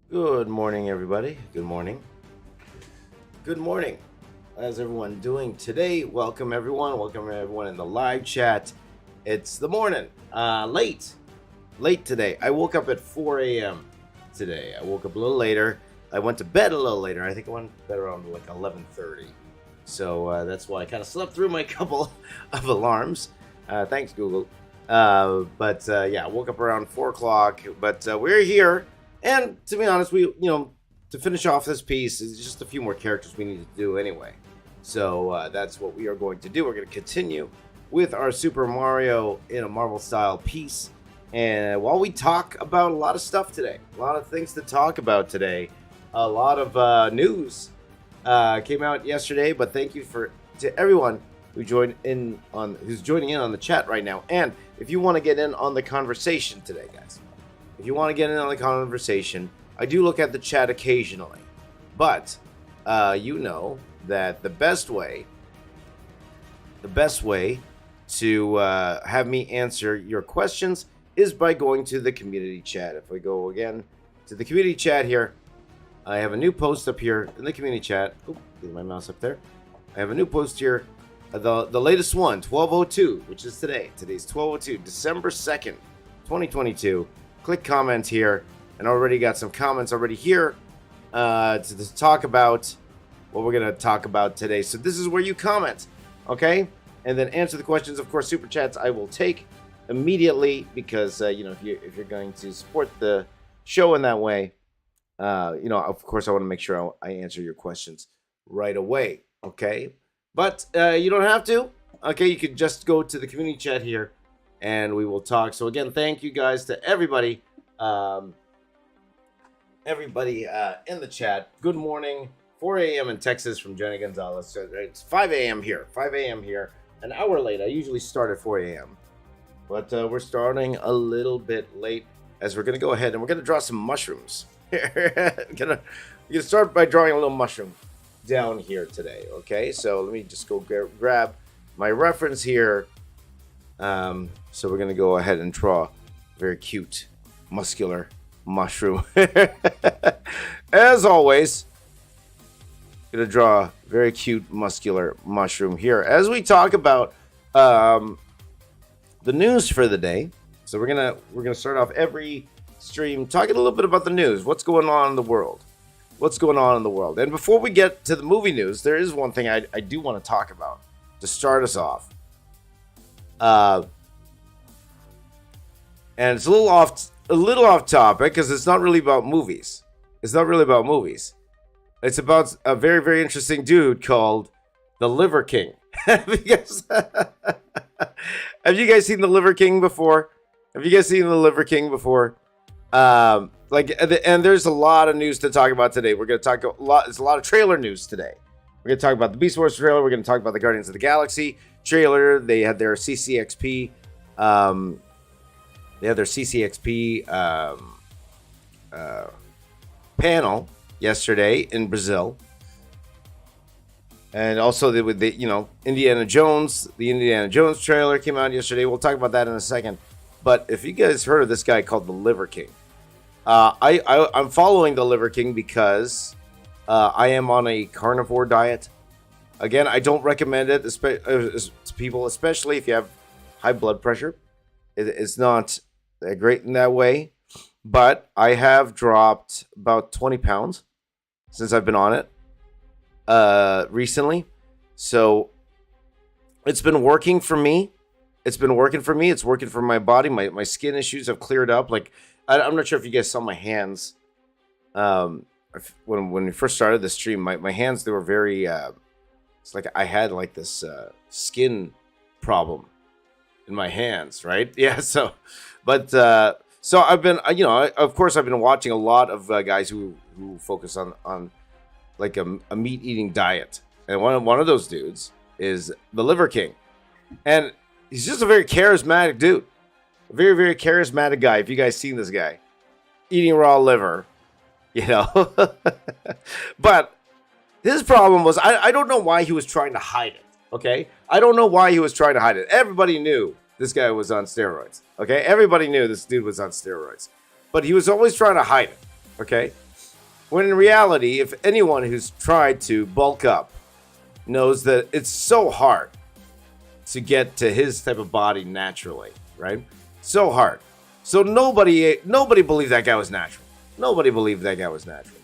Good morning, everybody. Good morning. Good morning. How's everyone doing today? Welcome, everyone. Welcome, everyone, in the live chat. It's the morning. Late today. I woke up at 4 a.m. today. I woke up a little later. I went to bed a little later. I think I went to bed around like 11:30. So that's why I kind of slept through my couple of alarms. Thanks, Google. Yeah, I woke up around 4 o'clock. But we're here. And to be honest, to finish off this piece, is just a few more characters we need to do anyway. So that's what we are going to do. We're going to continue with our Super Mario in a Marvel style piece. And while we talk about a lot of stuff today, a lot of things to talk about today, a lot of news came out yesterday. But thank you to everyone who's joining in on the chat right now. And if you want to get in on the conversation today, guys. If you want to get in on the conversation, I do look at the chat occasionally. But you know that the best way to have me answer your questions is by going to the community chat. If we go again to the community chat here, I have a new post up here in the community chat. Oop, get my mouse up there. I have a new post here. The latest one, 12:02, which is today. Today's 12:02, December 2nd, 2022. Click comment here, and already got some comments already here to talk about what we're going to talk about today. So this is where you comment, okay? And then answer the questions. Of course, super chats I will take immediately because if you're going to support the show in that way, of course I want to make sure I answer your questions right away, okay? But you don't have to, okay? You could just go to the community chat here, and we will talk. So again, thank you guys to everybody in the chat. Good morning. 4 a.m. in Texas from Jenny Gonzalez. So it's 5 a.m. here. 5 a.m. here. An hour late. I usually start at 4 a.m. But we're starting a little bit late as we're going to go ahead and we're going to draw some mushrooms. We're going to start by drawing a little mushroom down here today. Okay, so let me just go grab my reference here. So we're going to go ahead and draw a very cute, muscular mushroom. As always, going to draw a very cute, muscular mushroom here as we talk about the news for the day. So we're gonna start off every stream talking a little bit about the news. What's going on in the world? And before we get to the movie news, there is one thing I do want to talk about to start us off. And it's a little off topic because it's not really about movies. It's It's about a very, very interesting dude called the Liver King. Have you guys seen the Liver King before? And there's a lot of news to talk about today. We're going to talk a lot. There's a lot of trailer news today. We're going to talk about the Beast Wars trailer. We're going to talk about the Guardians of the Galaxy trailer. They had their CCXP. Panel yesterday in Brazil, and also Indiana Jones. The Indiana Jones trailer came out yesterday. We'll talk about that in a second. But if you guys heard of this guy called the Liver King, I'm following the Liver King because I am on a carnivore diet. Again, I don't recommend it to people, especially if you have high blood pressure. It's not great in that way. But I have dropped about 20 pounds since I've been on it recently. So it's been working for me. It's working for my body. My skin issues have cleared up. Like, I'm not sure if you guys saw my hands. When we first started the stream, my hands, they were very... it's like I had like this skin problem in my hands, right? Yeah, so... But... So I've been, of course, I've been watching a lot of guys who focus on like a meat eating diet, and one of those dudes is the Liver King, and he's just a very charismatic dude, a very, very charismatic guy. If you guys seen this guy eating raw liver, but his problem was I don't know why he was trying to hide it. Okay, I don't know why he was trying to hide it. Everybody knew this guy was on steroids. Okay, everybody knew this dude was on steroids, but he was always trying to hide it. Okay, When in reality, if anyone who's tried to bulk up knows that it's so hard to get to his type of body naturally, right? So hard. So nobody believed that guy was natural. Nobody believed that guy was natural.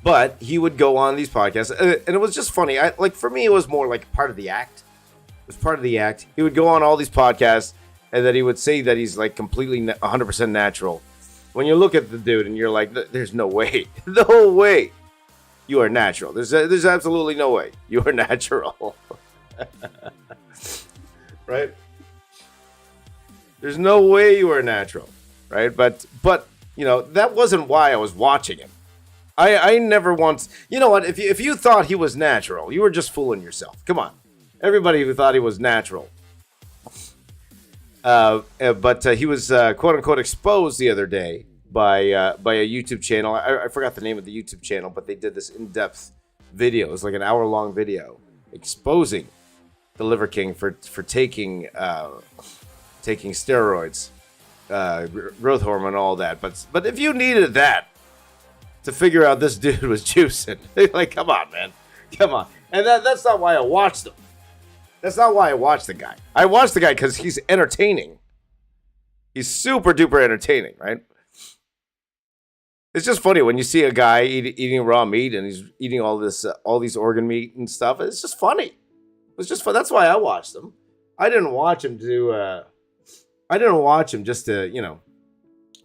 But he would go on these podcasts, and it was just funny. For me, it was more like part of the act. It was part of the act. He would go on all these podcasts, and then he would say that he's like completely 100% natural. When you look at the dude, and you're like, "There's no way, no way, you are natural. There's absolutely no way you are natural." Right? There's no way you are natural, right? But that wasn't why I was watching him. I never once. You know what? If you thought he was natural, you were just fooling yourself. Come on, everybody who thought he was natural. But he was quote unquote exposed the other day by a YouTube channel. I forgot the name of the YouTube channel, but they did this in-depth video. It was like an hour-long video exposing the Liver King for taking steroids, growth hormone, all that. But if you needed that to figure out this dude was juicing, like, come on, man, come on. And that's not why I watched him. That's not why I watched the guy. I watched the guy because he's entertaining. He's super duper entertaining, right? It's just funny when you see a guy eating raw meat and he's eating all these organ meat and stuff. It's just funny. It's just fun. That's why I watched him. I didn't watch him just to,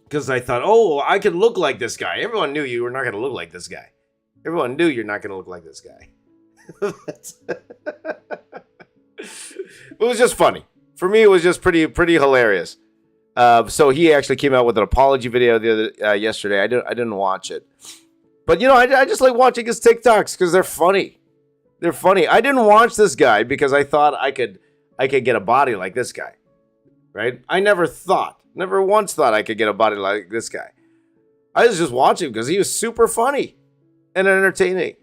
because I thought, oh, I could look like this guy. Everyone knew you were not going to look like this guy. Everyone knew you're not going to look like this guy. It was just funny. For me, it was just pretty hilarious. So he actually came out with an apology video yesterday. I didn't watch it, but I just like watching his TikToks because they're funny. They're funny. I didn't watch this guy because I thought I could get a body like this guy, right? I never once thought I could get a body like this guy. I was just watching because he was super funny and entertaining.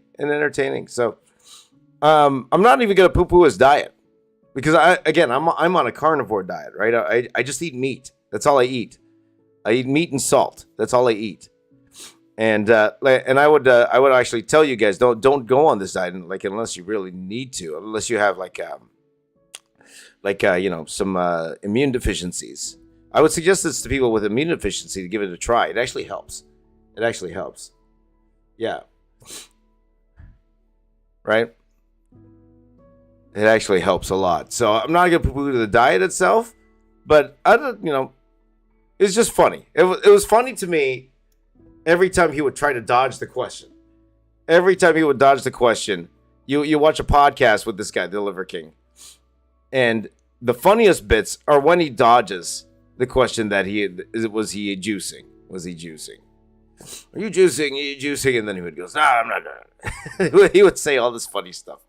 So I'm not even gonna poo-poo his diet. Because I'm on a carnivore diet, right? I just eat meat. That's all I eat. I eat meat and salt. That's all I eat. And I would actually tell you guys don't go on this diet unless you really need to, unless you have some immune deficiencies. I would suggest this to people with immune deficiency to give it a try. It actually helps. Yeah. Right? It actually helps a lot. So I'm not going to poo-poo the diet itself, but it's just funny. It was funny to me every time he would try to dodge the question. Every time he would dodge the question, you watch a podcast with this guy, the Liver King, and the funniest bits are when he dodges the question that was he juicing? Was he juicing? Are you juicing? Are you juicing? And then he would go, "No, I'm not doing it." He would say all this funny stuff.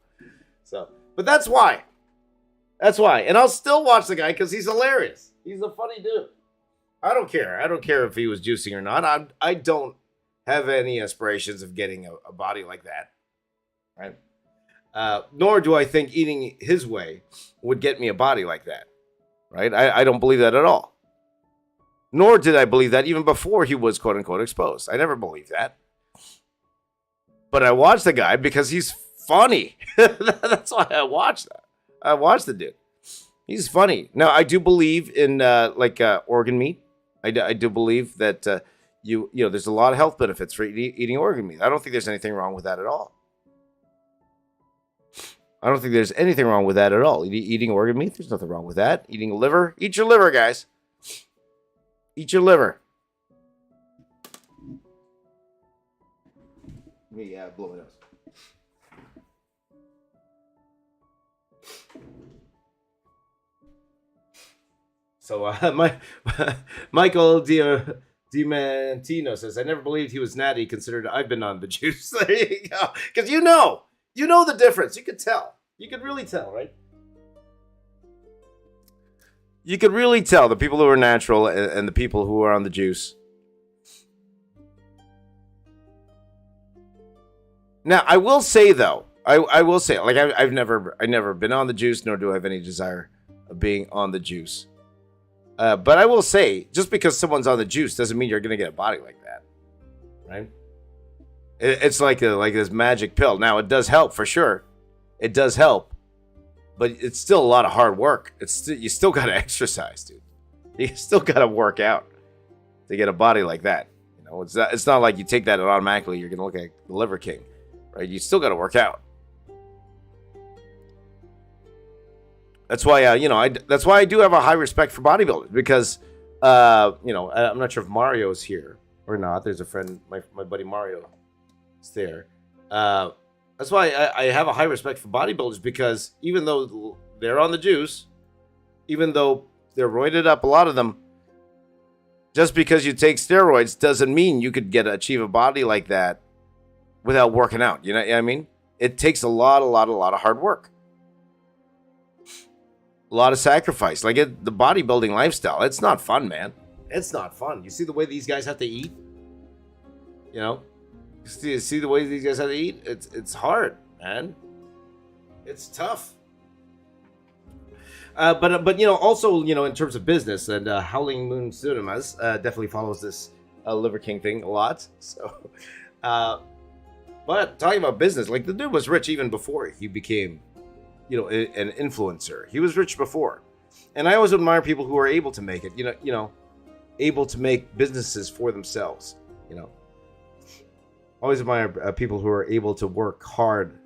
So. But that's why. And I'll still watch the guy because he's hilarious. He's a funny dude. I don't care. I don't care if he was juicing or not. I don't have any aspirations of getting a body like that. Right? Nor do I think eating his way would get me a body like that. Right? I don't believe that at all. Nor did I believe that even before he was quote unquote exposed. I never believed that. But I watched the guy because he's funny. That's why I watched that. I watched the dude. He's funny. Now I do believe in organ meat. I do believe that there's a lot of health benefits for eating organ meat. I don't think there's anything wrong with that at all. I don't think there's anything wrong with that at all. Eating organ meat, there's nothing wrong with that. Eating liver, eat your liver, guys. Eat your liver. Let me blow my nose. So Michael DiMantino says, I never believed he was natty, considered I've been on the juice. There you go. Because you know the difference. You could tell. You could really tell, right? You could really tell the people who are natural and the people who are on the juice. Now, I will say, though, I've never been on the juice, nor do I have any desire of being on the juice. But I will say, just because someone's on the juice doesn't mean you're going to get a body like that, right? It's like this magic pill. Now, it does help for sure. It does help, but it's still a lot of hard work. You still got to exercise, dude. You still got to work out to get a body like that. You know, it's not like you take that and automatically you're gonna look like the Liver King, right? You still got to work out. That's why, that's why I do have a high respect for bodybuilders because, I'm not sure if Mario's here or not. There's a friend, my buddy Mario, is there. That's why I have a high respect for bodybuilders because even though they're on the juice, even though they're roided up, a lot of them, just because you take steroids doesn't mean you could achieve a body like that without working out. You know what I mean? It takes a lot of hard work. A lot of sacrifice. Like the bodybuilding lifestyle, it's not fun, man. It's not fun. You see the way these guys have to eat? You know? You see the way these guys have to eat? It's hard, man. It's tough. But also, in terms of business, and Howling Moon Cinemas definitely follows this Liver King thing a lot. So, but talking about business, like the dude was rich even before he became an influencer. He was rich before. And I always admire people who are able to make it, able to make businesses for themselves, Always admire people who are able to work hard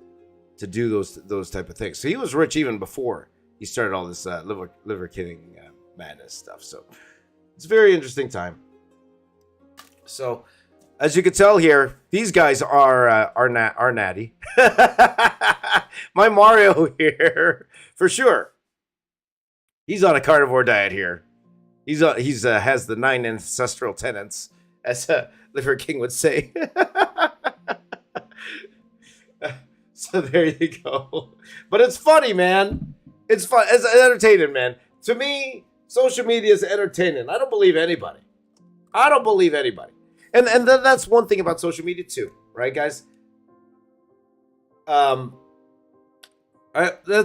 to do those type of things. So he was rich even before he started all this liver King madness stuff. So it's a very interesting time. So as you can tell here, these guys are natty. My Mario here, for sure. He's on a carnivore diet here. He's has the 9 ancestral tenets, as Liver King would say. So there you go. But it's funny, man. It's fun. It's entertaining, man. To me, social media is entertaining. I don't believe anybody. And that's one thing about social media too, right, guys? That's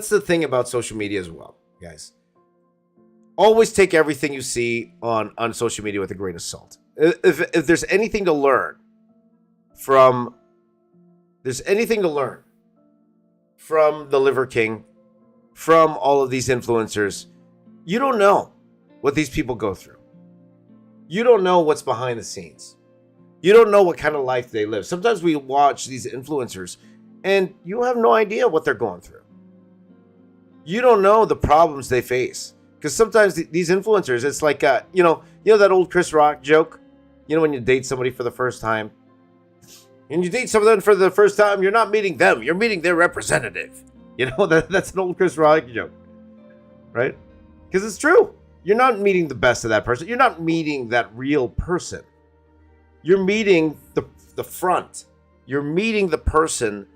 the thing about social media as well, guys. Always take everything you see on social media with a grain of salt. If there's anything to learn from the Liver King, from all of these influencers, you don't know what these people go through. You don't know what's behind the scenes. You don't know what kind of life they live. Sometimes we watch these influencers and you have no idea what they're going through. You don't know the problems they face. Because sometimes these influencers, it's like, you know that old Chris Rock joke? When you date somebody for the first time. And you date someone for the first time, you're not meeting them. You're meeting their representative. That's an old Chris Rock joke. Right? Because it's true. You're not meeting the best of that person. You're not meeting that real person. You're meeting the front. You're meeting the person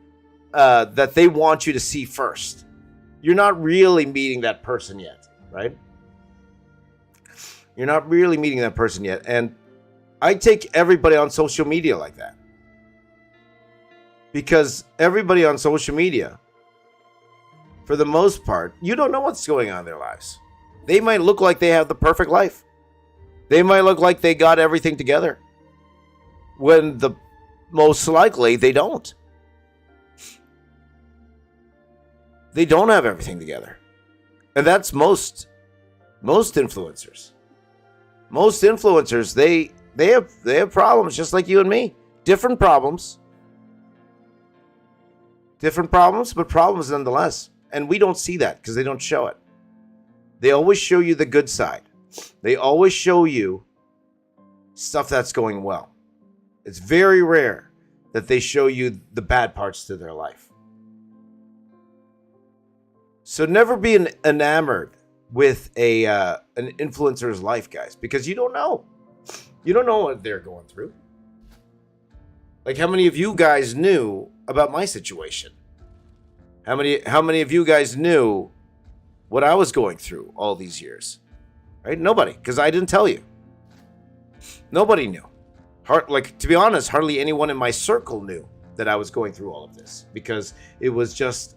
that they want you to see first. You're not really meeting that person yet, right? You're not really meeting that person yet. And I take everybody on social media like that. Because everybody on social media, for the most part, you don't know what's going on in their lives. They might look like they have the perfect life. They might look like they got everything together. When most likely they don't. They don't have everything together. And that's most influencers. Most influencers, they have problems just like you and me. Different problems. Different problems, but problems nonetheless. And we don't see that because they don't show it. They always show you the good side. They always show you stuff that's going well. It's very rare that they show you the bad parts to their life. So never be enamored with an influencer's life, guys, because you don't know. You don't know what they're going through. Like, how many of you guys knew about my situation? How many of you guys knew what I was going through all these years? Right? Nobody, because I didn't tell you. Nobody knew. To be honest, hardly anyone in my circle knew that I was going through all of this, because it was just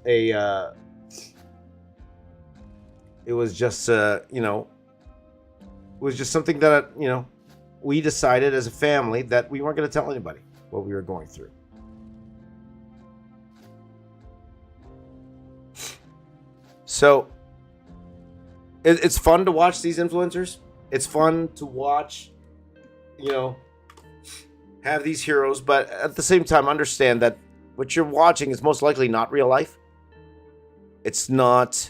something that we decided as a family that we weren't going to tell anybody what we were going through. So it's fun to watch these influencers. It's fun to watch, have these heroes, but at the same time, understand that what you're watching is most likely not real life. It's not,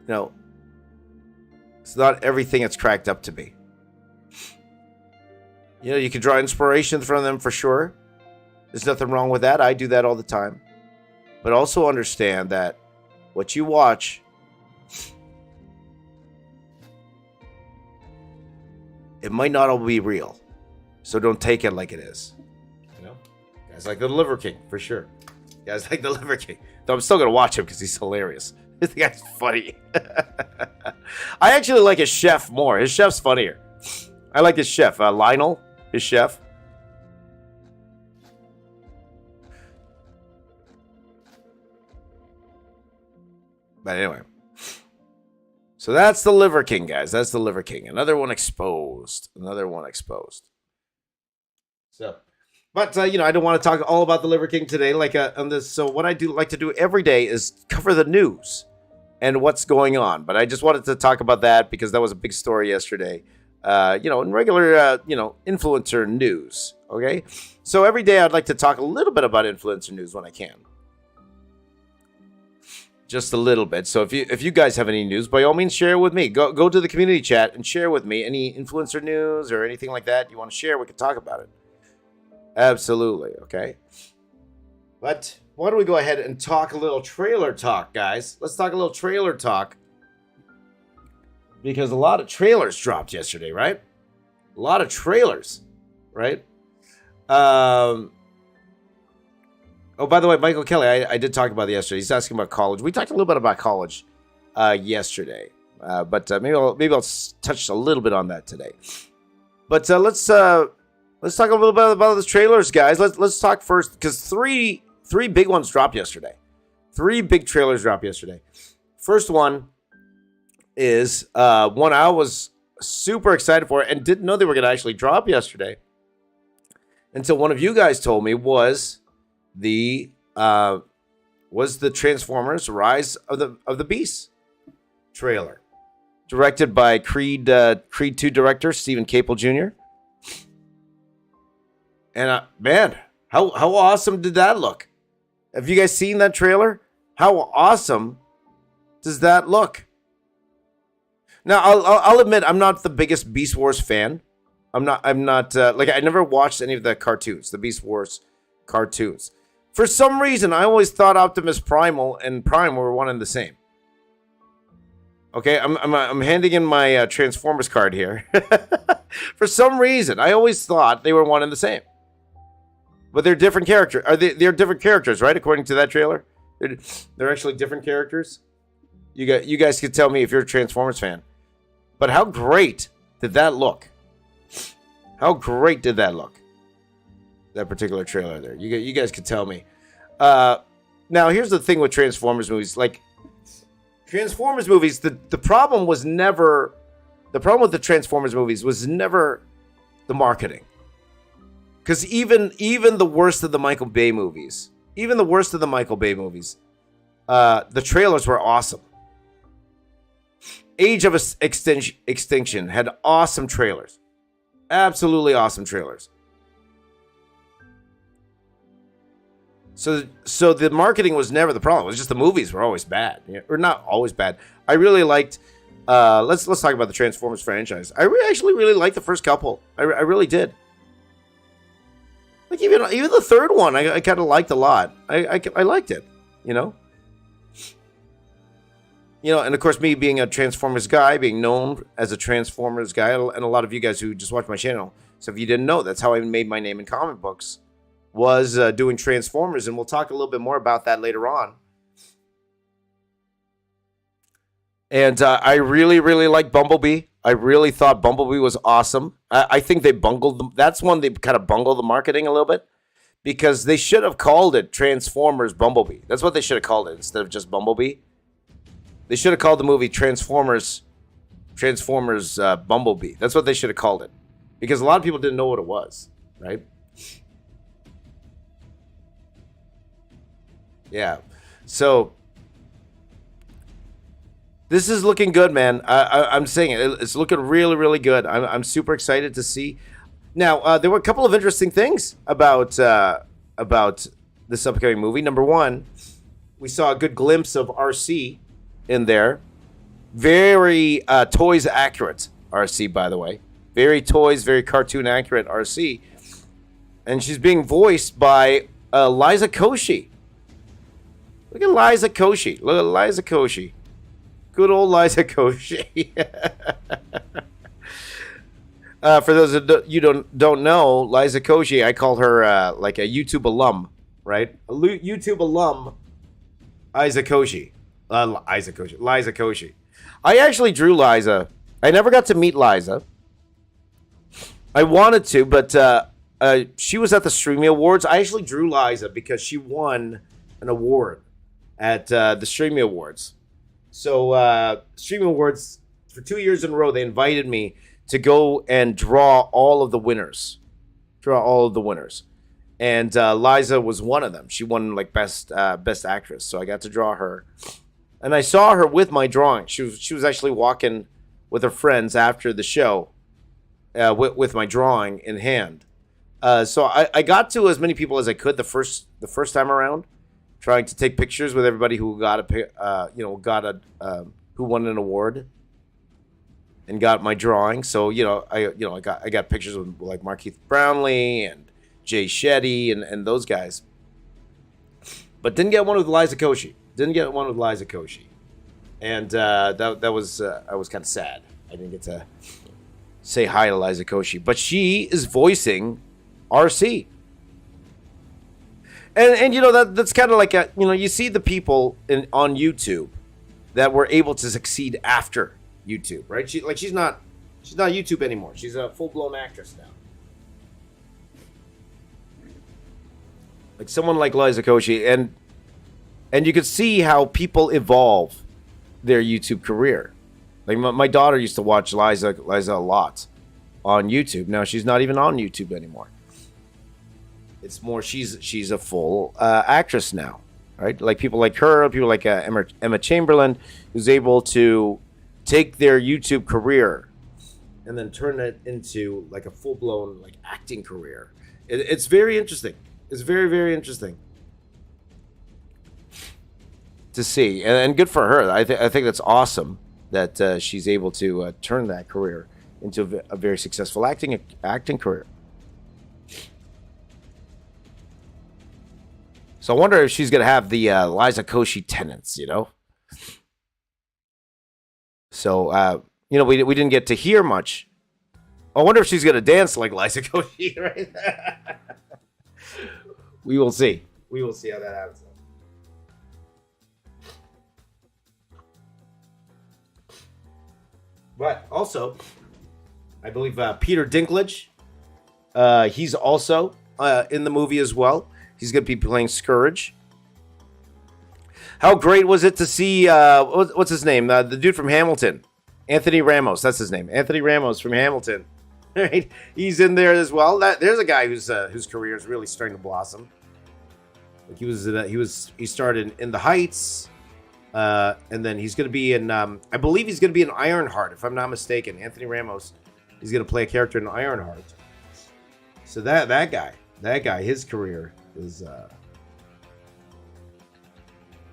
it's not everything it's cracked up to be. You can draw inspiration from them for sure. There's nothing wrong with that. I do that all the time. But also understand that what you watch, it might not all be real. So don't take it like it is. Guys like the Liver King, for sure. Guys like the Liver King. Though I'm still going to watch him because he's hilarious. This guy's funny. I actually like his chef more. His chef's funnier. I like his chef. Lionel, his chef. But anyway. So that's the Liver King, guys. That's the Liver King. Another one exposed. So, but I don't want to talk all about the Liver King today. On this. So what I do like to do every day is cover the news and what's going on. But I just wanted to talk about that because that was a big story yesterday. In regular, influencer news. Okay. So every day I'd like to talk a little bit about influencer news when I can. Just a little bit. So if you guys have any news, by all means, share it with me. Go to the community chat and share with me any influencer news or anything like that you want to share. We can talk about it. Absolutely. Okay. But why don't we go ahead and talk a little trailer talk, guys? Let's talk a little trailer talk. Because a lot of trailers dropped yesterday, right? A lot of trailers, right? Oh, by the way, Michael Kelly, I did talk about it yesterday. He's asking about college. We talked a little bit about college yesterday, but maybe I'll touch a little bit on that today. But let's talk a little bit about the trailers, guys. Let's talk first because three big ones dropped yesterday. 3 big trailers dropped yesterday. First one is one I was super excited for and didn't know they were going to actually drop yesterday until one of you guys told me was the Transformers Rise of the Beast trailer, directed by Creed 2 director Stephen Caple Jr. And man, how awesome did that look? Have you guys seen that trailer? How awesome does that look? Now I'll admit I'm not the biggest Beast Wars fan. I'm not I never watched any of the cartoons, the Beast Wars cartoons. For some reason, I always thought Optimus Primal and Prime were one and the same. Okay, I'm handing in my Transformers card here. For some reason, I always thought they were one and the same. But they're different characters. They're different characters, right? According to that trailer, they're actually different characters. You guys can tell me if you're a Transformers fan. But how great did that look? How great did that look? That particular trailer there. You guys could tell me. Now, here's the thing with Transformers movies. Like, Transformers movies, the problem was never... The problem with the Transformers movies was never the marketing. Because even the worst of the Michael Bay movies, the trailers were awesome. Age of Extinction had awesome trailers. Absolutely awesome trailers. So the marketing was never the problem. It was just the movies were always bad. Or not always bad. I really liked... let's talk about the Transformers franchise. I actually really liked the first couple. I really did. Like even the third one, I kind of liked a lot. I liked it, and of course me being a Transformers guy, being known as a Transformers guy, and a lot of you guys who just watch my channel. So if you didn't know, that's how I made my name in comic books, was doing Transformers, and we'll talk a little bit more about that later on. And I really, really like Bumblebee. I really thought Bumblebee was awesome. I think they bungled them. That's one they kind of bungled the marketing a little bit, because they should have called it Transformers Bumblebee. That's what they should have called it instead of just Bumblebee. They should have called the movie Transformers Bumblebee. That's what they should have called it, because a lot of people didn't know what it was, right? Yeah. So This is looking good, man. I'm saying it's looking really, really good. I'm super excited to see. Now, there were a couple of interesting things about this upcoming movie. Number one, we saw a good glimpse of RC in there. Very toys accurate RC, by the way. Very toys, very cartoon accurate RC. And she's being voiced by Liza Koshy. Look at Liza Koshy. Look at Liza Koshy. Good old Liza Koshy. For those that you don't know, Liza Koshy, I call her like a YouTube alum, right? A YouTube alum, Liza Koshy. Liza Koshy. I actually drew Liza. I never got to meet Liza. I wanted to, but she was at the Streamy Awards. I actually drew Liza because she won an award at the Streamy Awards. So Streamy Awards, for 2 years in a row, they invited me to go and draw all of the winners. And Liza was one of them. She won like best actress. So I got to draw her. And I saw her with my drawing. She was actually walking with her friends after the show with my drawing in hand. So I got to as many people as I could the first time around, trying to take pictures with everybody who who won an award and got my drawing. So I got pictures with like Markeith Brownlee and Jay Shetty and those guys, but didn't get one with Liza Koshy. And that was I was kind of sad. I didn't get to say hi to Liza Koshy, but she is voicing RC. And that's kind of like you see the people on YouTube that were able to succeed after YouTube, right? She's not YouTube anymore. She's a full-blown actress now. Like someone like Liza Koshy, and you could see how people evolve their YouTube career. Like my daughter used to watch Liza a lot on YouTube. Now she's not even on YouTube anymore. It's more she's a full actress now, right? Like people like her, people like Emma Chamberlain, who's able to take their YouTube career and then turn it into like a full-blown like acting career. It's very interesting. It's very, very interesting to see, and good for her. I think that's awesome that she's able to turn that career into a very successful acting career. So I wonder if she's going to have the Liza Koshy tenets, So, we didn't get to hear much. I wonder if she's going to dance like Liza Koshy, right? We will see. We will see how that happens. But also, I believe Peter Dinklage, he's also in the movie as well. He's going to be playing Scourge. How great was it to see, what's his name? The dude from Hamilton. Anthony Ramos, that's his name. Anthony Ramos from Hamilton. Right? He's in there as well. There's a guy whose career is really starting to blossom. Like he started in The Heights, and then he's going to be in, I believe he's going to be in Ironheart, if I'm not mistaken. Anthony Ramos, he's going to play a character in Ironheart. So that guy, his career is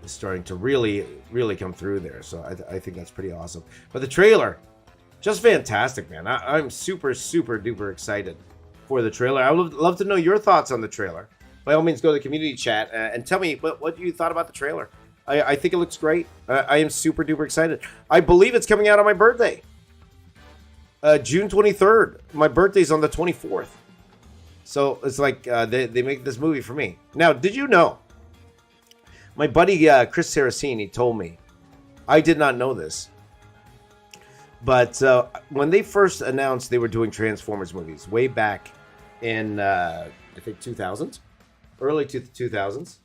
starting to really, really come through there. So I think that's pretty awesome. But the trailer, just fantastic, man. I'm super, super duper excited for the trailer. I would love to know your thoughts on the trailer. By all means, go to the community chat and tell me what you thought about the trailer. I think it looks great. I am super duper excited. I believe it's coming out on my birthday. June 23rd. My birthday's on the 24th. So it's like they make this movie for me. Now, did you know? My buddy Chris Saraceni told me. I did not know this. But when they first announced they were doing Transformers movies, way back in, I think, 2000s? Early 2000s.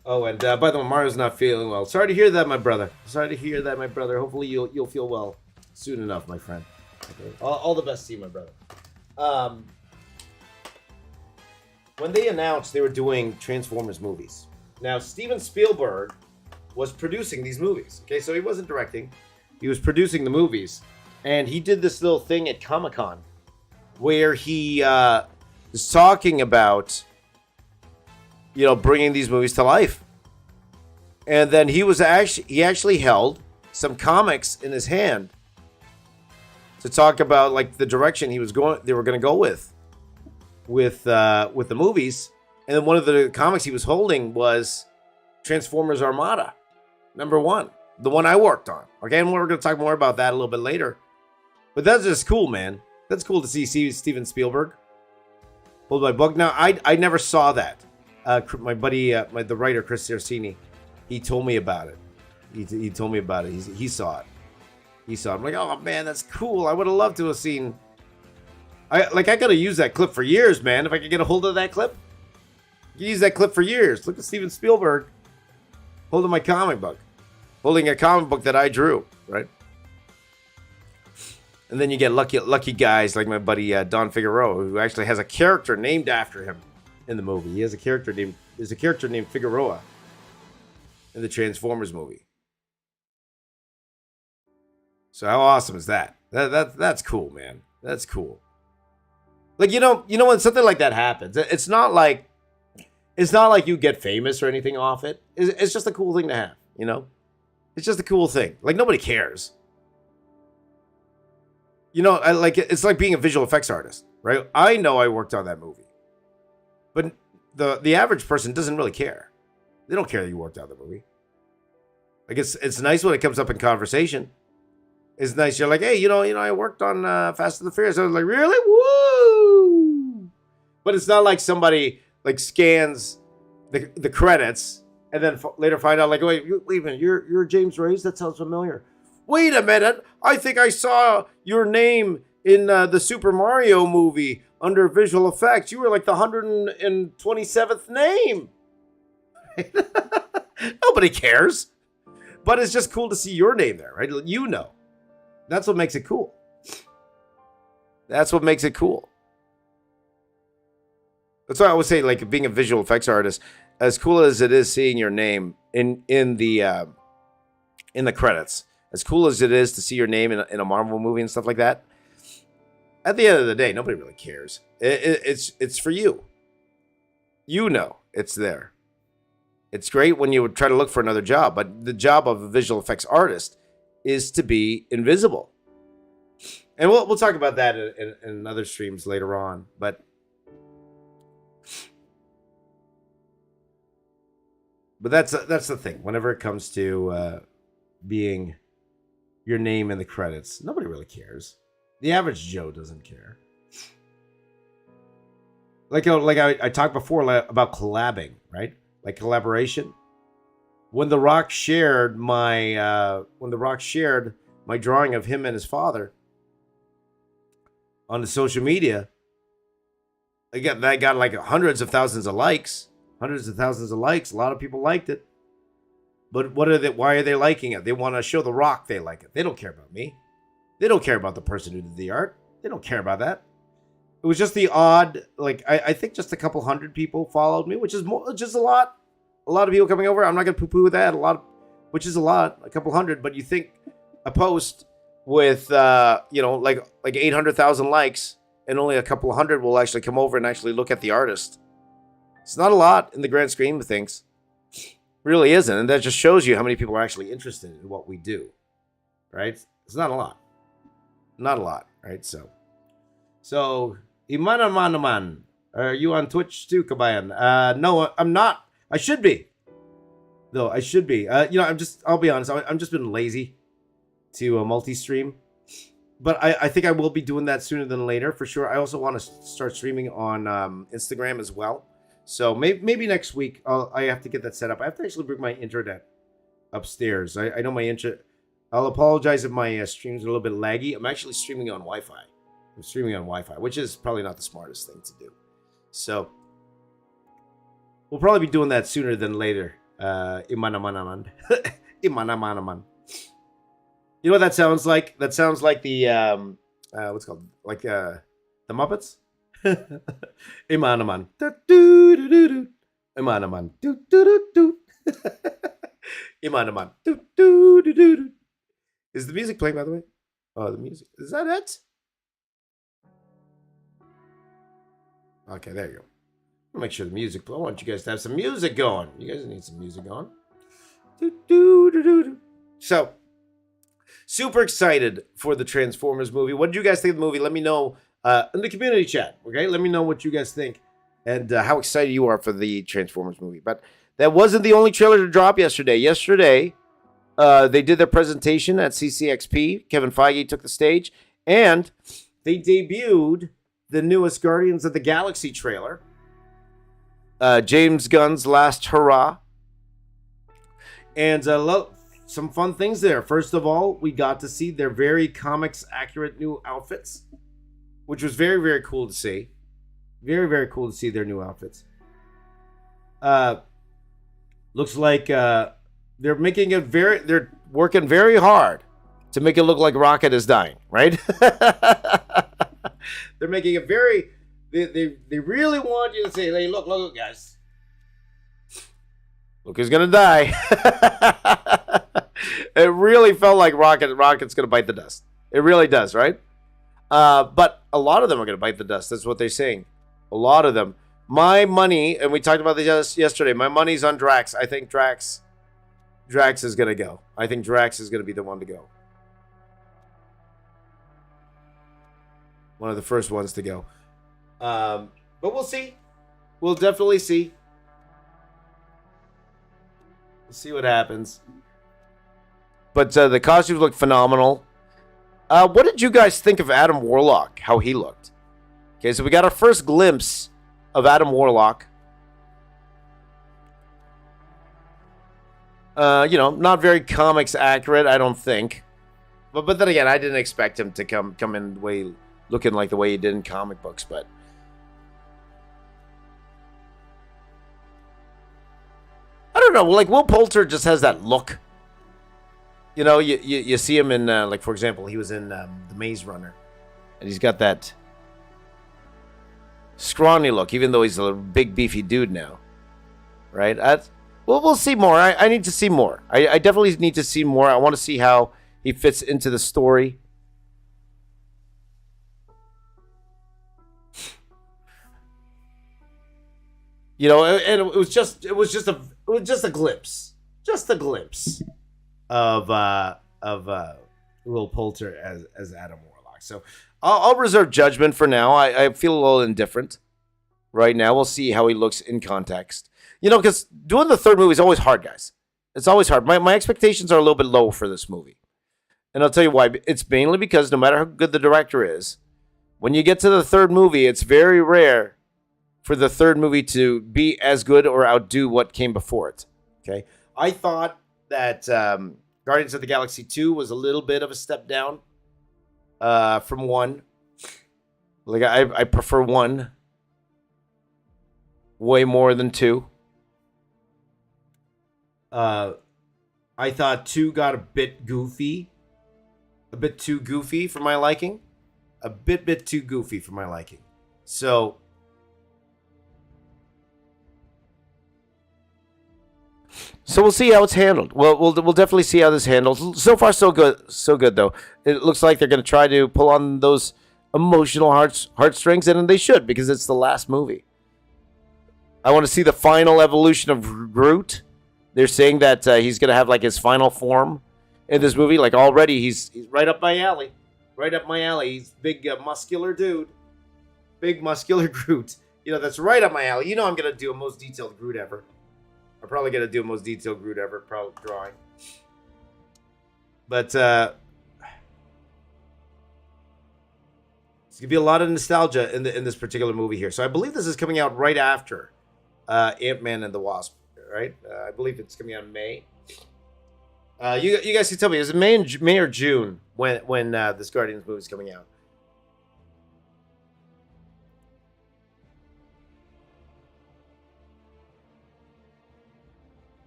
Oh, and by the way, Mario's not feeling well. Sorry to hear that, my brother. Hopefully you'll feel well soon enough, my friend. Okay. All the best to you, my brother. When they announced they were doing Transformers movies. Now, Steven Spielberg was producing these movies. Okay, so he wasn't directing, he was producing the movies, and he did this little thing at Comic-Con where he was talking about, bringing these movies to life. And then he actually held some comics in his hand to talk about like the direction they were going to go with the movies. And then one of the comics he was holding was Transformers Armada, #1, the one I worked on. Okay, and we're going to talk more about that a little bit later. But that's just cool, man. That's cool to see Steven Spielberg hold my book. Now, I never saw that. My buddy, the writer Chris Cercini, he told me about it. He told me about it. He saw it. I'm like, oh man, that's cool. I would have loved to have seen. I gotta use that clip for years, man. If I could get a hold of that clip, use that clip for years. Look at Steven Spielberg holding my comic book, holding a comic book that I drew, right? And then you get lucky guys like my buddy Don Figueroa, who actually has a character named after him in the movie. He has a character named Figueroa in the Transformers movie. So how awesome is that? That's cool, man. That's cool. Like when something like that happens, it's not like you get famous or anything off it. It's just a cool thing to have, It's just a cool thing. Like nobody cares. It's like being a visual effects artist, right? I know I worked on that movie, but the average person doesn't really care. They don't care that you worked on the movie. Like it's nice when it comes up in conversation. It's nice. You're like, hey, I worked on Fast and the Furious. I was like, really? Woo! But it's not like somebody like scans the credits and then later find out like, wait a minute, you're James Reyes? That sounds familiar. Wait a minute, I think I saw your name in the Super Mario movie under visual effects. You were like the 127th name. Nobody cares. But it's just cool to see your name there, right? That's what makes it cool. That's what makes it cool. That's why I always say, like, being a visual effects artist, as cool as it is seeing your name in the credits, as cool as it is to see your name in a Marvel movie and stuff like that, at the end of the day, nobody really cares. It's for you. It's there. It's great when you would try to look for another job, but the job of a visual effects artist is to be invisible. And we'll talk about that in other streams later on. But that's the thing. Whenever it comes to being your name in the credits, nobody really cares. The average Joe doesn't care. Like I talked before about collabing, right? Like collaboration. When The Rock shared my drawing of him and his father on the social media, I got like hundreds of thousands of likes. A lot of people liked it. But why are they liking it? They want to show The Rock they like it. They don't care about me. They don't care about the person who did the art. They don't care about that. It was just the odd, like, I think just a couple hundred people followed me, which is just a lot. A lot of people coming over. I'm not going to poo-poo that. Which is a lot, a couple hundred. But you think a post with, like 800,000 likes and only a couple hundred will actually come over and actually look at the artist. It's not a lot in the grand scheme of things. It really isn't. And that just shows you how many people are actually interested in what we do. Right? It's not a lot. Not a lot, right? So Imanaman, are you on Twitch too, Kabayan? No, I'm not. I should be. Though, I should be. I'll be honest, I'm just been lazy to multi-stream. But I think I will be doing that sooner than later, for sure. I also want to start streaming on Instagram as well. So maybe next week, I have to get that set up. I have to actually bring my internet upstairs. I know my internet. I'll apologize if my streams are a little bit laggy. I'm actually streaming on Wi-Fi. I'm streaming on Wi-Fi, which is probably not the smartest thing to do. So we'll probably be doing that sooner than later. Imanamanaman. Imanamanaman. You know what that sounds like? That sounds like the what's it called? Like the Muppets? Imanaman. Imanaman. Iman, Iman. Do, do, do, do, do. Is the music playing, by the way? Oh, the music. Is that it? Okay, there you go. I'll make sure the music. I want you guys to have some music going. You guys need some music on. Do, do, do, do, do. So, super excited for the Transformers movie. What did you guys think of the movie? Let me know in the community chat. Okay, let me know what you guys think and how excited you are for the Transformers movie. But that wasn't the only trailer to drop yesterday. Yesterday, they did their presentation at CCXP. Kevin Feige took the stage, and they debuted the newest Guardians of the Galaxy trailer. James Gunn's Last Hurrah. And some fun things there. First of all, we got to see their very comics accurate new outfits, which was very, very cool to see. Very, very cool to see their new outfits. Looks like they're making it they're working very hard to make it look like Rocket is dying, right? They're making it very, they really want you to say, hey, look, guys. Look who's gonna die. It really felt like Rocket's gonna bite the dust. It really does, right? But a lot of them are gonna bite the dust. That's what they're saying. A lot of them. My money, and we talked about this yesterday, my money's on Drax. I think Drax is gonna go. I think Drax is gonna be the one to go. One of the first ones to go. But we'll see. We'll definitely see. We'll see what happens. But the costumes look phenomenal. What did you guys think of Adam Warlock? How he looked? Okay, so we got our first glimpse of Adam Warlock. Not very comics accurate, I don't think. But then again, I didn't expect him to come in the way looking like the way he did in comic books, but I don't know. Like Will Poulter just has that look. You know, you see him in like for example, he was in The Maze Runner, and he's got that scrawny look, even though he's a big beefy dude now, right? We'll see more. I need to see more. I definitely need to see more. I want to see how he fits into the story. You know, and it was just a glimpse of Will Poulter as Adam Warlock. So I'll reserve judgment for now. I feel a little indifferent right now. We'll see how he looks in context. You know, because doing the third movie is always hard, guys. It's always hard. My expectations are a little bit low for this movie, and I'll tell you why. It's mainly because no matter how good the director is, when you get to the third movie, it's very rare for the third movie to be as good or outdo what came before it. Okay, I thought that Guardians of the Galaxy 2 was a little bit of a step down from 1. Like I prefer 1 way more than 2. I thought 2 got a bit goofy, a bit too goofy for my liking, a bit too goofy for my liking. So we'll see how it's handled. We'll definitely see how this handles. So far, so good. So good, though. It looks like they're going to try to pull on those emotional heartstrings, and they should, because it's the last movie. I want to see the final evolution of Groot. They're saying that he's going to have like his final form in this movie. Like already, he's right up my alley. Right up my alley. He's big, muscular dude. Big, muscular Groot. You know, that's right up my alley. You know I'm going to do a most detailed Groot ever. I'm probably going to do a most detailed Groot ever, probably drawing. But it's going to be a lot of nostalgia in this particular movie here. So I believe this is coming out right after Ant-Man and the Wasp, right? I believe it's coming out in May. You guys can tell me, is it May or June when this Guardians movie is coming out?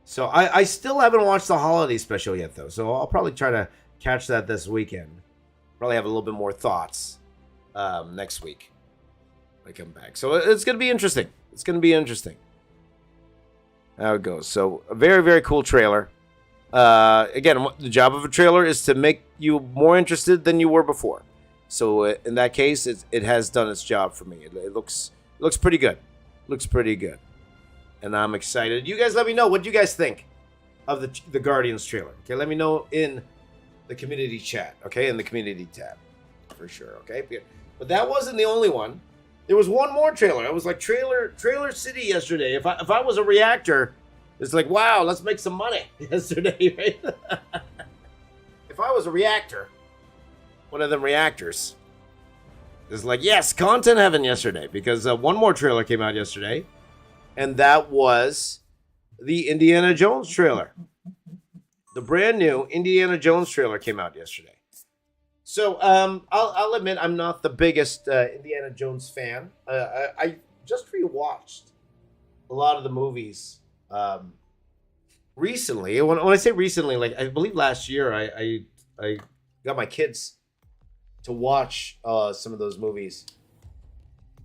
So I still haven't watched the holiday special yet, though. So I'll probably try to catch that this weekend. Probably have a little bit more thoughts next week when I come back. So it's going to be interesting. It's going to be interesting how it goes. So a very, very cool trailer. Again, the job of a trailer is to make you more interested than you were before. So in that case, it has done its job for me. It looks pretty good. Looks pretty good. And I'm excited. You guys let me know what you guys think of the Guardians trailer. Okay, let me know in the community chat. Okay, in the community tab. For sure, okay? But that wasn't the only one. There was one more trailer. I was like, Trailer City yesterday. If I was a reactor, it's like, wow, let's make some money yesterday, right? If I was a reactor, one of them reactors, it's like, yes, content heaven yesterday, because one more trailer came out yesterday, and that was the Indiana Jones trailer. The brand new Indiana Jones trailer came out yesterday. So I'll admit I'm not the biggest Indiana Jones fan. I just rewatched a lot of the movies recently. When I say recently, like I believe last year, I got my kids to watch some of those movies.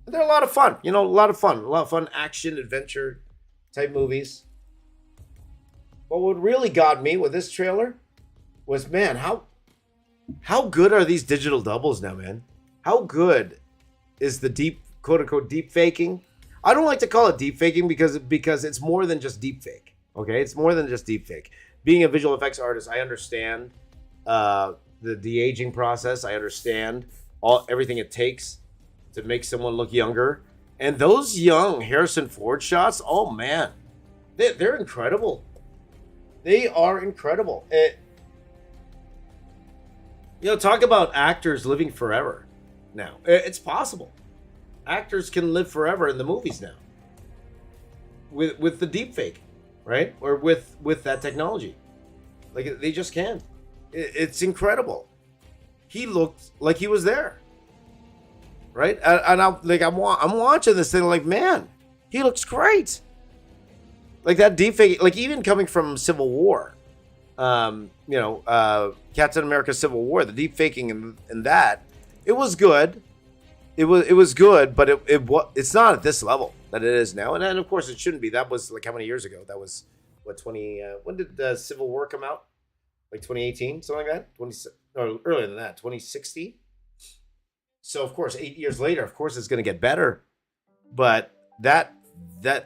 And they're a lot of fun, a lot of fun action adventure type movies. But what really got me with this trailer was, man, how good are these digital doubles now, man? How good is the quote unquote deep faking? I don't like to call it deep faking because it's more than just deep fake. Okay, it's more than just deep fake. Being a visual effects artist, I understand the de-aging process. I understand everything it takes to make someone look younger. And those young Harrison Ford shots, oh man, they're incredible. They are incredible. Talk about actors living forever now. It's possible. Actors can live forever in the movies now. With the deepfake, right? Or with that technology. Like, they just can. It's incredible. He looked like he was there. Right? And I'm watching this thing like, man, he looks great. Like that deepfake, like even coming from Civil War. Captain America Civil War, the deep faking and that, it was good. It was good, but it's not at this level that it is now. And then of course it shouldn't be. That was like how many years ago? That was what, when did Civil War come out? Like 2018, something like that? Or earlier than that, 2016. So of course 8 years later, of course it's going to get better. But that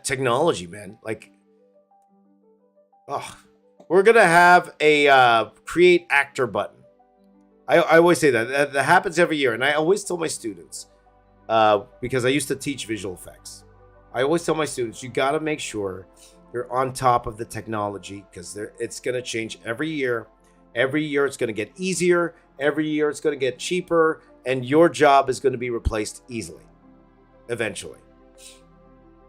technology, man, like, we're going to have a create actor button. I always say that happens every year. And I always tell my students, because I used to teach visual effects, I always tell my students, you got to make sure you're on top of the technology, because it's going to change every year. Every year it's going to get easier. Every year it's going to get cheaper. And your job is going to be replaced easily, eventually.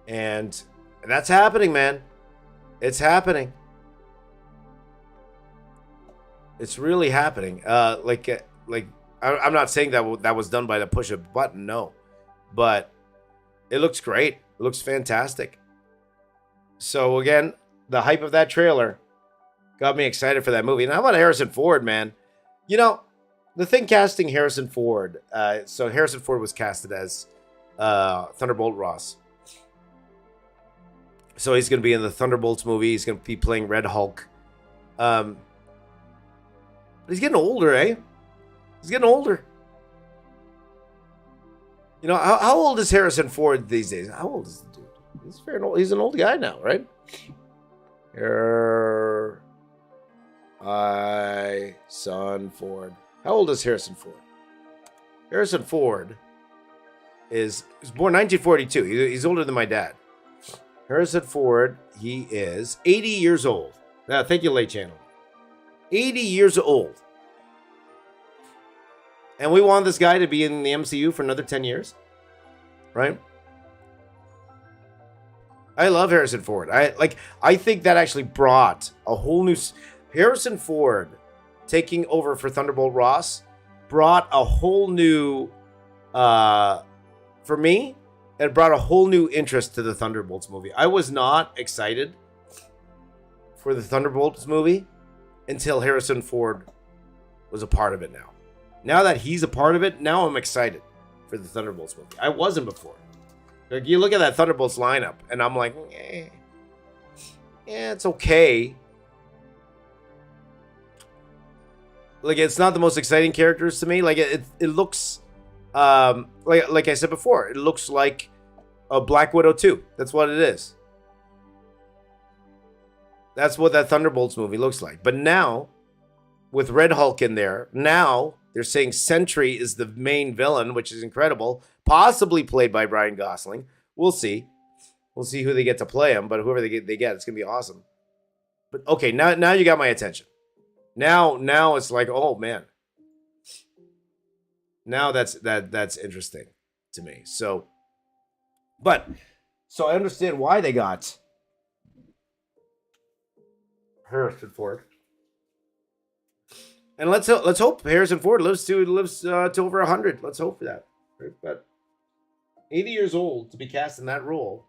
And that's happening, man. It's happening. It's really happening. I'm not saying that was done by the push of a button, no. But it looks great. It looks fantastic. So again, the hype of that trailer got me excited for that movie. And how about Harrison Ford, man? The thing casting Harrison Ford. So Harrison Ford was casted as Thunderbolt Ross. So he's going to be in the Thunderbolts movie. He's going to be playing Red Hulk. But he's getting older, eh? He's getting older. How old is Harrison Ford these days? How old is the dude? He's very old. He's an old guy now, right? Harrison Ford. How old is Harrison Ford? Harrison Ford was born 1942. He's older than my dad. Harrison Ford, he is 80 years old. Thank you, Late Channel. 80 years old. And we want this guy to be in the MCU for another 10 years. Right? I love Harrison Ford. I think that actually brought a whole new... Harrison Ford taking over for Thunderbolt Ross brought a whole new... for me, it brought a whole new interest to the Thunderbolts movie. I was not excited for the Thunderbolts movie until Harrison Ford was a part of it now. Now that he's a part of it, now I'm excited for the Thunderbolts movie. I wasn't before. Like, you look at that Thunderbolts lineup, and I'm like, yeah, it's okay. like it's not the most exciting characters to me. Like it looks like I said before, it looks like a Black Widow 2. That's what it is. That's what that Thunderbolts movie looks like. But now, with Red Hulk in there, now they're saying Sentry is the main villain, which is incredible. Possibly played by Ryan Gosling. We'll see. We'll see who they get to play him, but whoever they get, it's gonna be awesome. But okay, now you got my attention. Now it's like, oh man. Now that's interesting to me. So I understand why they got Harrison Ford. And let's hope Harrison Ford lives to over 100. Let's hope for that. Right? But 80 years old to be cast in that role.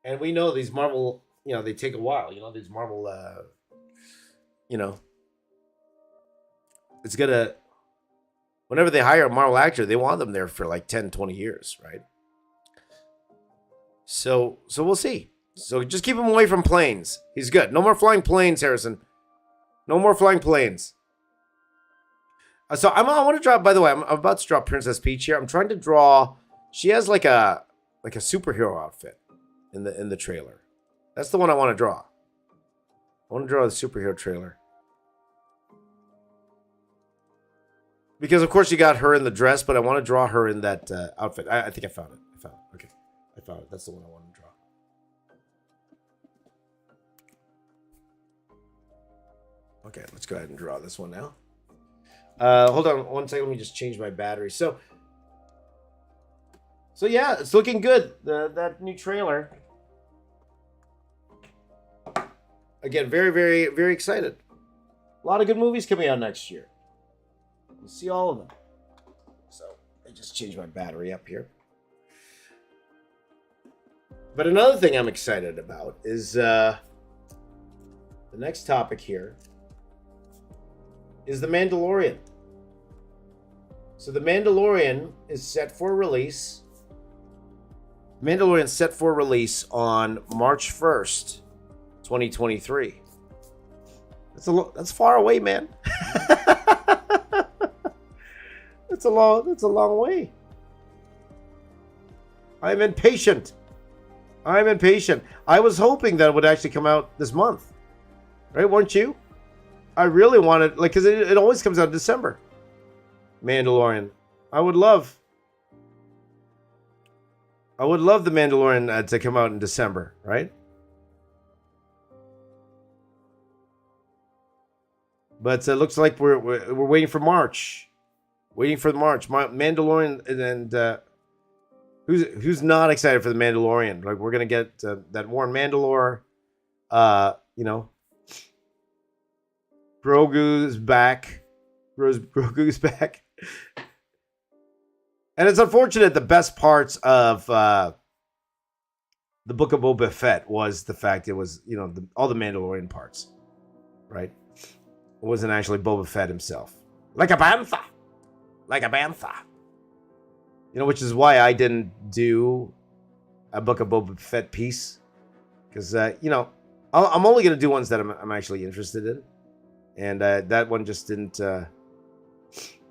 And we know these Marvel, they take a while. These Marvel, it's gonna, whenever they hire a Marvel actor, they want them there for like 10, 20 years, right? So we'll see. So just keep him away from planes. He's good. No more flying planes, Harrison. No more flying planes. So I want to draw, by the way, I'm about to draw Princess Peach here. I'm trying to draw, she has like a superhero outfit in the trailer. That's the one I want to draw. I want to draw the superhero trailer. Because of course you got her in the dress, but I want to draw her in that outfit. I think I found it. Okay. I found it. That's the one I want to draw. Okay, let's go ahead and draw this one now. Hold on one second. Let me just change my battery. So yeah, it's looking good. That new trailer. Again, very, very, very excited. A lot of good movies coming out next year. We'll see all of them. So I just changed my battery up here. But another thing I'm excited about is the next topic here is The Mandalorian. So The Mandalorian is set for release. Mandalorian set for release on March 1st, 2023. That's far away, man. That's a long way. I'm impatient. I was hoping that it would actually come out this month. Right, weren't you? I really wanted, because it always comes out in December. Mandalorian. I would love The Mandalorian to come out in December, right? But it looks like we're waiting for March. Mandalorian, and who's not excited for The Mandalorian? Like, we're gonna get that Warren Mandalore. Grogu's back. Grogu's back. And it's unfortunate the best parts of the Book of Boba Fett was the fact it was, all the Mandalorian parts, right? It wasn't actually Boba Fett himself. Like a bantha. Which is why I didn't do a Book of Boba Fett piece. Because, I'm only going to do ones that I'm actually interested in. And that one just didn't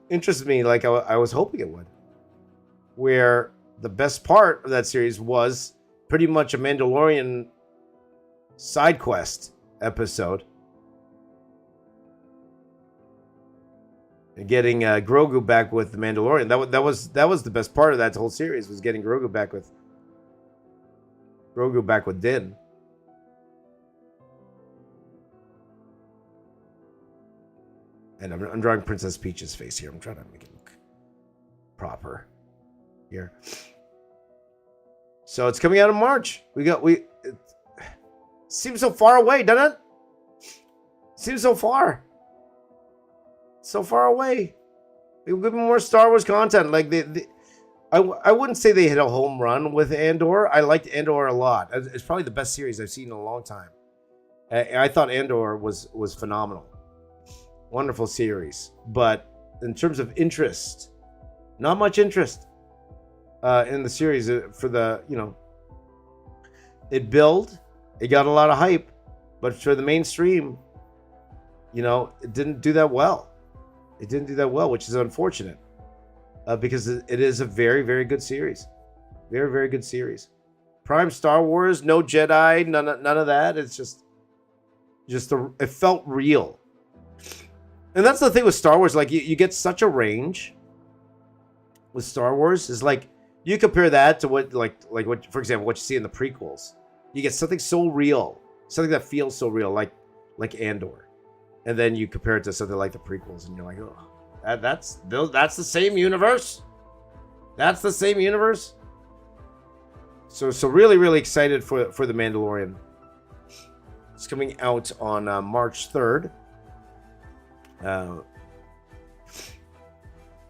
interest me like I was hoping it would. Where the best part of that series was pretty much a Mandalorian side quest episode. And getting Grogu back with the Mandalorian. That was the best part of that whole series, was getting Grogu back with Din. And I'm drawing Princess Peach's face here. I'm trying to make it look proper here. So it's coming out in March. It seems so far away, doesn't it? Seems so far. So far away. Give me more Star Wars content. Like I wouldn't say they hit a home run with Andor. I liked Andor a lot. It's probably the best series I've seen in a long time. I thought Andor was phenomenal. Wonderful series. But in terms of interest, not much interest in the series for the, it got a lot of hype, but for the mainstream, it didn't do that well. It didn't do that well, which is unfortunate. Because it is a very, very good series. Very, very good series. Prime Star Wars, no Jedi, none of that. It's just it felt real. And that's the thing with Star Wars. Like, you get such a range with Star Wars. Is like, you compare that to what, what, for example, what you see in the prequels. You get something so real, something that feels so real, like Andor. And then you compare it to something like the prequels, and you're like, oh, that's the same universe. That's the same universe. So really, really excited for the Mandalorian. It's coming out on March 3rd.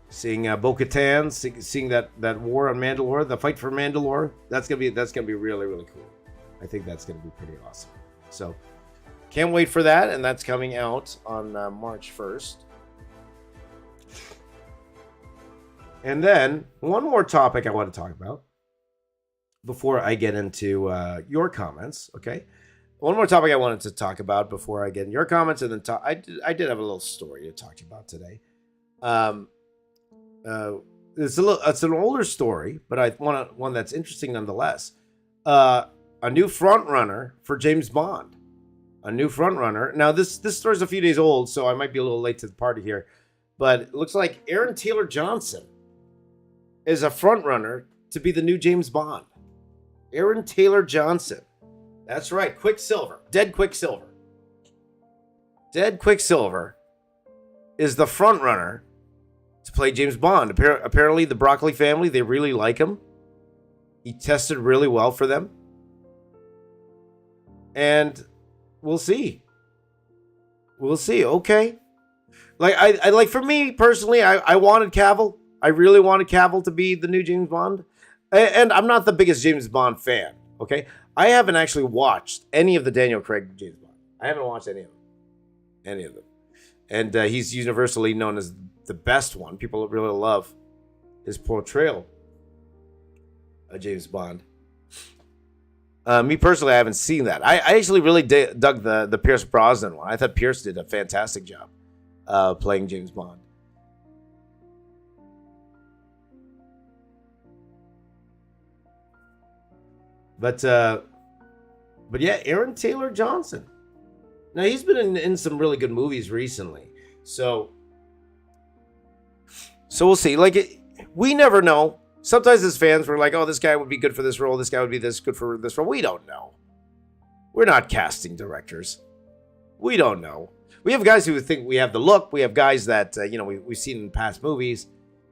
Seeing Bo-Katan, seeing that war on Mandalore, the fight for Mandalore. That's gonna be really, really cool. I think that's gonna be pretty awesome. So can't wait for that, and that's coming out on March 1st. And then one more topic I want to talk about before I get into your comments. Okay, one more topic I wanted to talk about before I get in your comments, and then I did have a little story to talk to you about today. It's an older story, but I want one that's interesting nonetheless. A new front runner for James Bond. A new front runner. Now this story's a few days old, so I might be a little late to the party here, but it looks like Aaron Taylor Johnson is a front runner to be the new James Bond. Aaron Taylor Johnson. That's right, Quicksilver. Dead Quicksilver. Dead Quicksilver is the front runner to play James Bond. Apparently, the Broccoli family, they really like him. He tested really well for them. And we'll see. We'll see. Okay. Like, I like, for me personally, I wanted Cavill. I really wanted Cavill to be the new James Bond. And I'm not the biggest James Bond fan, okay? I haven't actually watched any of the Daniel Craig James Bond. I haven't watched any of them. Any of them. And he's universally known as the best one. People really love his portrayal of James Bond. Me personally, I haven't seen that. I actually really dug the Pierce Brosnan one. I thought Pierce did a fantastic job playing James Bond. But yeah, Aaron Taylor Johnson. Now, he's been in some really good movies recently. So we'll see. Like, we never know. Sometimes as fans, we're like, oh, this guy would be good for this role. This guy would be good for this role. We don't know. We're not casting directors. We don't know. We have guys who think we have the look. We have guys that, we've seen in past movies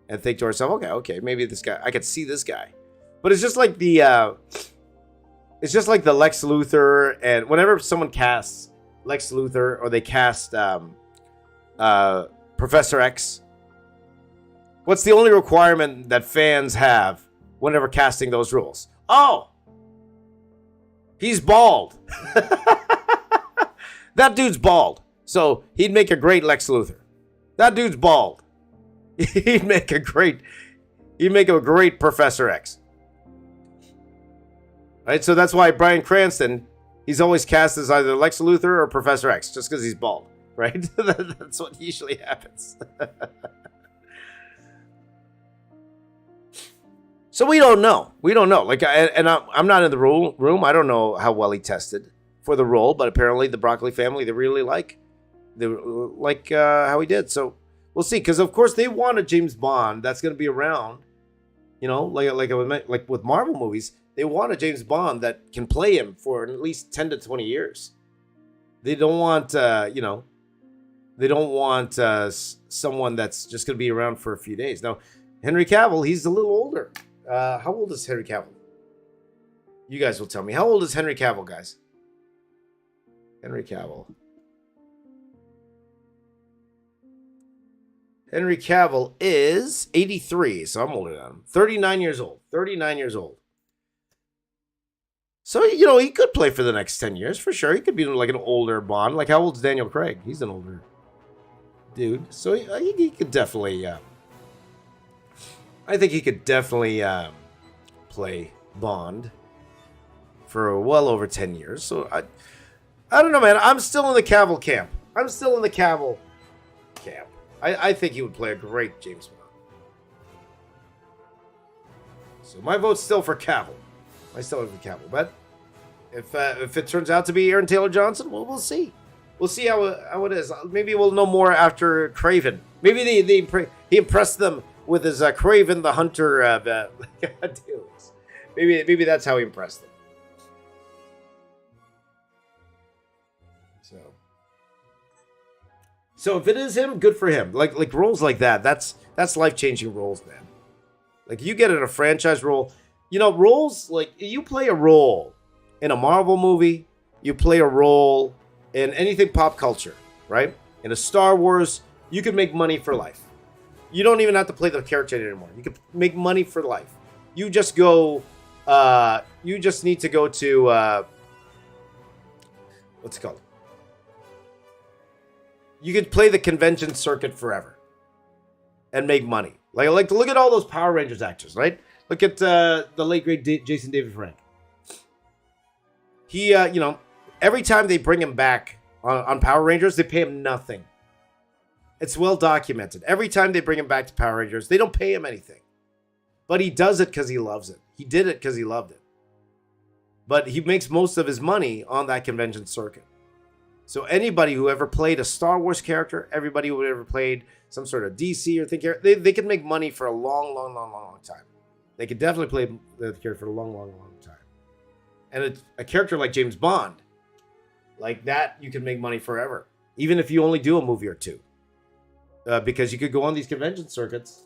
and think to ourselves, okay, maybe this guy, I could see this guy. But it's just like the Lex Luthor, and whenever someone casts Lex Luthor or they cast Professor X, what's the only requirement that fans have whenever casting those roles? Oh, he's bald. That dude's bald. So he'd make a great Lex Luthor. That dude's bald. He'd make a great Professor X. Right, so that's why Bryan Cranston, he's always cast as either Lex Luthor or Professor X, just because he's bald, right? That's what usually happens. So we don't know. Like, I'm not in the room. I don't know how well he tested for the role, but apparently the Broccoli family, they really like how he did. So we'll see, because of course they want a James Bond that's going to be around. Like with Marvel movies. They want a James Bond that can play him for at least 10 to 20 years. They don't want, someone that's just going to be around for a few days. Now, Henry Cavill, he's a little older. How old is Henry Cavill? You guys will tell me. How old is Henry Cavill, guys? Henry Cavill. Henry Cavill is 83, so I'm older than him. 39 years old. 39 years old. So, he could play for the next 10 years, for sure. He could be like an older Bond. Like, how old is Daniel Craig? He's an older dude. So, he could definitely... I think he could definitely play Bond for well over 10 years. So, I don't know, man. I'm still in the Cavill camp. I think he would play a great James Bond. So my vote's still for Cavill. I still have for Cavill, but if it turns out to be Aaron Taylor Johnson, well, we'll see. We'll see how it is. Maybe we'll know more after Craven. Maybe he impressed them with his Craven the Hunter dealings. Maybe that's how he impressed them. So if it is him, good for him. Like roles like that, that's life-changing roles, man. Like you get in a franchise role, roles like you play a role in a Marvel movie, you play a role in anything pop culture, right? In a Star Wars, you could make money for life. You don't even have to play the character anymore. You could make money for life. You just go, you just need to go to, what's it called? You could play the convention circuit forever and make money. Like look at all those Power Rangers actors, right? Look at the late great Jason David Frank. He, every time they bring him back on Power Rangers, they pay him nothing. It's well documented. Every time they bring him back to Power Rangers, they don't pay him anything. But he does it because he loves it. He did it because he loved it. But he makes most of his money on that convention circuit. So anybody who ever played a Star Wars character, everybody who ever played some sort of DC or thing, they could make money for a long time. They could definitely play the character for a long time. And a character like James Bond, like that, you can make money forever. Even if you only do a movie or two. Because you could go on these convention circuits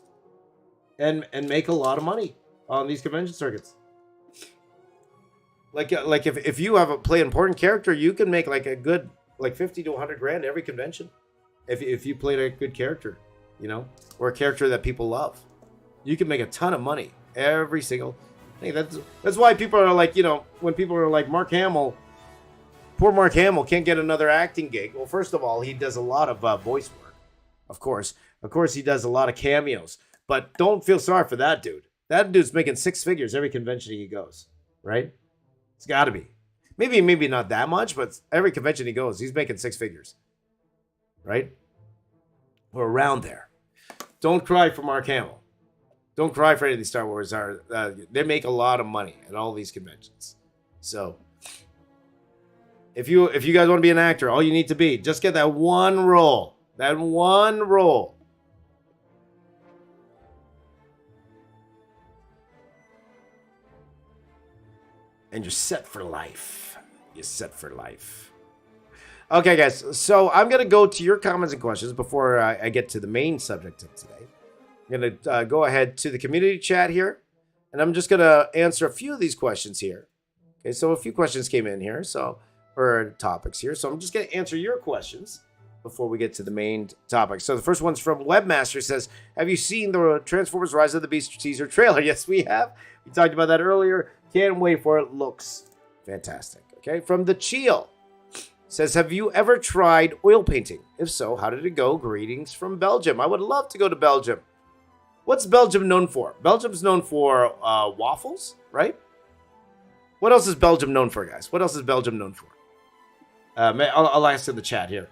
and make a lot of money on these convention circuits. Like if you have play an important character, you can make like a good 50 to 100 grand every convention. If you played a good character, or a character that people love, you can make a ton of money every single thing. That's why people are like, when people are like Mark Hamill, poor Mark Hamill can't get another acting gig. Well, first of all, he does a lot of voice work. Of course, he does a lot of cameos. But don't feel sorry for that dude. That dude's making six figures every convention he goes, right? It's got to be. Maybe not that much, but every convention he goes, he's making six figures, right? Or around there. Don't cry for Mark Hamill. Don't cry for any of these Star Wars. They make a lot of money at all these conventions. So if you guys want to be an actor, all you need to be, just get that one role. That one role. And you're set for life. You're set for life. Okay, guys. So I'm going to go to your comments and questions before I get to the main subject of today. I'm going to go ahead to the community chat here. And I'm just going to answer a few of these questions here. Okay, so a few questions came in here. Or topics here. So I'm just going to answer your questions before we get to the main topic. So the first one's from Webmaster. Says, have you seen the Transformers Rise of the Beast teaser trailer? Yes, we have. We talked about that earlier. Can't wait for it. Looks fantastic. Okay. From the Cheel. Says, have you ever tried oil painting? If so, how did it go? Greetings from Belgium. I would love to go to Belgium. What's Belgium known for? Belgium's known for waffles, right? What else is Belgium known for, guys? What else is Belgium known for? I'll ask in the chat here.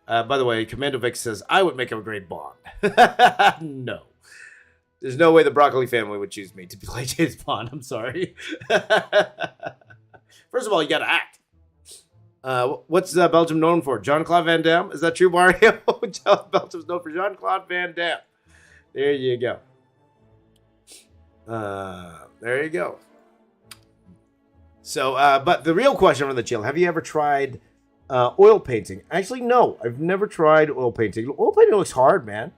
By the way, Commando Vic says, I would make him a great Bond. No. There's no way the Broccoli family would choose me to play James Bond. I'm sorry. First of all, you got to act. What's Belgium known for? Jean-Claude Van Damme? Is that true, Mario? Belgium's known for Jean-Claude Van Damme. There you go. There you go. So, but the real question from the Chill, have you ever tried oil painting? Actually, no. I've never tried oil painting. Oil painting looks hard, man.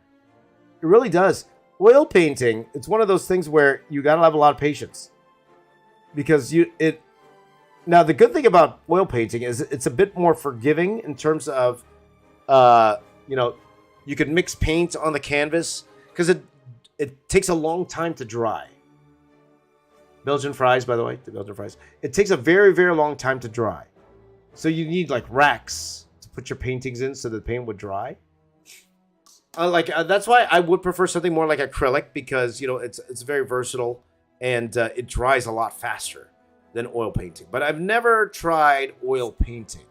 It really does. Oil painting, it's one of those things where you got to have a lot of patience. Because now, the good thing about oil painting is it's a bit more forgiving in terms of, you can mix paint on the canvas because it takes a long time to dry. Belgian fries, by the way, the Belgian fries. It takes a very, very long time to dry. So you need like racks to put your paintings in so the paint would dry. That's why I would prefer something more like acrylic because, it's very versatile and it dries a lot faster than oil painting. But I've never tried oil painting.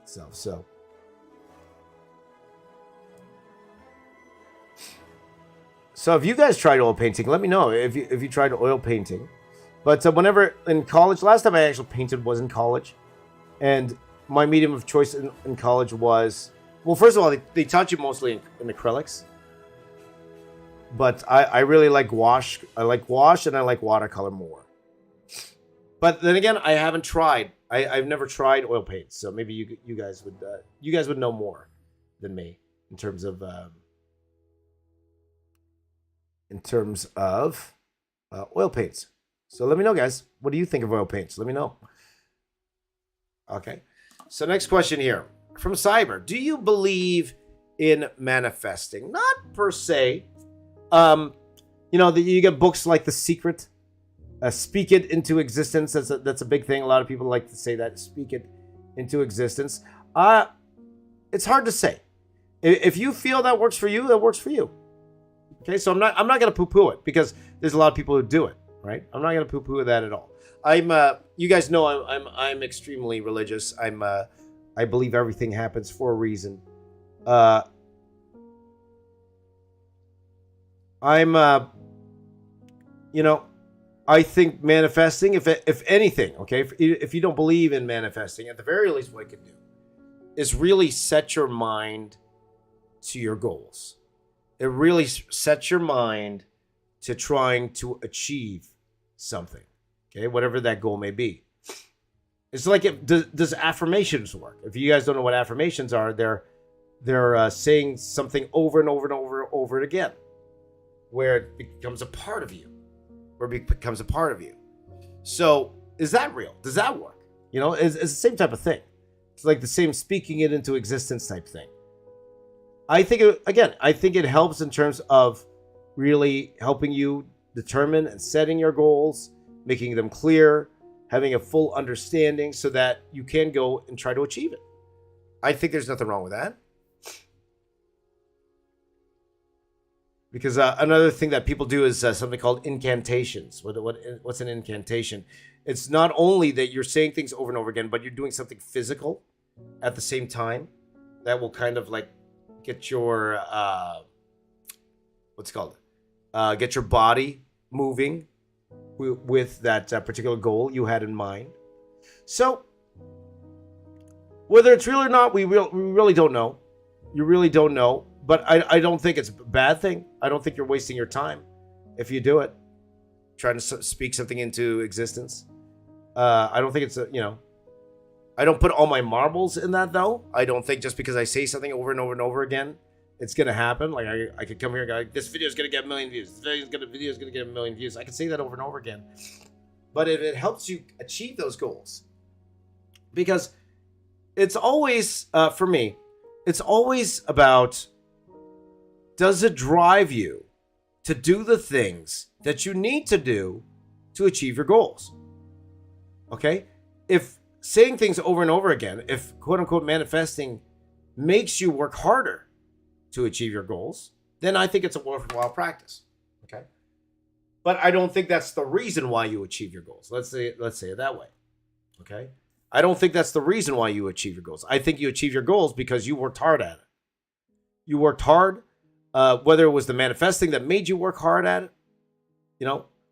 So So if you guys tried oil painting, let me know if you tried oil painting. But whenever in college, last time I actually painted was in college. And my medium of choice in college was, well, first of all, they taught you mostly in acrylics. But I really like gouache. I like gouache and I like watercolor more. But then again, I haven't tried. I've never tried oil paints. So maybe you guys would know more than me in terms of oil paints. So let me know, guys. What do you think of oil paints? Let me know. Okay. So next question here from Cyber. Do you believe in manifesting? Not per se. You get books like The Secret. Speak it into existence. That's a big thing. A lot of people like to say that. Speak it into existence. It's hard to say. If you feel that works for you, that works for you. Okay, so I'm not going to poo-poo it because there's a lot of people who do it, right? I'm not going to poo-poo that at all. You guys know I'm extremely religious. I believe everything happens for a reason. I think manifesting, if anything, okay, if you don't believe in manifesting, at the very least, what it can do is really set your mind to your goals. It really sets your mind to trying to achieve something, okay, whatever that goal may be. It's like, does affirmations work? If you guys don't know what affirmations are, they're saying something over and over and over again, where it becomes a part of you. So is that real? Does that work? It's the same type of thing. It's like the same speaking it into existence type thing. I think it helps in terms of really helping you determine and setting your goals, making them clear, having a full understanding so that you can go and try to achieve it. I think there's nothing wrong with that. Because another thing that people do is something called incantations. What's an incantation? It's not only that you're saying things over and over again, but you're doing something physical at the same time that will kind of like get your get your body moving with that particular goal you had in mind. So whether it's real or not, we really don't know. You really don't know. But I don't think it's a bad thing. I don't think you're wasting your time if you do it, trying to speak something into existence. I don't think it's I don't put all my marbles in that, though. I don't think just because I say something over and over and over again, it's going to happen. Like I could come here and go, this video is going to get a million views. This video is going to get a million views. I can say that over and over again. But if it helps you achieve those goals, because it's always, for me, it's always about, does it drive you to do the things that you need to do to achieve your goals? Okay? If saying things over and over again, if quote unquote manifesting makes you work harder to achieve your goals, then I think it's a worthwhile practice. Okay? But I don't think that's the reason why you achieve your goals. Let's say it that way. Okay? I don't think that's the reason why you achieve your goals. I think you achieve your goals because you worked hard at it. You worked hard. Whether it was the manifesting that made you work hard at it,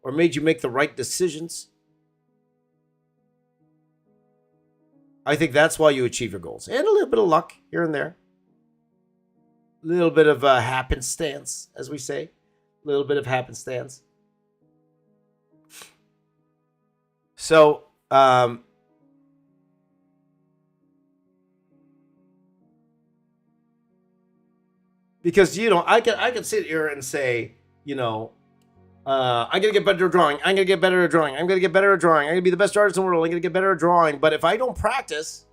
or made you make the right decisions. I think that's why you achieve your goals. And a little bit of luck here and there. A little bit of happenstance, as we say. A little bit of happenstance. So, because, I can sit here and say, I'm going to get better at drawing. I'm going to get better at drawing. I'm going to get better at drawing. I'm going to be the best artist in the world. I'm going to get better at drawing. But if I don't practice,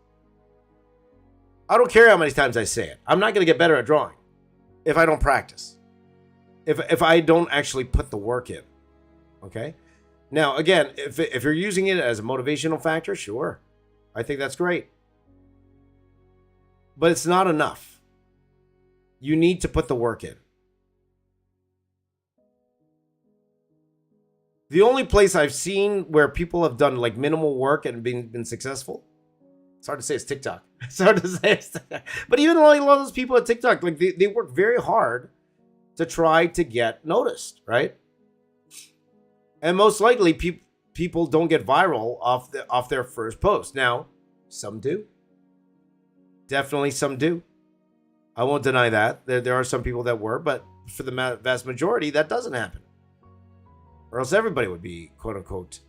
I don't care how many times I say it. I'm not going to get better at drawing if I don't practice. If I don't actually put the work in. Okay? Now, again, if you're using it as a motivational factor, sure. I think that's great. But it's not enough. You need to put the work in. The only place I've seen where people have done like minimal work and been successful, it's hard to say it's TikTok. It's hard to say it's TikTok. But even a lot of those people at TikTok, like they work very hard to try to get noticed, right? And most likely people don't get viral off their first post. Now, some do. Definitely some do. I won't deny that. There are some people that were, but for the vast majority, that doesn't happen. Or else everybody would be, quote unquote,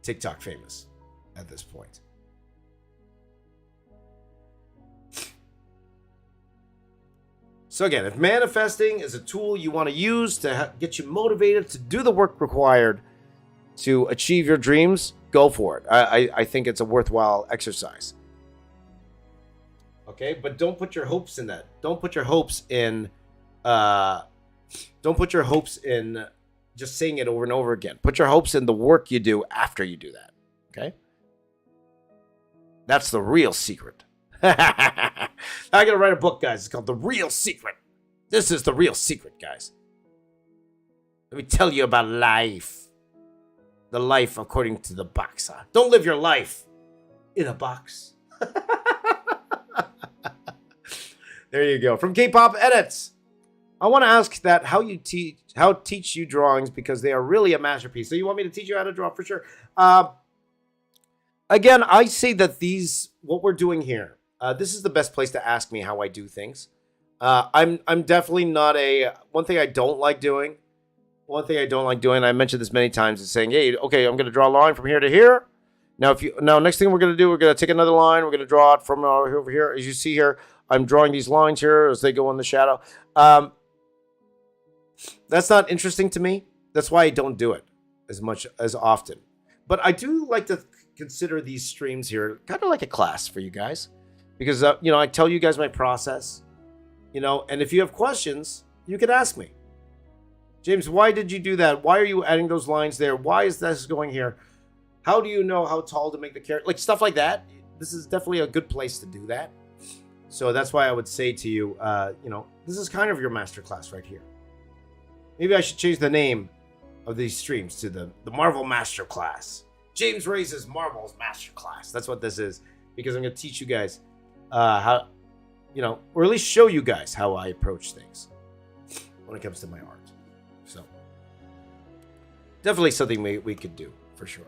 TikTok famous at this point. So again, if manifesting is a tool you want to use to get you motivated to do the work required to achieve your dreams, go for it. I think it's a worthwhile exercise. Okay, but don't put your hopes in that. Don't put your hopes in just saying it over and over again. Put your hopes in the work you do after you do that. Okay? That's the real secret. I gotta write a book, guys. It's called The Real Secret. This is the real secret, guys. Let me tell you about life. The life according to the box. Don't live your life in a box. There you go. From K-Pop Edits. I want to ask that how teach you drawings, because they are really a masterpiece. So you want me to teach you how to draw for sure. Again, I say that what we're doing here, this is the best place to ask me how I do things. I'm definitely not one thing I don't like doing. I mentioned this many times, is saying, hey, okay, I'm going to draw a line from here to here. Now, next thing we're going to do, we're going to take another line. We're going to draw it from over here. As you see here, I'm drawing these lines here as they go in the shadow. That's not interesting to me. That's why I don't do it as often. But I do like to consider these streams here kind of like a class for you guys, because I tell you guys my process, and if you have questions, you can ask me. James, why did you do that? Why are you adding those lines there? Why is this going here? How do you know how tall to make the character? Like stuff like that. This is definitely a good place to do that. So that's why I would say to you, this is kind of your masterclass right here. Maybe I should change the name of these streams to the Marvel Masterclass. James Raises Marvel's Masterclass. That's what this is, because I'm going to teach you guys how, or at least show you guys how I approach things when it comes to my art. So definitely something we could do for sure.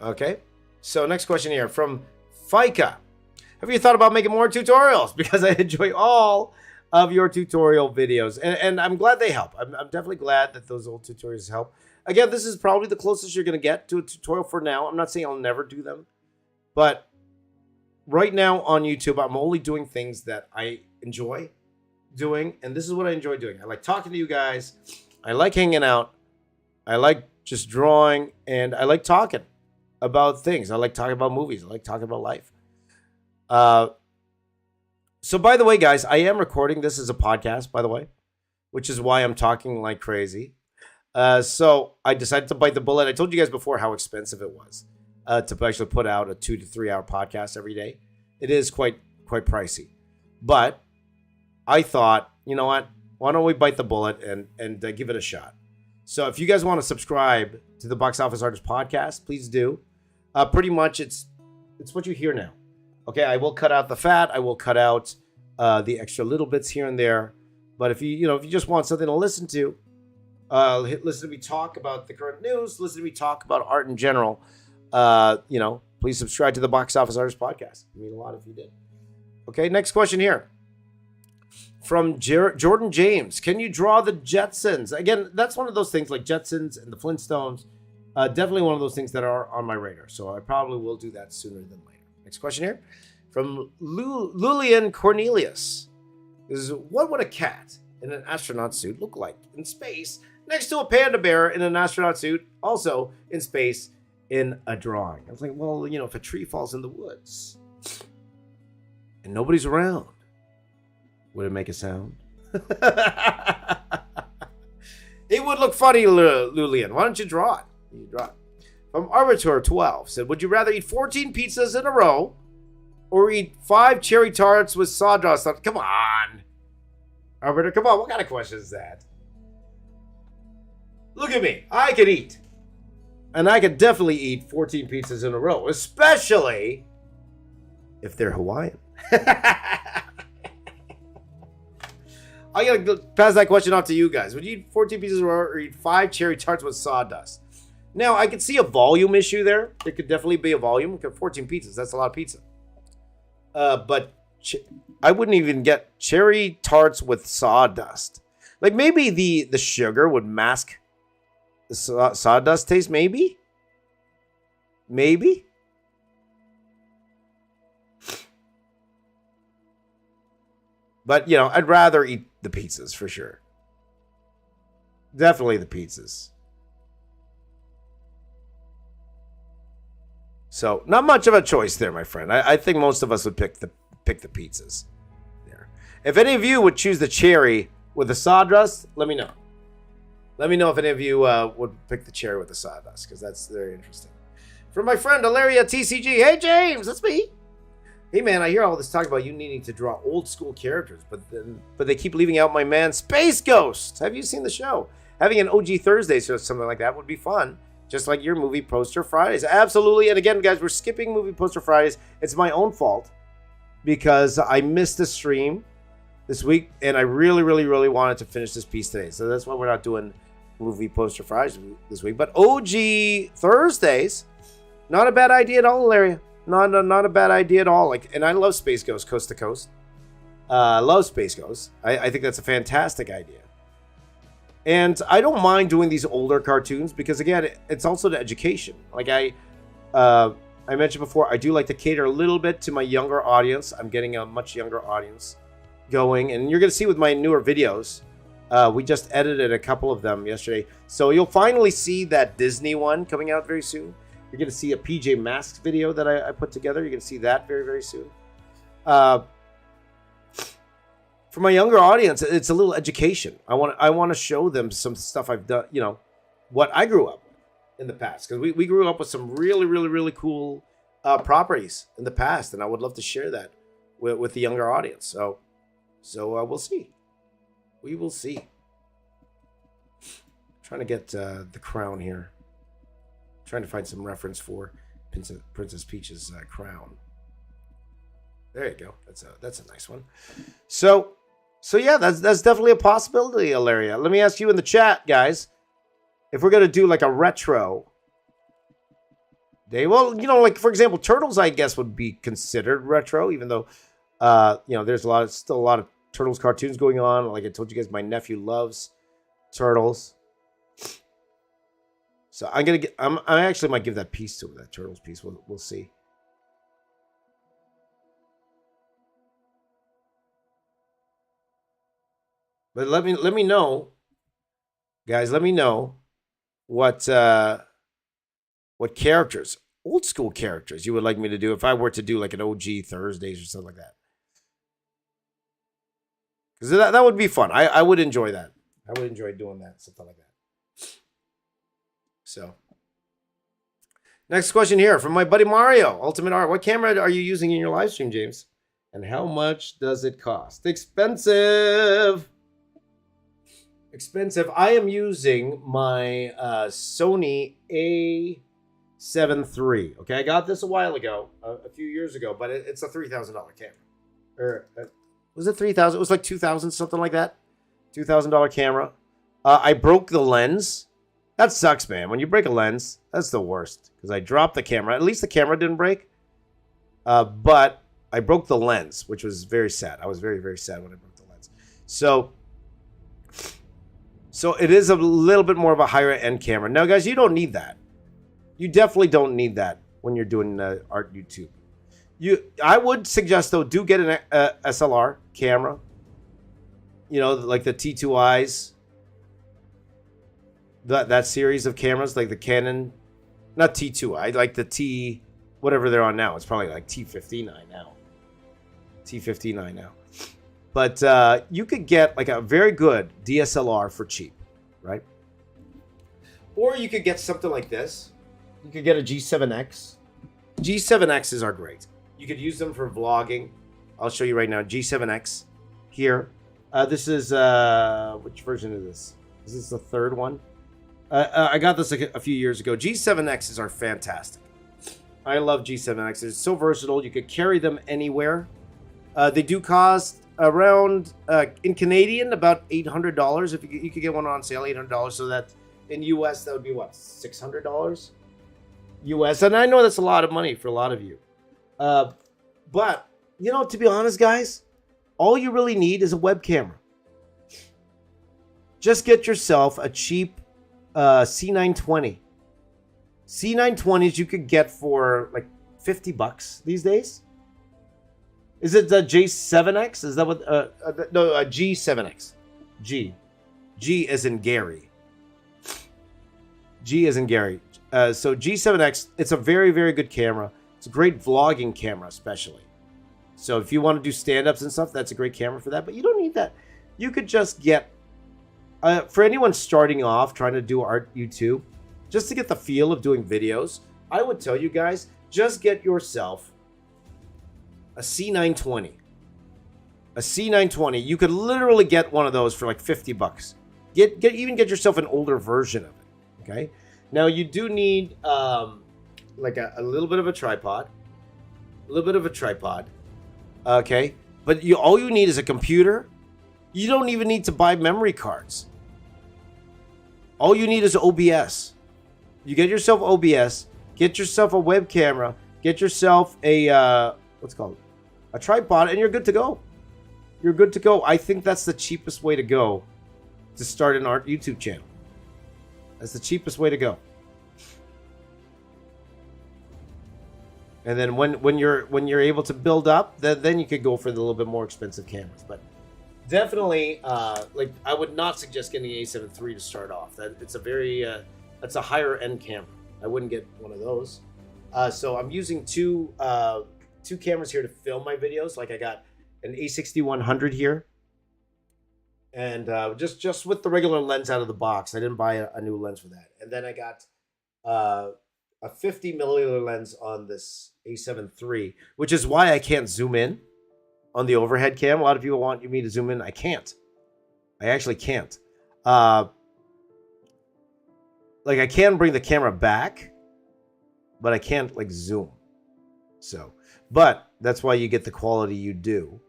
Okay, so next question here from Fika. Have you thought about making more tutorials? Because I enjoy all of your tutorial videos, and I'm glad they help. I'm definitely glad that those old tutorials help. Again, this is probably the closest you're going to get to a tutorial for now. I'm not saying I'll never do them, but right now on YouTube, I'm only doing things that I enjoy doing, and this is what I enjoy doing. I like talking to you guys. I like hanging out. I like just drawing, and I like talking about things. I like talking about movies. I like talking about life. So by the way, guys, I am recording this as a podcast, by the way, which is why I'm talking like crazy. So I decided to bite the bullet. I told you guys before how expensive it was to actually put out a 2 to 3 hour podcast every day. It is quite pricey, but I thought, you know what? Why don't we bite the bullet and give it a shot? So if you guys want to subscribe to the Box Office Artist Podcast, please do. Pretty much it's what you hear now. Okay, I will cut out the fat. I will cut out the extra little bits here and there. But if you just want something to listen to, listen to me talk about the current news, listen to me talk about art in general, please subscribe to the Box Office Artist Podcast. It would mean a lot if you did. Okay, next question here. From Jordan James. Can you draw the Jetsons? Again, that's one of those things like Jetsons and the Flintstones. Definitely one of those things that are on my radar. So I probably will do that sooner than later. Next question here. From Lulian Cornelius. Is what would a cat in an astronaut suit look like in space next to a panda bear in an astronaut suit, also in space in a drawing? I was like, well, if a tree falls in the woods and nobody's around, would it make a sound? It would look funny, Lulian. Why don't you draw it? You draw it. From Arbiter 12 said, would you rather eat 14 pizzas in a row or eat 5 cherry tarts with sawdust on? Come on. Arbiter, come on. What kind of question is that? Look at me. I could eat. And I could definitely eat 14 pizzas in a row, especially if they're Hawaiian. I gotta pass that question off to you guys. Would you eat 14 pieces or eat 5 cherry tarts with sawdust? Now, I could see a volume issue there. There could definitely be a volume. 14 pizzas, that's a lot of pizza. But I wouldn't even get cherry tarts with sawdust. Like, maybe the sugar would mask the sawdust taste, maybe? Maybe? But, you know, I'd rather eat the pizzas for sure. Definitely the pizzas. So, not much of a choice there, my friend. I think most of us would pick the pizzas there. If any of you would choose the cherry with the sawdust, let me know. Let me know if any of you would pick the cherry with the sawdust, because that's very interesting. From my friend Ilaria TCG. Hey, James, that's me. Hey, man, I hear all this talk about you needing to draw old school characters, but they keep leaving out my man Space Ghost. Have you seen the show? Having an OG Thursdays or something like that would be fun. Just like your movie poster Fridays. Absolutely. And again, guys, we're skipping movie poster Fridays. It's my own fault because I missed the stream this week, and I really, really, really wanted to finish this piece today. So that's why we're not doing movie poster Fridays this week. But OG Thursdays, not a bad idea at all, Larry. Not a bad idea at all. Like, and I love Space Ghost Coast to Coast. Love Space Ghost. I think that's a fantastic idea. And I don't mind doing these older cartoons because, again, it's also the education. Like I mentioned before, I do like to cater a little bit to my younger audience. I'm getting a much younger audience going. And you're going to see with my newer videos, we just edited a couple of them yesterday. So you'll finally see that Disney one coming out very soon. You're going to see a PJ Masks video that I put together. You're going to see that very, very soon. For my younger audience, it's a little education. I want to show them some stuff I've done, you know, what I grew up with in the past. Because we grew up with some really, really, really cool properties in the past. And I would love to share that with the younger audience. So we'll see. We will see. I'm trying to get the crown here. I'm trying to find some reference for Princess Peach's crown. There you go. That's a nice one. So yeah, that's definitely a possibility, Ilaria. Let me ask you in the chat, guys, if we're gonna do like a retro day. Well, you know, like for example, Turtles, I guess would be considered retro, even though you know, there's still a lot of Turtles cartoons going on. Like I told you guys, my nephew loves Turtles. So I actually might give that piece to that Turtles piece. We'll see. But let me know, guys. Let me know what characters, old school characters, you would like me to do if I were to do like an OG Thursdays or something like that. Because that would be fun. I would enjoy that. I would enjoy doing that, something like that. So, next question here from my buddy Mario, Ultimate Art. What camera are you using in your live stream, James? And how much does it cost? Expensive. Expensive. I am using my Sony A7 III. Okay, I got this a while ago, a few years ago, but it's a $3,000 camera. Or was it 3,000? It was like 2,000, something like that. $2,000 camera. I broke the lens. That sucks, man. When you break a lens, that's the worst. Because I dropped the camera. At least the camera didn't break. But I broke the lens, which was very sad. I was very, very sad when I broke the lens. So it is a little bit more of a higher end camera. Now, guys, you don't need that. You definitely don't need that when you're doing art YouTube. I would suggest, though, do get an SLR camera. You know, like the T2Is. That series of cameras, like the Canon, not T2i, like the T, whatever they're on now. It's probably like T59 now. T59 now. But you could get like a very good DSLR for cheap, right? Or you could get something like this. You could get a G7X. G7Xs are great. You could use them for vlogging. I'll show you right now. G7X here. This is, which version is this? Is this the third one? I got this a few years ago. G7Xs are fantastic. I love G7Xs. It's so versatile. You could carry them anywhere. They do cost around in Canadian about $800. If you could get one on sale, $800. So that in US that would be what, $600 US. And I know that's a lot of money for a lot of you. But you know, to be honest, guys, all you really need is a web camera. Just get yourself a cheap C920. C920s you could get for like $50 these days. Is it the J7X? Is that what? No, a G7X. G as in Gary. G as in Gary. So G7X, it's a very, very good camera. It's a great vlogging camera, especially. So if you want to do stand-ups and stuff, that's a great camera for that. But you don't need that. You could just get, for anyone starting off, trying to do art YouTube, just to get the feel of doing videos, I would tell you guys, just get yourself a C920. A C920. You could literally get one of those for like $50. Even get yourself an older version of it. Okay. Now you do need like a little bit of a tripod. A little bit of a tripod. Okay. But all you need is a computer. You don't even need to buy memory cards. All you need is OBS. You get yourself OBS. Get yourself a web camera. Get yourself a what's it called? A tripod, and you're good to go. You're good to go. I think that's the cheapest way to go to start an art YouTube channel. That's the cheapest way to go. And then when you're able to build up, then you could go for the little bit more expensive cameras. But definitely, like I would not suggest getting an A7 III to start off. It's a very that's a higher end camera. I wouldn't get one of those. So I'm using two cameras here to film my videos. Like I got an A6100 here, and just with the regular lens out of the box. I didn't buy a new lens for that. And then I got a 50 millimeter lens on this A7 III, which is why I can't zoom in on the overhead cam. A lot of people want me to zoom in. I can't. I actually can't. Like I can bring the camera back, but I can't like zoom. So, but that's why you get the quality you do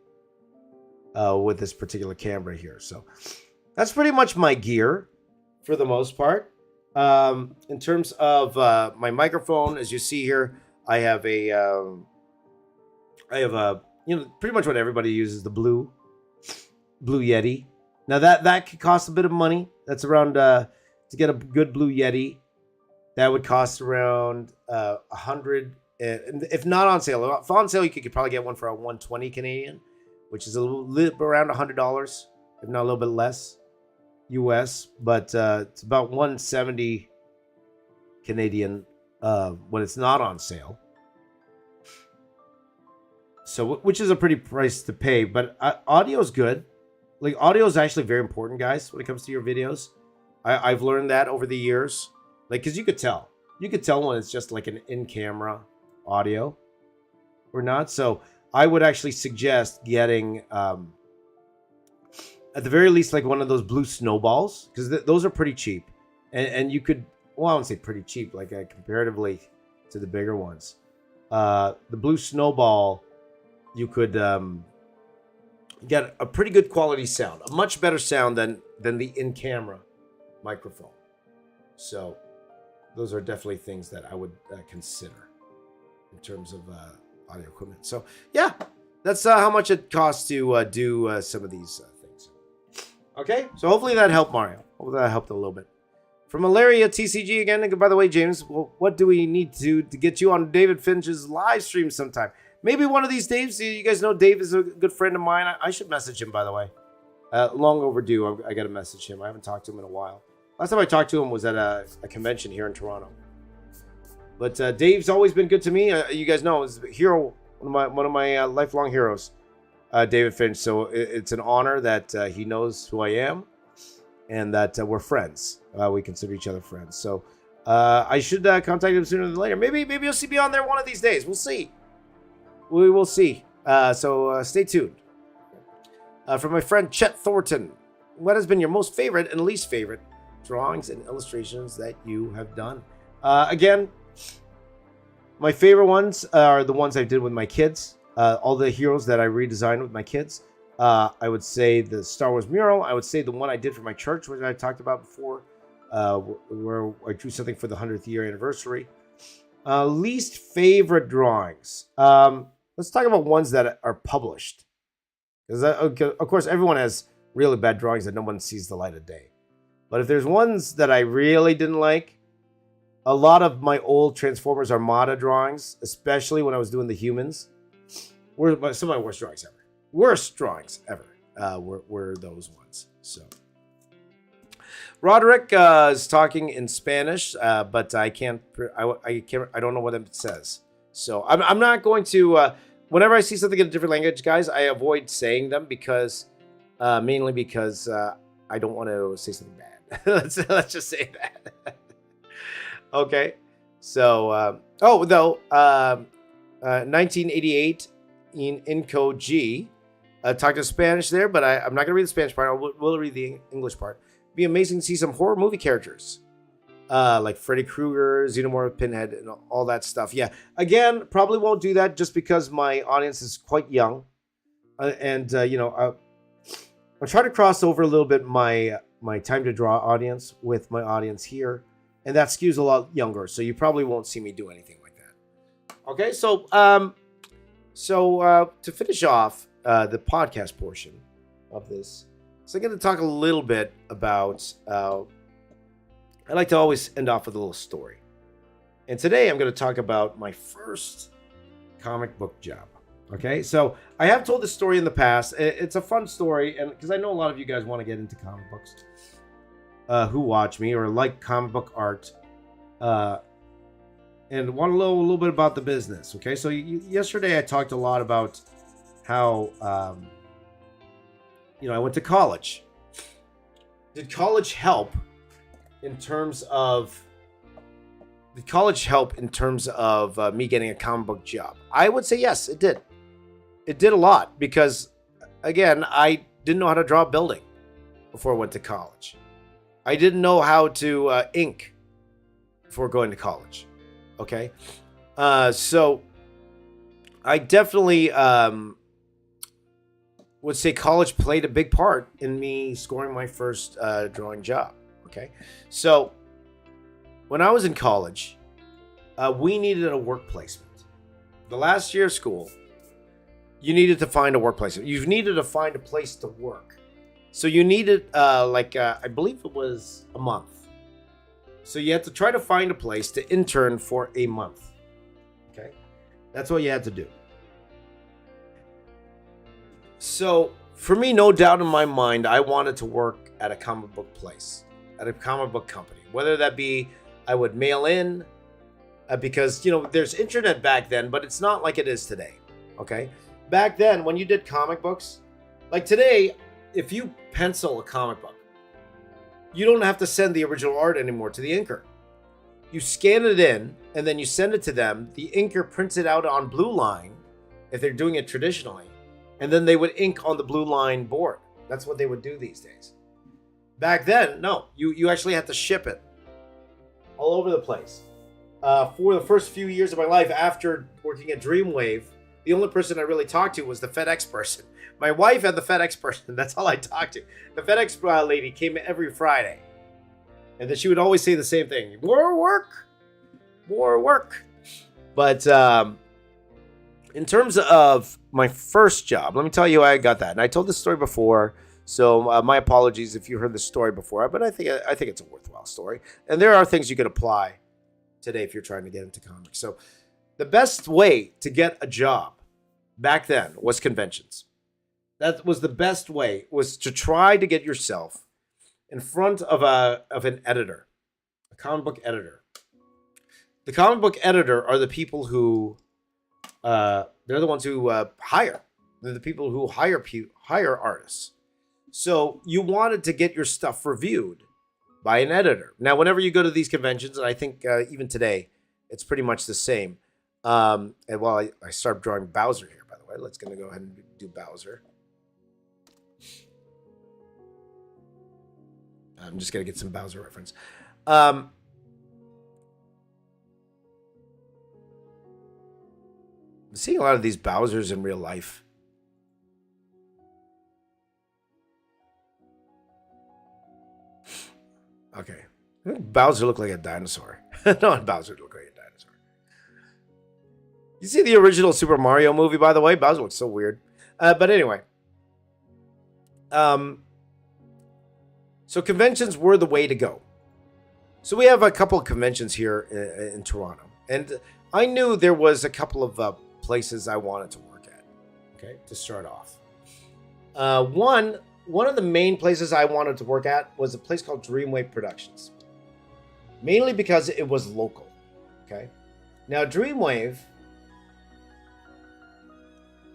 with this particular camera here. So that's pretty much my gear for the most part. In terms of my microphone, as you see here, I have a you know, pretty much what everybody uses, the Blue Yeti. Now that could cost a bit of money. That's around to get a good Blue Yeti, that would cost around $100. And if not on sale, if on sale, you could probably get one for a 120 Canadian, which is a little around $100, if not a little bit less US. But it's about 170 Canadian when it's not on sale. So, which is a pretty price to pay. But audio is good. Like audio is actually very important, guys, when it comes to your videos. I've learned that over the years. Like, because you could tell when it's just like an in-camera audio or not. So I would actually suggest getting at the very least like one of those blue snowballs, because those are pretty cheap, and you could, well, I wouldn't say pretty cheap, like comparatively to the bigger ones. The blue snowball, you could get a pretty good quality sound, a much better sound than the in-camera microphone. So those are definitely things that I would consider in terms of audio equipment. So yeah, that's how much it costs to do some of these things. Okay, so hopefully that helped, Mario. Hopefully that helped a little bit. From Malaria TCG again, and by the way, James, well, what do we need to get you on David Finch's live stream sometime? Maybe one of these days. You guys know Dave is a good friend of mine. I should message him, by the way. Long overdue. I got to message him. I haven't talked to him in a while. Last time I talked to him was at a convention here in Toronto. But Dave's always been good to me. You guys know, he's a hero, one of my lifelong heroes, David Finch. So it's an honor that he knows who I am, and that we're friends. We consider each other friends. So I should contact him sooner than later. Maybe you'll see me on there one of these days. We'll see. We will see. So stay tuned. From my friend Chet Thornton, what has been your most favorite and least favorite drawings and illustrations that you have done? Again, my favorite ones are the ones I did with my kids. All the heroes that I redesigned with my kids. I would say the Star Wars mural. I would say the one I did for my church, which I talked about before, where I drew something for the 100th year anniversary. Least favorite drawings. Let's talk about ones that are published. Because, of course, everyone has really bad drawings that no one sees the light of day. But if there's ones that I really didn't like, a lot of my old Transformers Armada drawings, especially when I was doing the humans, were some of my worst drawings ever. Worst drawings ever were those ones. So Roderick is talking in Spanish, but I can't. I don't know what it says. So I'm not going to. Whenever I see something in a different language, guys, I avoid saying them because mainly because I don't want to say something bad. let's just say that. Okay. So 1988 in Inco G. Talked in Spanish there, but I'm not going to read the Spanish part. I will read the English part. Be amazing to see some horror movie characters. Like Freddy Krueger, Xenomorph, Pinhead, and all that stuff. Yeah, again, probably won't do that just because my audience is quite young. And I'll try to cross over a little bit my time to draw audience with my audience here. And that skews a lot younger, so you probably won't see me do anything like that. Okay, so to finish off the podcast portion of this, so I'm going to talk a little bit about, I like to always end off with a little story. And today I'm going to talk about my first comic book job. Okay, so I have told this story in the past. It's a fun story, and because I know a lot of you guys want to get into comic books, who watch me or like comic book art, and want to know a little bit about the business. Okay, so yesterday I talked a lot about how I went to college. Did college help in terms of me getting a comic book job? I would say yes, it did. It did a lot because, again, I didn't know how to draw a building before I went to college. I didn't know how to ink before going to college. Okay, so I definitely would say college played a big part in me scoring my first drawing job. Okay, so when I was in college, we needed a work placement. The last year of school, you needed to find a work placement. You needed to find a place to work. So you needed, I believe it was a month. So you had to try to find a place to intern for a month. Okay, that's what you had to do. So for me, no doubt in my mind, I wanted to work at a comic book place, at a comic book company. Whether that be I would mail in, because, there's internet back then, but it's not like it is today. Okay, back then when you did comic books, like today, if you pencil a comic book, you don't have to send the original art anymore to the inker. You scan it in and then you send it to them. The inker prints it out on blue line if they're doing it traditionally. And then they would ink on the blue line board. That's what they would do these days. Back then, no. You actually had to ship it all over the place. For the first few years of my life after working at Dreamwave, the only person I really talked to was the FedEx person. My wife and the FedEx person, that's all I talked to. The FedEx lady came every Friday. And then she would always say the same thing. More work. More work. But in terms of my first job, let me tell you how I got that. And I told this story before, so my apologies if you heard the story before, but I think it's a worthwhile story. And there are things you can apply today if you're trying to get into comics. So the best way to get a job back then was conventions. That was the best way, was to try to get yourself in front of an editor, a comic book editor. The comic book editor are the people who they're the ones who hire. They're the people who hire artists. So you wanted to get your stuff reviewed by an editor. Now, whenever you go to these conventions, and I think even today, it's pretty much the same. And while I start drawing Bowser here, by the way, let's go ahead and do Bowser. I'm just going to get some Bowser reference. I'm seeing a lot of these Bowsers in real life. Okay. Bowser looked like a dinosaur. No, Bowser looked like a dinosaur. You see the original Super Mario movie, by the way? Bowser looks so weird. But anyway. So conventions were the way to go. So we have a couple of conventions here in Toronto. And I knew there was a couple of places I wanted to work at. Okay, to start off. One of the main places I wanted to work at was a place called Dreamwave Productions. Mainly because it was local. Okay. Now Dreamwave,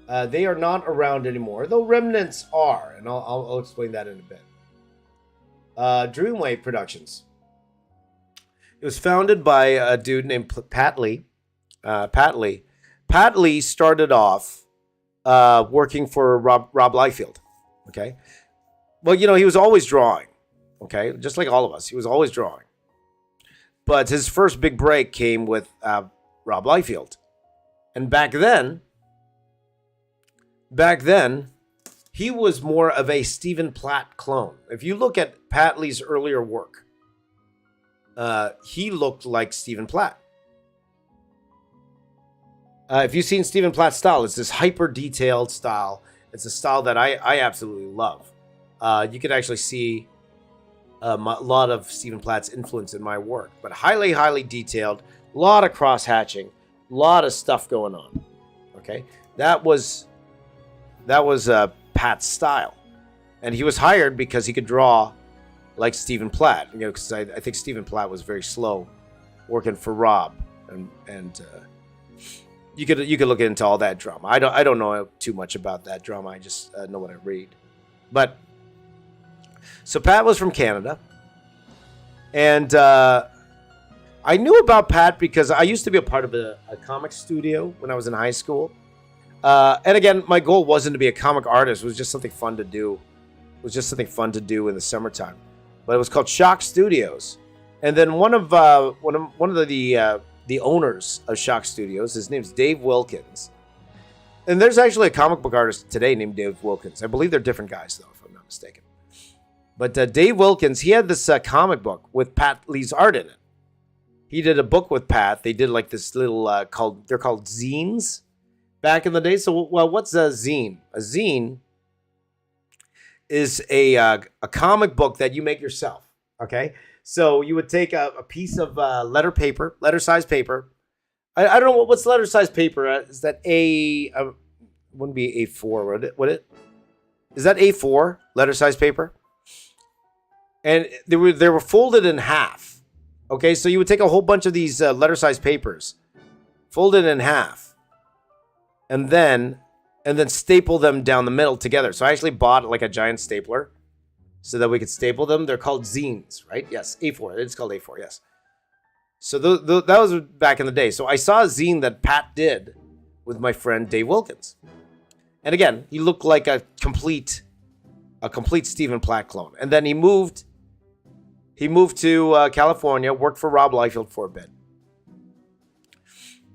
they are not around anymore, though remnants are, and I'll explain that in a bit. Dreamwave Productions. It was founded by a dude named Pat Lee. Pat Lee started off working for Rob Liefeld. Okay. Well, you know, he was always drawing. Okay. Just like all of us. He was always drawing. But his first big break came with Rob Liefeld. And back then, he was more of a Stephen Platt clone. If you look at Pat Lee's earlier work, he looked like Stephen Platt. If you've seen Stephen Platt's style, it's this hyper-detailed style. It's a style that I absolutely love. You can actually see a lot of Stephen Platt's influence in my work, but highly, highly detailed, a lot of cross-hatching, a lot of stuff going on. Okay, that was Pat's style, and he was hired because he could draw like Stephen Platt. You know, because I think Stephen Platt was very slow working for Rob, and you could look into all that drama. I don't know too much about that drama. I just know what I read, but. So Pat was from Canada, and I knew about Pat because I used to be a part of a comic studio when I was in high school. And again, my goal wasn't to be a comic artist. It was just something fun to do. It was just something fun to do in the summertime. But it was called Shock Studios. And then one of the owners of Shock Studios, his name's Dave Wilkins. And there's actually a comic book artist today named Dave Wilkins. I believe they're different guys, though, if I'm not mistaken. But Dave Wilkins, he had this comic book with Pat Lee's art in it. He did a book with Pat. They did like this little they're called zines back in the day. So, well, what's a zine? A zine is a comic book that you make yourself. Okay, so you would take a piece of letter-sized paper. I don't know what's letter-sized paper. Is that wouldn't be A4, would it? Is that A4 letter-sized paper? And they were folded in half. Okay, so you would take a whole bunch of these letter-sized papers, fold it in half, and then staple them down the middle together. So I actually bought like a giant stapler so that we could staple them. They're called zines, right? Yes, A4. It's called A4, yes. So that was back in the day. So I saw a zine that Pat did with my friend Dave Wilkins. And again, he looked like a complete Stephen Platt clone. And then he moved to California, worked for Rob Liefeld for a bit.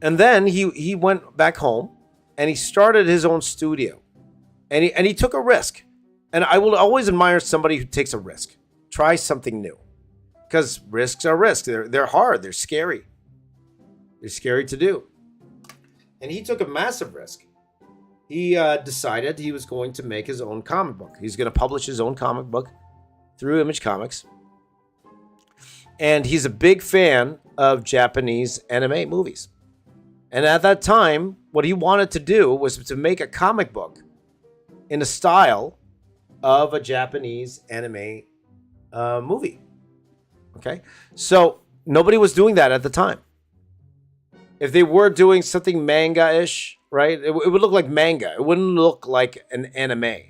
And then he went back home and he started his own studio. And he took a risk. And I will always admire somebody who takes a risk. Try something new. Because risks are risks. They're hard. They're scary. They're scary to do. And he took a massive risk. He decided he was going to make his own comic book. He's going to publish his own comic book through Image Comics. And he's a big fan of Japanese anime movies. And at that time, what he wanted to do was to make a comic book in the style of a Japanese anime movie. Okay? So nobody was doing that at the time. If they were doing something manga-ish, right, it would look like manga. It wouldn't look like an anime.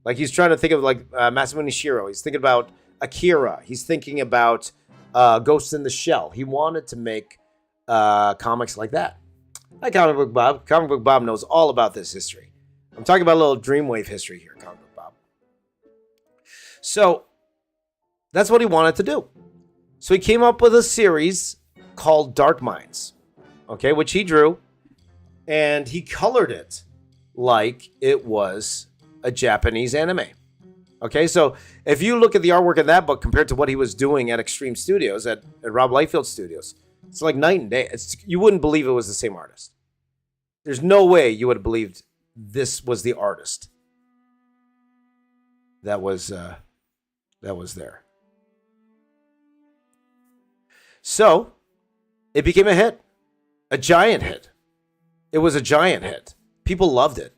Like he's trying to think of like Masamune Shirow. He's thinking about Akira. He's thinking about Ghost in the Shell. He wanted to make comics like that. Hi, Comic Book Bob. Comic Book Bob knows all about this history. I'm talking about a little Dreamwave history here, Comic Book Bob. So that's what he wanted to do. So he came up with a series called Dark Minds, okay, which he drew, and he colored it like it was a Japanese anime. Okay, so if you look at the artwork in that book compared to what he was doing at Extreme Studios, at Rob Liefeld Studios, it's like night and day. You wouldn't believe it was the same artist. There's no way you would have believed this was the artist that was there. So it became a hit, a giant hit. It was a giant hit. People loved it.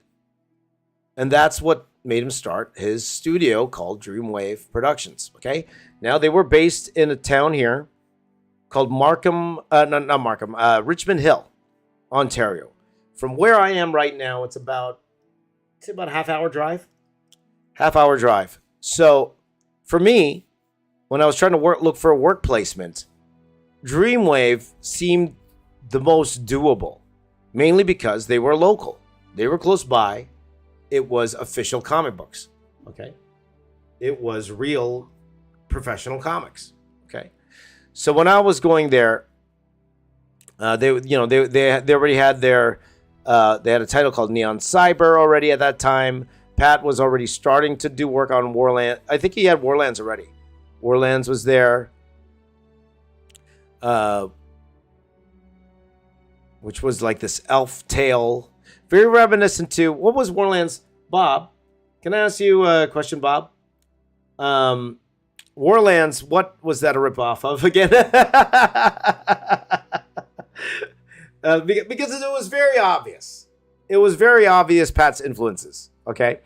And that's what made him start his studio called Dreamwave Productions. Okay. Now they were based in a town here called Richmond Hill, Ontario. From where I am right now, it's about a half-hour drive. Half-hour drive. So for me, when I was trying to look for a work placement, Dreamwave seemed the most doable, mainly because they were local. They were close by. It was official comic books. Okay. It was real professional comics. Okay. So when I was going there, they already had they had a title called Neon Cyber already at that time. Pat was already starting to do work on Warland. I think he had Warlands already. Warlands was there. Which was like this elf tale. Very reminiscent to, what was Warlands? Bob, can I ask you a question, Bob? Warlands, what was that a ripoff of again? Because it was very obvious. It was very obvious Pat's influences, okay?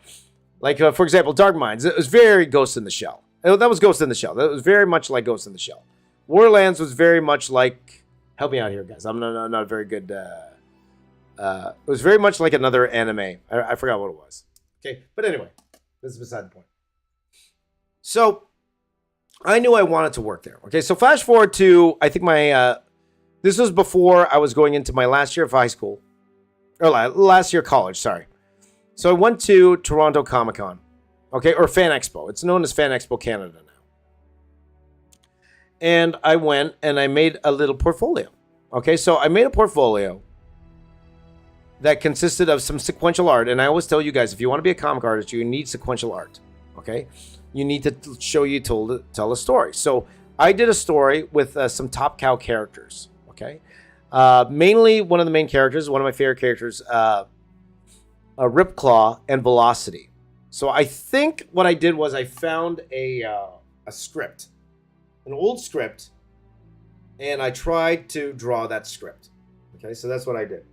Like, for example, Dark Minds. It was very Ghost in the Shell. That was Ghost in the Shell. That was very much like Ghost in the Shell. Warlands was very much like... Help me out here, guys. I'm not very good... it was very much like another anime. I forgot what it was. Okay, but anyway, this is beside the point. So, I knew I wanted to work there. Okay, so flash forward to, I think this was before I was going into my last year of high school. Or last year of college, sorry. So I went to Toronto Comic Con. Okay, or Fan Expo. It's known as Fan Expo Canada now. And I went and I made a little portfolio. Okay, so I made a portfolio that consisted of some sequential art. And I always tell you guys, if you want to be a comic artist, you need sequential art. Okay? You need to tell a story. So I did a story with some Top Cow characters. Okay? Mainly one of the main characters, one of my favorite characters, Ripclaw and Velocity. So I think what I did was I found a script, an old script, and I tried to draw that script. Okay, so that's what I did.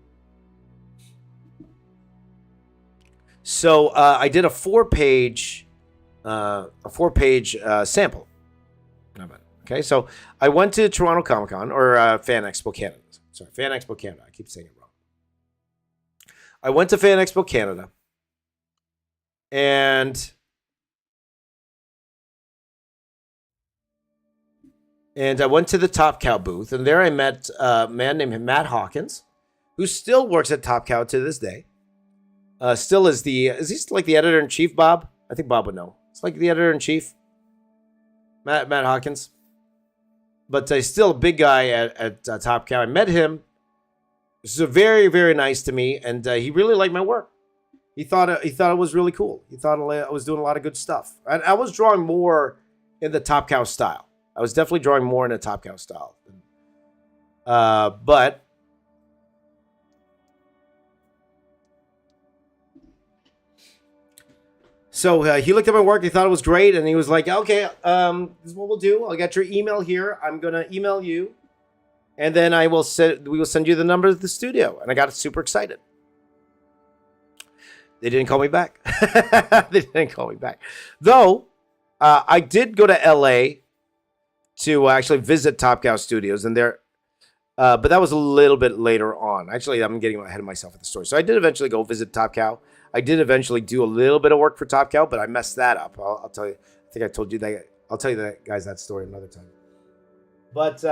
So I did a four-page sample. Okay, so I went to Toronto Comic Con, or Fan Expo Canada. Sorry, Fan Expo Canada. I keep saying it wrong. I went to Fan Expo Canada, and I went to the Top Cow booth, and there I met a man named Matt Hawkins, who still works at Top Cow to this day. Still is he like the editor-in-chief, Bob? I think Bob would know. It's like the editor-in-chief, Matt Hawkins. But he's still a big guy at Top Cow. I met him. This is very, very nice to me, and he really liked my work. He thought it was really cool. He thought I was doing a lot of good stuff. And I was drawing more in the Top Cow style. I was definitely drawing more in the Top Cow style. But so he looked at my work. He thought it was great, and he was like, "Okay, this is what we'll do. I'll get your email here. I'm gonna email you, and then we will send you the number of the studio." And I got super excited. They didn't call me back. Though I did go to LA to actually visit Top Cow Studios, and but that was a little bit later on. Actually, I'm getting ahead of myself with the story. So I did eventually go visit Top Cow. I did eventually do a little bit of work for Top Cow, but I messed that up. I'll tell you. I think I told you that. I'll tell you that, guys, that story another time. But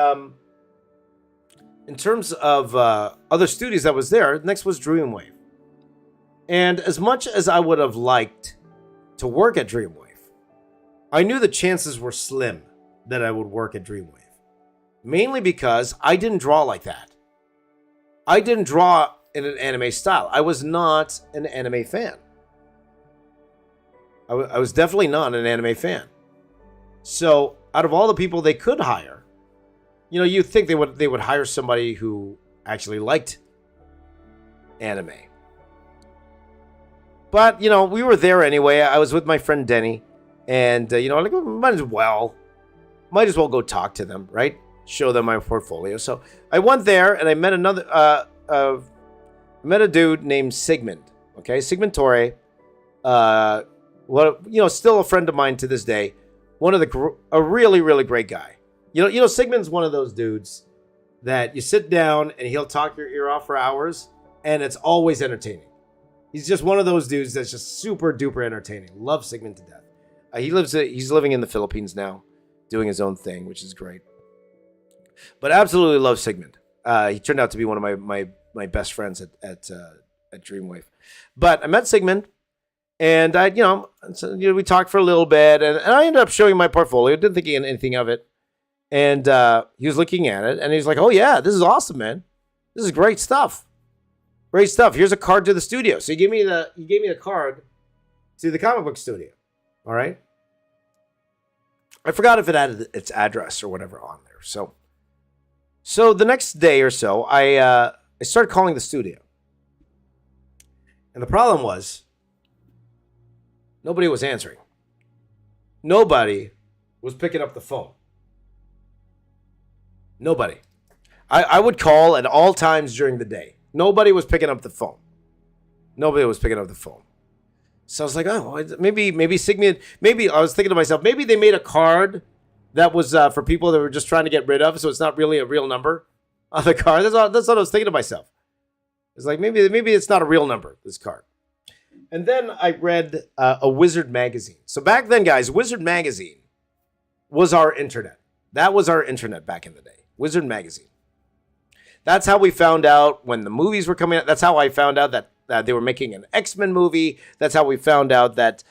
in terms of other studios that was there, next was Dreamwave. And as much as I would have liked to work at Dreamwave, I knew the chances were slim that I would work at Dreamwave. Mainly because I didn't draw like that. I didn't draw in an anime style. I was not an anime fan. I was definitely not an anime fan. So out of all the people they could hire, you'd think they would hire somebody who actually liked anime. But, we were there anyway. I was with my friend Denny. And, like, might as well go talk to them, right? Show them my portfolio. So I went there and I met a dude named Sigmund. Okay, Sigmund Torre. Still a friend of mine to this day. A really, really great guy. Sigmund's one of those dudes that you sit down and he'll talk your ear off for hours, and it's always entertaining. He's just one of those dudes that's just super duper entertaining. Love Sigmund to death. He's living in the Philippines now, doing his own thing, which is great. But absolutely love Sigmund. He turned out to be one of my best friends at Dreamwave. But I met Sigmund, and we talked for a little bit, and I ended up showing my portfolio. Didn't think anything of it, and he was looking at it, and he's like, "Oh yeah, this is awesome, man. This is great stuff. Great stuff. Here's a card to the studio." So he gave me the card to the comic book studio. All right. I forgot if it had its address or whatever on there. So the next day or so, I started calling the studio. And the problem was, nobody was answering. Nobody was picking up the phone. Nobody. I would call at all times during the day. Nobody was picking up the phone. So I was like, oh, maybe Sigmund, I was thinking to myself, maybe they made a card that was for people that were just trying to get rid of, so it's not really a real number on the card. That's what I was thinking to myself. It's like, maybe it's not a real number, this card. And then I read a Wizard magazine. So back then, guys, Wizard magazine was our internet. That was our internet back in the day. Wizard magazine. That's how we found out when the movies were coming out. That's how I found out that they were making an X-Men movie. That's how we found out that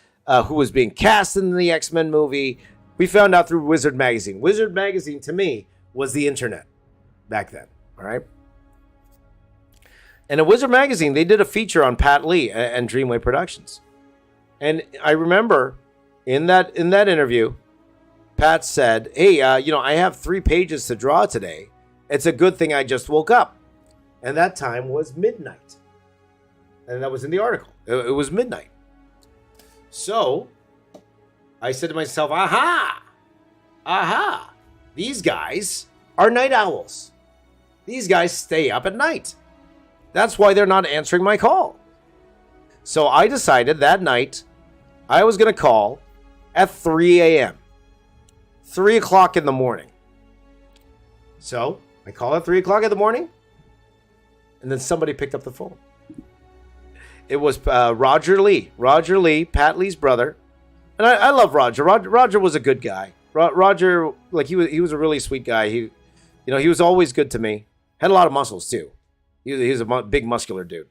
who was being cast in the X-Men movie. We found out through Wizard magazine. Wizard magazine, to me, was the internet back then. All right. And at Wizard magazine, they did a feature on Pat Lee and Dreamwave Productions. And I remember in that interview, Pat said, "Hey, I have 3 pages to draw today. It's a good thing I just woke up." And that time was midnight. And that was in the article. It was midnight. So I said to myself, aha, these guys are night owls. These guys stay up at night. That's why they're not answering my call. So I decided that night I was going to call at 3 a.m. 3 o'clock in the morning. So I called at 3 o'clock in the morning, and then somebody picked up the phone. It was Roger Lee, Pat Lee's brother. And I love Roger. Roger was a good guy. Roger, like he was a really sweet guy. He was always good to me. Had a lot of muscles too. He was a big muscular dude.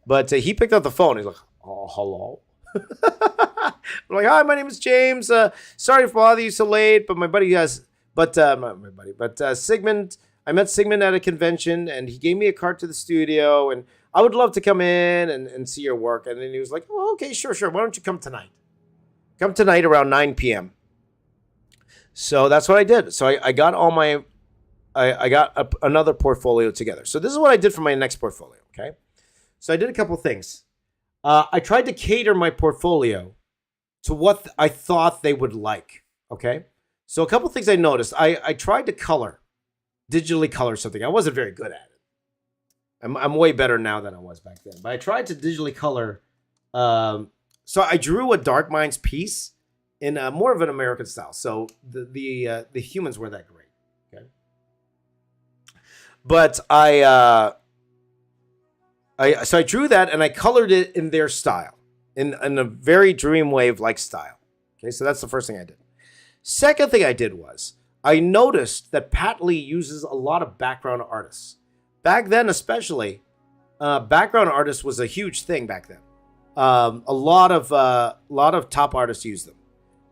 But he picked up the phone. He's like, "Oh, hello." I'm like, "Hi, my name is James. Sorry to bother you so late, but my buddy has, Sigmund. I met Sigmund at a convention, and he gave me a card to the studio, and I would love to come in and see your work." And then he was like, "Oh, okay, sure. Why don't you come tonight? Come tonight around 9 p.m. So that's what I did. So I got all my, I got another portfolio together. So this is what I did for my next portfolio. Okay. So I did a couple things. I tried to cater my portfolio to what I thought they would like. Okay. So a couple things I noticed. I tried to digitally color something. I wasn't very good at it. I'm way better now than I was back then. But I tried to digitally color. So I drew a Dark Minds piece in more of an American style. So the humans weren't that great. Okay. But I drew that and I colored it in their style, in a very Dreamwave-like style. Okay, so that's the first thing I did. Second thing I did was I noticed that Pat Lee uses a lot of background artists. Back then, especially, background artists was a huge thing back then. A lot of top artists use them,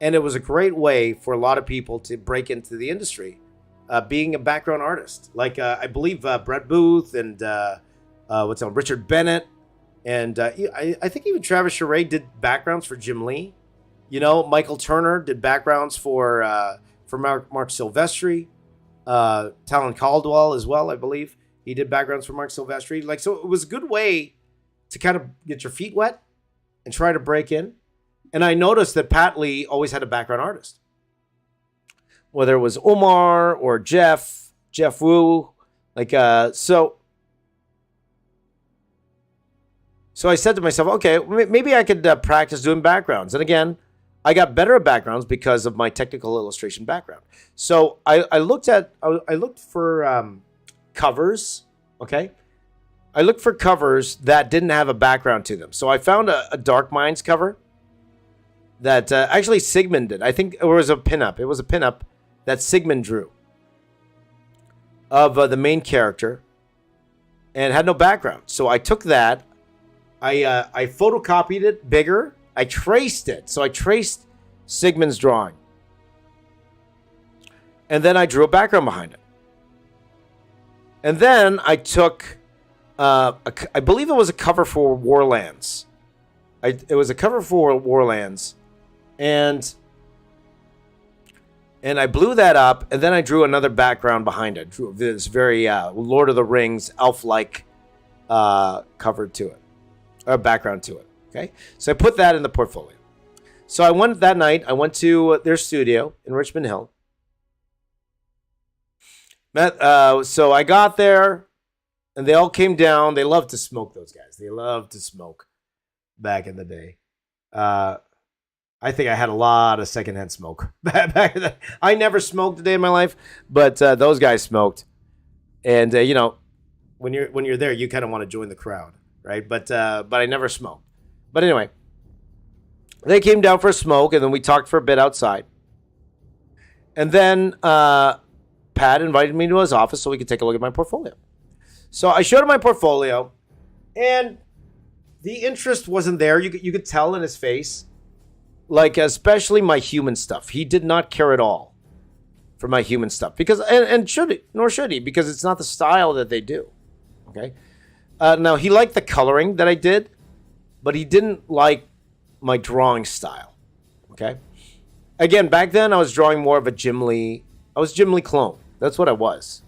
and it was a great way for a lot of people to break into the industry, being a background artist. Like I believe Brett Booth and Richard Bennett, and I think even Travis Charest did backgrounds for Jim Lee. Michael Turner did backgrounds for Mark Silvestri, Talon Caldwell as well, I believe. He did backgrounds for Mark Silvestri. So it was a good way to kind of get your feet wet and try to break in. And I noticed that Pat Lee always had a background artist. Whether it was Omar or Jeff Wu, so I said to myself, okay, maybe I could practice doing backgrounds. And again, I got better at backgrounds because of my technical illustration background. So I looked for covers, okay? I looked for covers that didn't have a background to them. So I found a Dark Minds cover that actually Sigmund did. I think it was a pinup. It was a pinup that Sigmund drew of the main character and had no background. So I took that, I photocopied it bigger, I traced it. So I traced Sigmund's drawing. And then I drew a background behind it. And then I took, I believe it was a cover for Warlands. It was a cover for Warlands. And I blew that up, and then I drew another background behind it. Drew this very Lord of the Rings elf-like cover to it, or background to it. Okay, so I put that in the portfolio. So I went that night. I went to their studio in Richmond Hill. So I got there, and they all came down. They loved to smoke, those guys. They loved to smoke back in the day. I think I had a lot of secondhand smoke back then. I never smoked a day in my life, but those guys smoked. And when you're there, you kind of want to join the crowd, right? But I never smoked. But anyway, they came down for a smoke, and then we talked for a bit outside. And then Pat invited me to his office so we could take a look at my portfolio. So I showed him my portfolio, and the interest wasn't there. You could tell in his face. Especially my human stuff. He did not care at all for my human stuff. Because nor should he, because it's not the style that they do. Okay? Now, he liked the coloring that I did, but he didn't like my drawing style. Okay? Again, back then, I was drawing more of a Jim Lee. I was Jim Lee clone. That's what I was.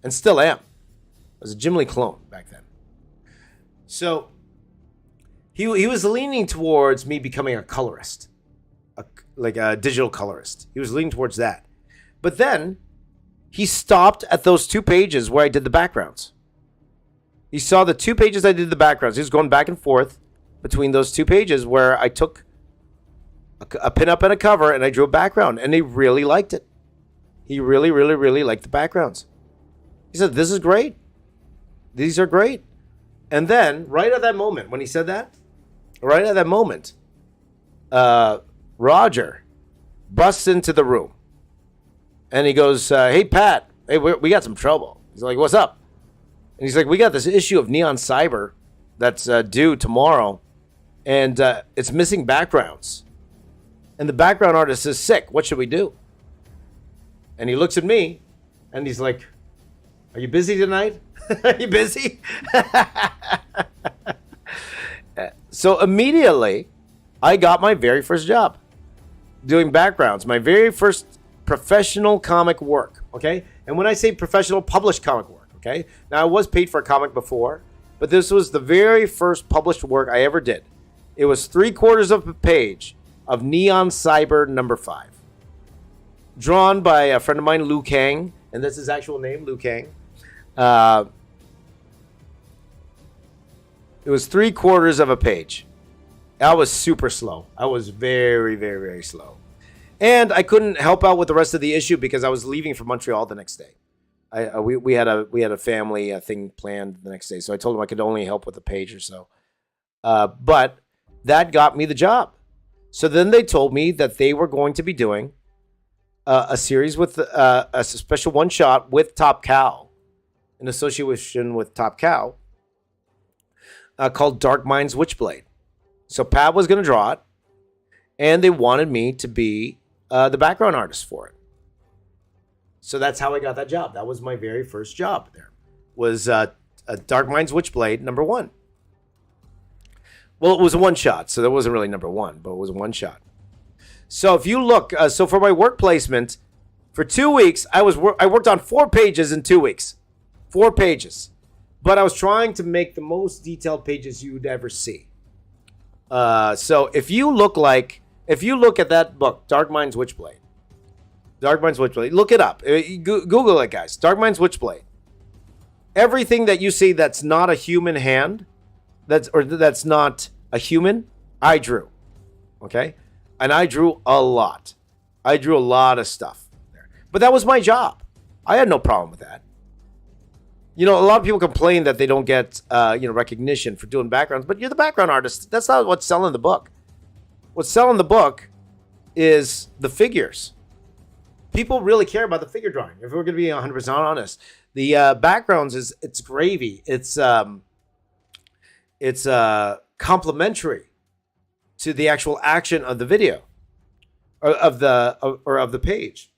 And still am. I was a Jim Lee clone back then. So he was leaning towards me becoming a colorist, like a digital colorist. He was leaning towards that. But then he stopped at those 2 pages where I did the backgrounds. He saw the 2 pages I did the backgrounds. He was going back and forth between those 2 pages where I took a pinup and a cover and I drew a background, and he really liked it. He really, really, really liked the backgrounds. He said, "This is great. These are great." And then, right at that moment, when he said that, Roger busts into the room. And he goes, "Hey, Pat, hey, we got some trouble." He's like, "What's up?" And he's like, "We got this issue of Neon Cyber that's due tomorrow, and it's missing backgrounds. And the background artist is sick. What should we do?" And he looks at me, and he's like, "Are you busy tonight? Are you busy?" So immediately, I got my very first job doing backgrounds, my very first professional comic work, okay? And when I say professional, published comic work, okay? Now, I was paid for a comic before, but this was the very first published work I ever did. It was 3/4 of a page of Neon Cyber number 5. Drawn by a friend of mine, Liu Kang, and that's his actual name, Liu Kang. It was 3/4 of a page. I was super slow. I was very, very, very slow. And I couldn't help out with the rest of the issue because I was leaving for Montreal the next day. We had a family thing planned the next day, so I told him I could only help with a page or so. But that got me the job. So then they told me that they were going to be doing a series with a special one-shot with Top Cow, in association with Top Cow, called Dark Minds Witchblade. So Pat was going to draw it, and they wanted me to be the background artist for it. So that's how I got that job. That was my very first job there. Was Dark Minds Witchblade number 1. Well, it was a one-shot, so that wasn't really number 1, but it was a one-shot. So if you look, so for my work placement, for 2 weeks, I worked on 4 pages in 2 weeks. 4 pages. But I was trying to make the most detailed pages you would ever see. So if you look at that book, Dark Mind's Witchblade. Dark Mind's Witchblade. Look it up. Google it, guys. Dark Mind's Witchblade. Everything that you see that's not a human hand, that's not a human, I drew. Okay? And I drew a lot. I drew a lot of stuff there. But that was my job. I had no problem with that. You know, a lot of people complain that they don't get, recognition for doing backgrounds, but you're the background artist. That's not what's selling the book. What's selling the book is the figures. People really care about the figure drawing. If we're going to be 100% honest, the backgrounds it's gravy. It's complementary to the actual action of the video, or of the page.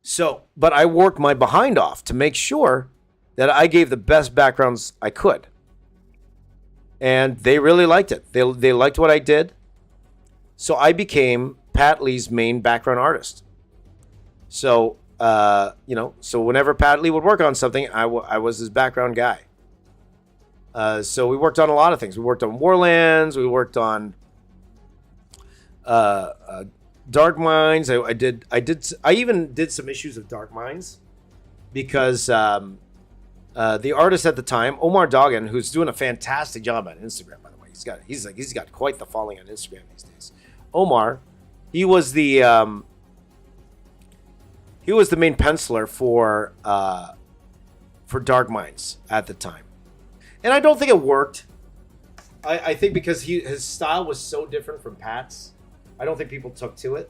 So, but I worked my behind off to make sure that I gave the best backgrounds I could. And they really liked it. They liked what I did. So I became Pat Lee's main background artist. So, so whenever Pat Lee would work on something, I was his background guy. So we worked on a lot of things. We worked on Warlands. We worked on Dark Minds. I even did some issues of Dark Minds because the artist at the time, Omar Doggin, who's doing a fantastic job on Instagram, by the way. He's got quite the following on Instagram these days. Omar, he was the main penciler for Dark Minds at the time. And I don't think it worked. I think because his style was so different from Pat's, I don't think people took to it.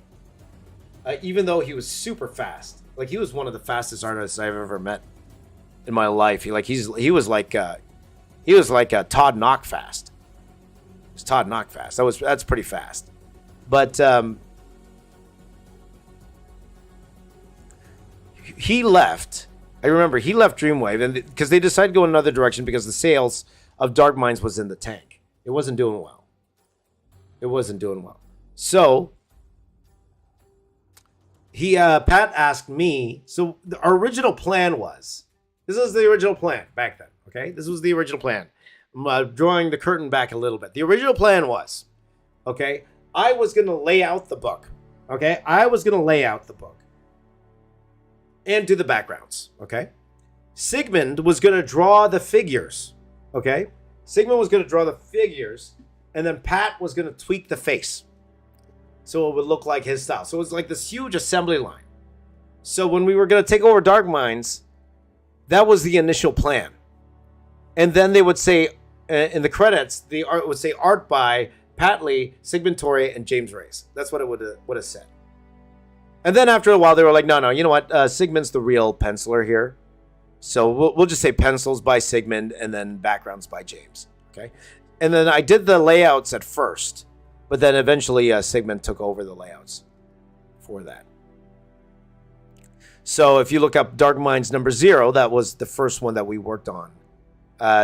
Even though he was super fast, like he was one of the fastest artists I've ever met in my life. He was like Todd Knockfast. It was Todd Knockfast. That's pretty fast. But he left. I remember he left Dreamwave, and because they decided to go in another direction because the sales of Dark Minds was in the tank. It wasn't doing well. So Pat asked me. So our original plan was, this was the original plan back then. Okay, this was the original plan. I'm drawing the curtain back a little bit. The original plan was, okay, I was gonna lay out the book. Okay, and do the backgrounds. Okay, Sigmund was gonna draw the figures. Okay, and then Pat was gonna tweak the face, so it would look like his style. So it was like this huge assembly line. So when we were going to take over Dark Minds, that was the initial plan. And then they would say, in the credits, the art would say art by Pat Lee, Sigmund Torre, and James Reyes. That's what it would have said. And then after a while, they were like, no, you know what? Sigmund's the real penciler here. So we'll just say pencils by Sigmund and then backgrounds by James. Okay. And then I did the layouts at first. But then eventually Sigmund took over the layouts for that. So if you look up Dark Minds number 0, that was the first one that we worked on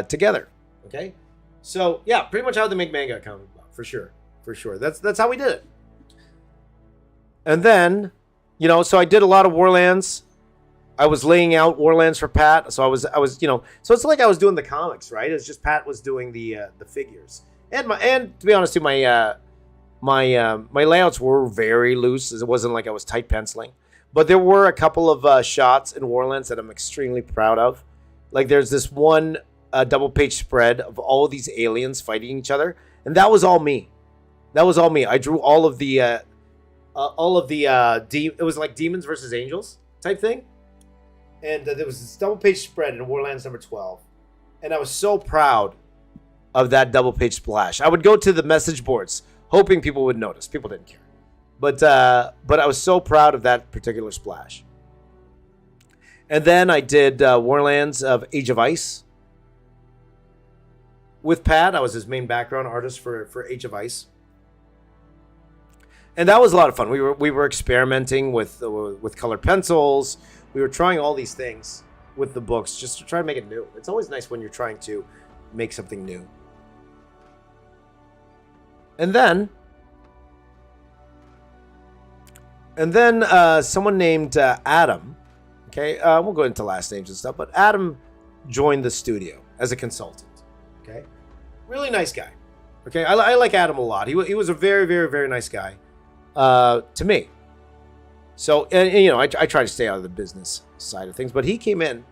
together. Okay? So yeah, pretty much how they make manga comic for sure. That's how we did it. And then, so I did a lot of Warlands. I was laying out Warlands for Pat. So I was so it's like I was doing the comics, right? It's just Pat was doing the figures. And to be honest, too, my layouts were very loose. It wasn't like I was tight penciling. But there were a couple of shots in Warlands that I'm extremely proud of. Like there's this one double page spread of all of these aliens fighting each other. And that was all me. I drew all of the it was like demons versus angels type thing. And there was this double page spread in Warlands number 12. And I was so proud of that double page splash. I would go to the message boards hoping people would notice. People didn't care. But I was so proud of that particular splash. And then I did Warlands of Age of Ice with Pat. I was his main background artist for Age of Ice. And that was a lot of fun. We were experimenting with colored pencils. We were trying all these things with the books just to try to make it new. It's always nice when you're trying to make something new. And then And then someone named Adam, okay, we'll go into last names and stuff, but Adam joined the studio as a consultant, okay? Really nice guy, okay? I like Adam a lot. He was a very, very, very nice guy to me. So, and you know, I try to stay out of the business side of things, but he came in,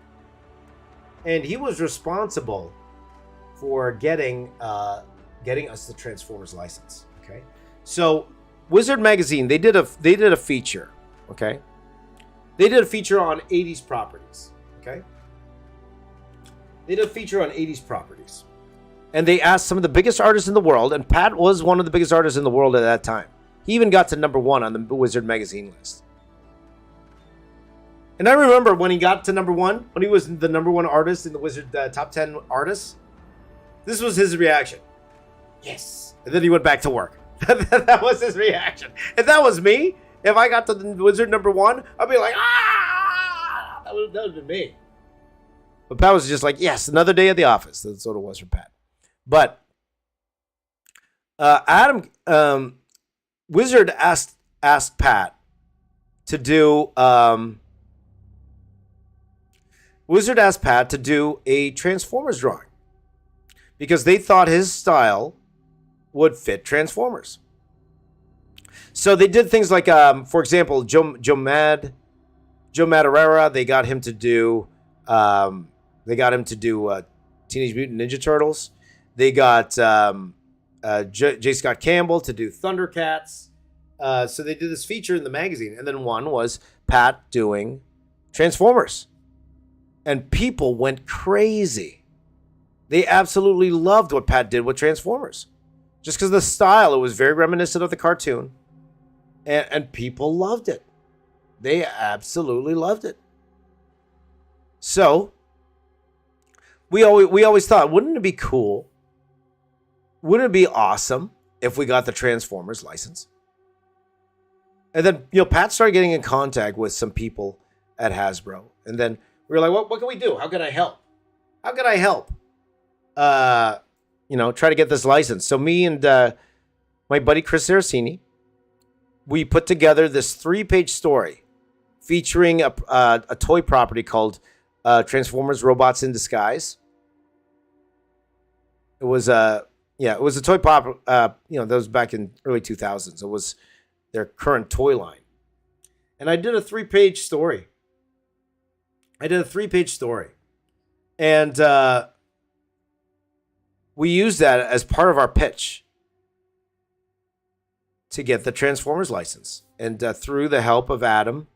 and he was responsible for getting us the Transformers license, okay? So, Wizard Magazine, they did a feature, okay? They did a feature on 80s properties, okay? They did a feature on 80s properties. And they asked some of the biggest artists in the world, and Pat was one of the biggest artists in the world at that time. He even got to #1 on the Wizard Magazine list. And I remember when he got to #1, when he was the #1 artist in the Wizard top 10 artists, this was his reaction. Yes. And then he went back to work. That was his reaction. If that was me, if I got to the Wizard #1, I'd be like, ah! That would have been me. But Pat was just like, yes, another day at the office. That's what it was for Pat. But Adam, Wizard asked Pat to do... Wizard asked Pat to do a Transformers drawing because they thought his style would fit Transformers. So they did things like, for example, Joe Madureira. They got him to do Teenage Mutant Ninja Turtles. They got J. Scott Campbell to do Thundercats. So they did this feature in the magazine, and then one was Pat doing Transformers. And people went crazy. They absolutely loved what Pat did with Transformers. Just because of the style, it was very reminiscent of the cartoon. And people loved it. They absolutely loved it. So, we always thought, wouldn't it be cool? Wouldn't it be awesome if we got the Transformers license? And then, Pat started getting in contact with some people at Hasbro. And then we were like, what can we do? How can I help? How can I help? Try to get this license. So me and my buddy Chris Saracini, we put together this 3-page story featuring a toy property called Transformers Robots in Disguise. It was a toy pop. That was back in early 2000s. It was their current toy line, and I did a 3-page story. And we used that as part of our pitch to get the Transformers license. And through the help of Adam,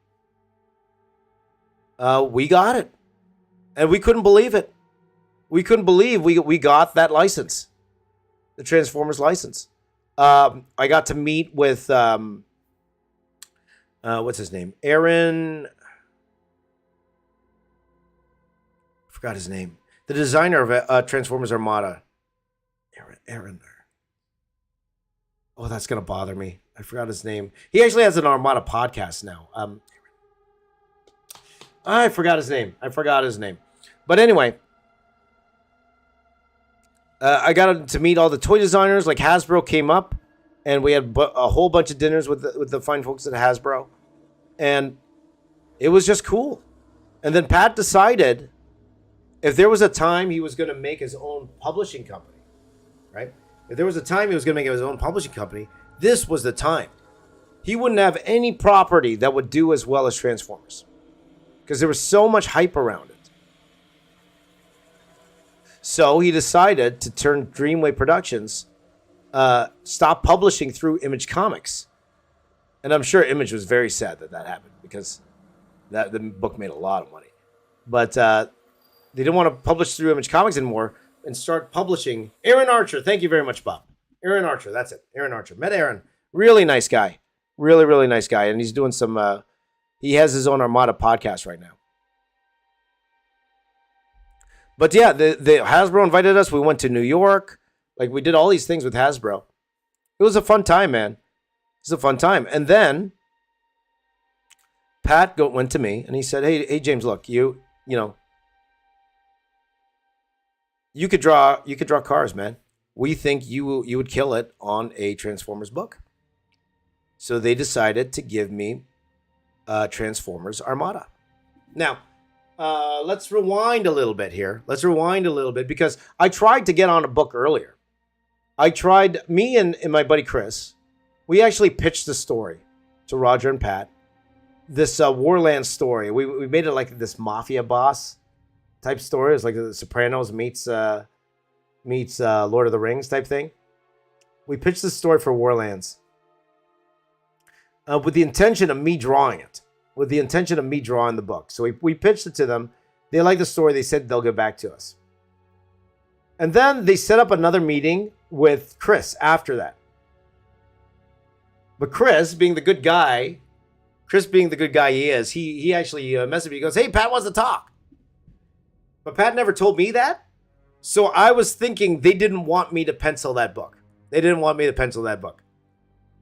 we got it. And we couldn't believe it. We couldn't believe we got that license, the Transformers license. I got to meet with, what's his name? Aaron... forgot his name. The designer of Transformers Armada. Aaron. Oh, that's going to bother me. I forgot his name. He actually has an Armada podcast now. I forgot his name. But anyway, I got to meet all the toy designers. Like Hasbro came up, and we had a whole bunch of dinners with the fine folks at Hasbro. And it was just cool. And then Pat decided... if there was a time he was going to make his own publishing company, right? If there was a time he was going to make his own publishing company, this was the time. He wouldn't have any property that would do as well as Transformers because there was so much hype around it. So he decided to turn Dreamwave Productions, stop publishing through Image Comics. And I'm sure Image was very sad that happened because the book made a lot of money. But... they didn't want to publish through Image Comics anymore and start publishing. Aaron Archer. Thank you very much, Bob. Aaron Archer. That's it. Aaron Archer. Met Aaron. Really nice guy. Really, really nice guy. And he's doing some, he has his own Armada podcast right now. But yeah, the Hasbro invited us. We went to New York. Like we did all these things with Hasbro. It was a fun time, man. It was a fun time. And then Pat went to me and he said, hey, James, look, you could draw cars, man. We think you would kill it on a Transformers book. So they decided to give me Transformers Armada. Now, let's rewind a little bit here. Let's rewind a little bit because I tried to get on a book earlier. Me and my buddy Chris, we actually pitched the story to Roger and Pat. This Warland story. We made it like this mafia boss type story. It's like The Sopranos meets Lord of the Rings type thing. We pitched this story for Warlands with the intention of me drawing it. With the intention of me drawing the book. So we pitched it to them. They liked the story. They said they'll get back to us. And then they set up another meeting with Chris after that. But Chris, being the good guy he is, he actually messaged me. He goes, "Hey, Pat wants to talk." But Pat never told me that. So I was thinking they didn't want me to pencil that book.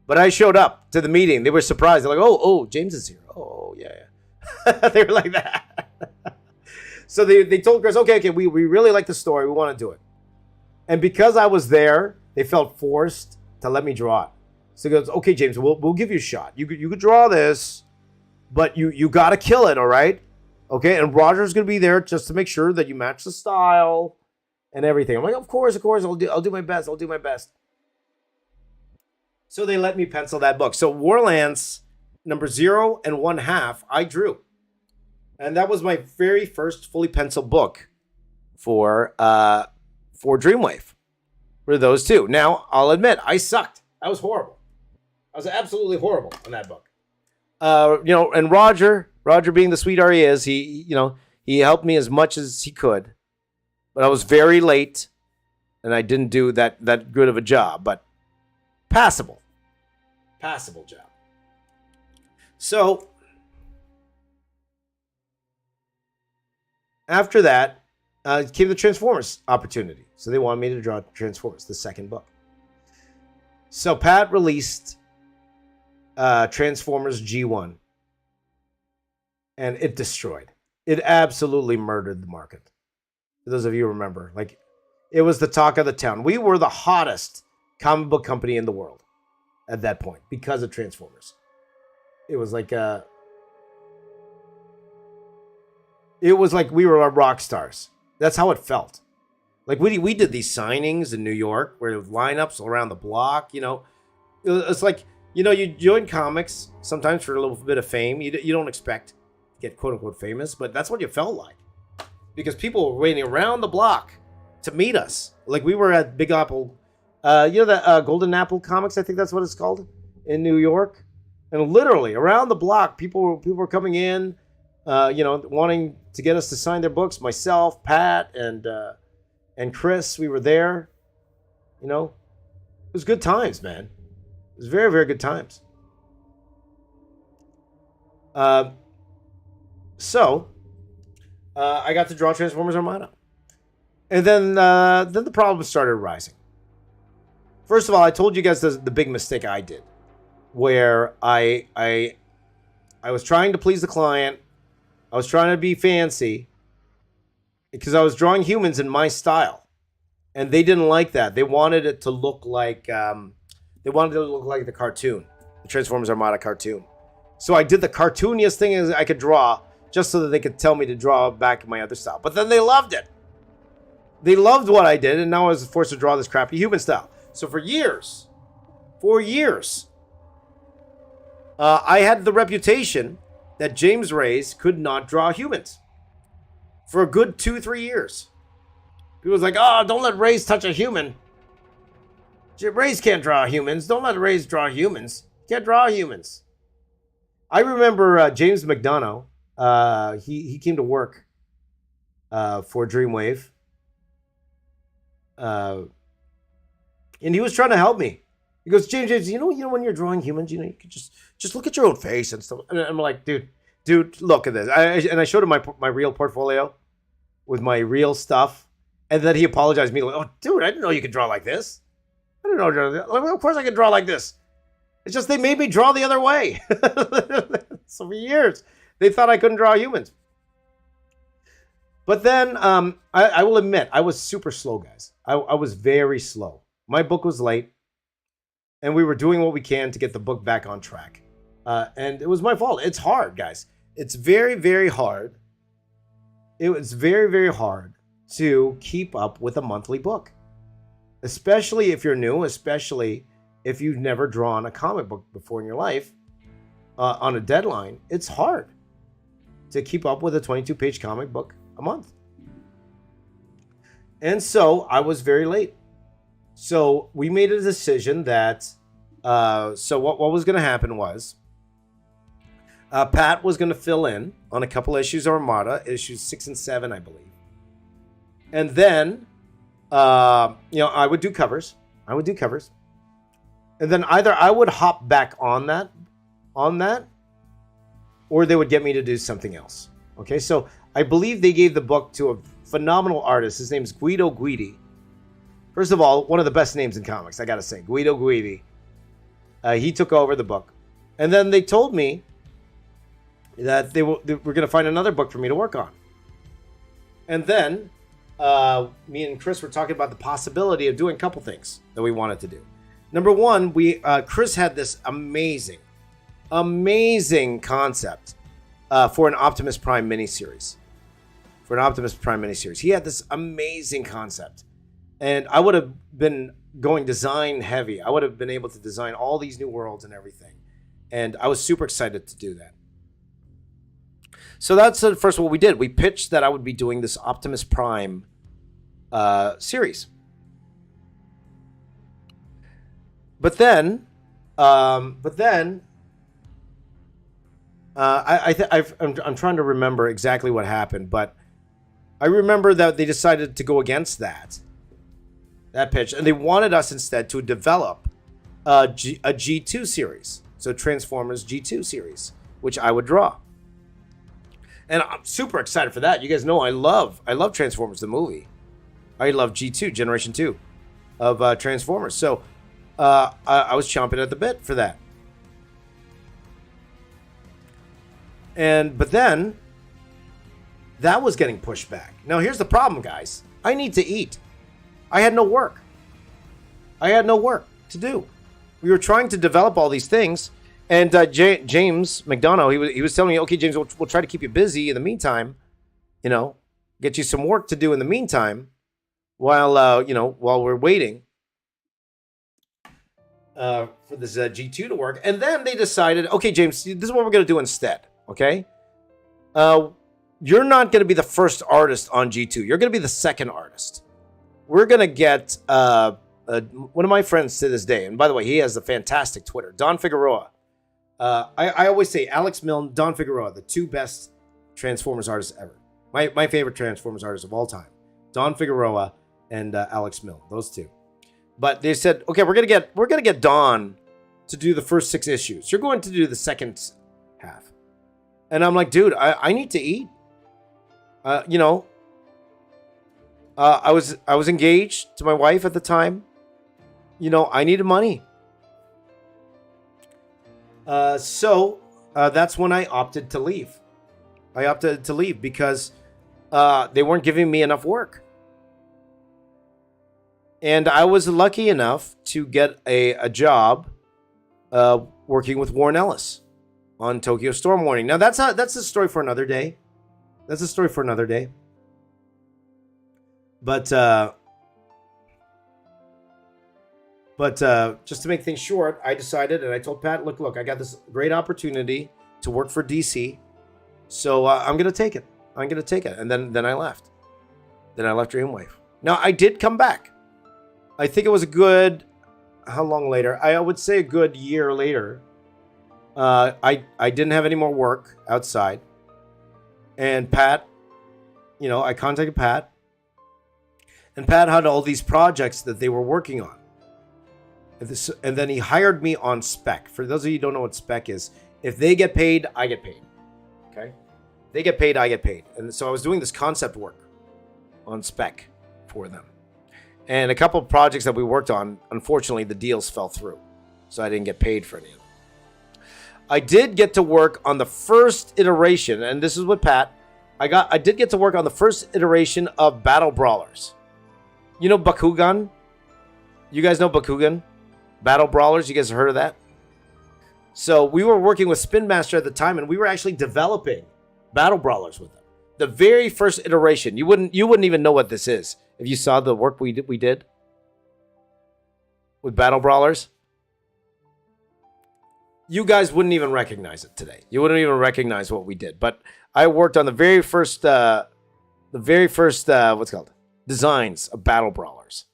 But I showed up to the meeting. They were surprised. They're like, oh, James is here. Oh, yeah. They were like that. So they told Chris, okay, we really like the story. We want to do it. And because I was there, they felt forced to let me draw it. So he goes, "Okay, James, we'll give you a shot. You could draw this, but you got to kill it, all right? Okay, and Roger's going to be there just to make sure that you match the style and everything." I'm like, of course, I'll do my best. So they let me pencil that book. So Warlands number 0 and 1/2, I drew. And that was my very first fully penciled book for Dreamwave. For those two. Now, I'll admit, I sucked. I was horrible. I was absolutely horrible in that book. And Roger being the sweetheart he is, he helped me as much as he could. But I was very late, and I didn't do that good of a job. But passable job. So after that came the Transformers opportunity. So they wanted me to draw Transformers, the second book. So Pat released Transformers G1, and it destroyed. It absolutely murdered the market. For those of you who remember, like, it was the talk of the town. We were the hottest comic book company in the world at that point because of Transformers. It was like we were rock stars. That's how it felt. Like we did these signings in New York where there was lineups around the block. It's like, you join comics sometimes for a little bit of fame. You don't expect to get quote unquote famous, but that's what you felt like because people were waiting around the block to meet us. Like we were at Big Apple, that Golden Apple Comics, I think that's what it's called, in New York, and literally around the block, people were coming in, wanting to get us to sign their books. Myself, Pat, and Chris, we were there. It was good times, man. It was very, very good times. So I got to draw Transformers Armada. And then the problems started rising. First of all, I told you guys the big mistake I did, where I was trying to please the client. I was trying to be fancy because I was drawing humans in my style, and they didn't like that. They wanted it to look like the cartoon, the Transformers Armada cartoon. So I did the cartooniest thing as I could draw, just so that they could tell me to draw back my other style. But then they loved it. They loved what I did, and now I was forced to draw this crappy human style. So for years, I had the reputation that James Reyes could not draw humans. For a good 2-3 years. People was like, "Oh, don't let Reyes touch a human. Reyes can't draw humans. Don't let Reyes draw humans. Can't draw humans." I remember James McDonough. He came to work for Dreamwave. And he was trying to help me. He goes, James, when you're drawing humans, you could just look at your own face and stuff. And I'm like, dude, look at this. I showed him my real portfolio with my real stuff. And then he apologized to me, like, "Oh, dude, I didn't know you could draw like this. I didn't know. Of course I can draw like this. It's just they made me draw the other way." So for years, they thought I couldn't draw humans. But then I will admit, I was super slow, guys. I was very slow. My book was late, and we were doing what we can to get the book back on track. And it was my fault. It's hard, guys. It's very, very hard. It was very, very hard to keep up with a monthly book, especially if you're new, especially if you've never drawn a comic book before in your life on a deadline. It's hard to keep up with a 22-page comic book a month. And so I was very late. So we made a decision that, so what was going to happen was, Pat was going to fill in on a couple issues of Armada, issues 6 and 7, I believe. And then, I would do covers. And then either I would hop back on that, or they would get me to do something else. Okay, so I believe they gave the book to a phenomenal artist. His name's Guido Guidi. First of all, one of the best names in comics, I gotta say, Guido Guidi. He took over the book. And then they told me that they were going to find another book for me to work on. And then me and Chris were talking about the possibility of doing a couple things that we wanted to do. Number one, Chris had this amazing concept for an Optimus Prime miniseries. He had this amazing concept. And I would have been going design heavy. I would have been able to design all these new worlds and everything. And I was super excited to do that. So that's first what we did. We pitched that I would be doing this Optimus Prime series. But then I'm trying to remember exactly what happened, but I remember that they decided to go against that pitch, and they wanted us instead to develop a G2 series, so Transformers G2 series, which I would draw. And I'm super excited for that. You guys know I love Transformers the movie. I love G2, Generation 2 of Transformers. So I was chomping at the bit for that. But then that was getting pushed back. Now here's the problem, guys. I need to eat. I had no work. To do. We were trying to develop all these things. And James McDonough, he was telling me, okay, James, we'll try to keep you busy in the meantime, get you some work to do in the meantime while we're waiting for this G2 to work. And then they decided, okay, James, this is what we're going to do instead, okay? You're not going to be the first artist on G2. You're going to be the second artist. We're going to get one of my friends to this day, and by the way, he has a fantastic Twitter, Don Figueroa. I always say Alex Milne, Don Figueroa, the two best Transformers artists ever. My favorite Transformers artists of all time. Don Figueroa and Alex Milne, those two. But they said, okay, we're gonna get Don to do the first 6 issues. You're going to do the second half. And I'm like, dude, I need to eat. I was engaged to my wife at the time. I needed money. So that's when I opted to leave. Because they weren't giving me enough work. And I was lucky enough to get a job working with Warren Ellis on Tokyo Storm Warning. Now that's a story for another day. But just to make things short, I decided, and I told Pat, look, I got this great opportunity to work for DC, so I'm going to take it. And then I left. Then I left Dreamwave. Now, I did come back. I think it was how long later? I would say a good year later. I didn't have any more work outside. And Pat, I contacted Pat. And Pat had all these projects that they were working on. And then he hired me on spec. For those of you who don't know what spec is, if they get paid, I get paid. Okay? They get paid, I get paid. And so I was doing this concept work on spec for them. And a couple of projects that we worked on, unfortunately, the deals fell through. So I didn't get paid for any of them. I did get to work on the first iteration, and this is with Pat. I did get to work on the first iteration of Battle Brawlers. You know Bakugan? You guys know Bakugan? Battle Brawlers, you guys have heard of that? So we were working with Spin Master at the time, and we were actually developing battle brawlers with them. The very first iteration, you wouldn't even know what this is if you saw the work we did with battle brawlers. You guys wouldn't even recognize it today. You wouldn't even recognize what we did. But I worked on the very first what's called designs of battle brawlers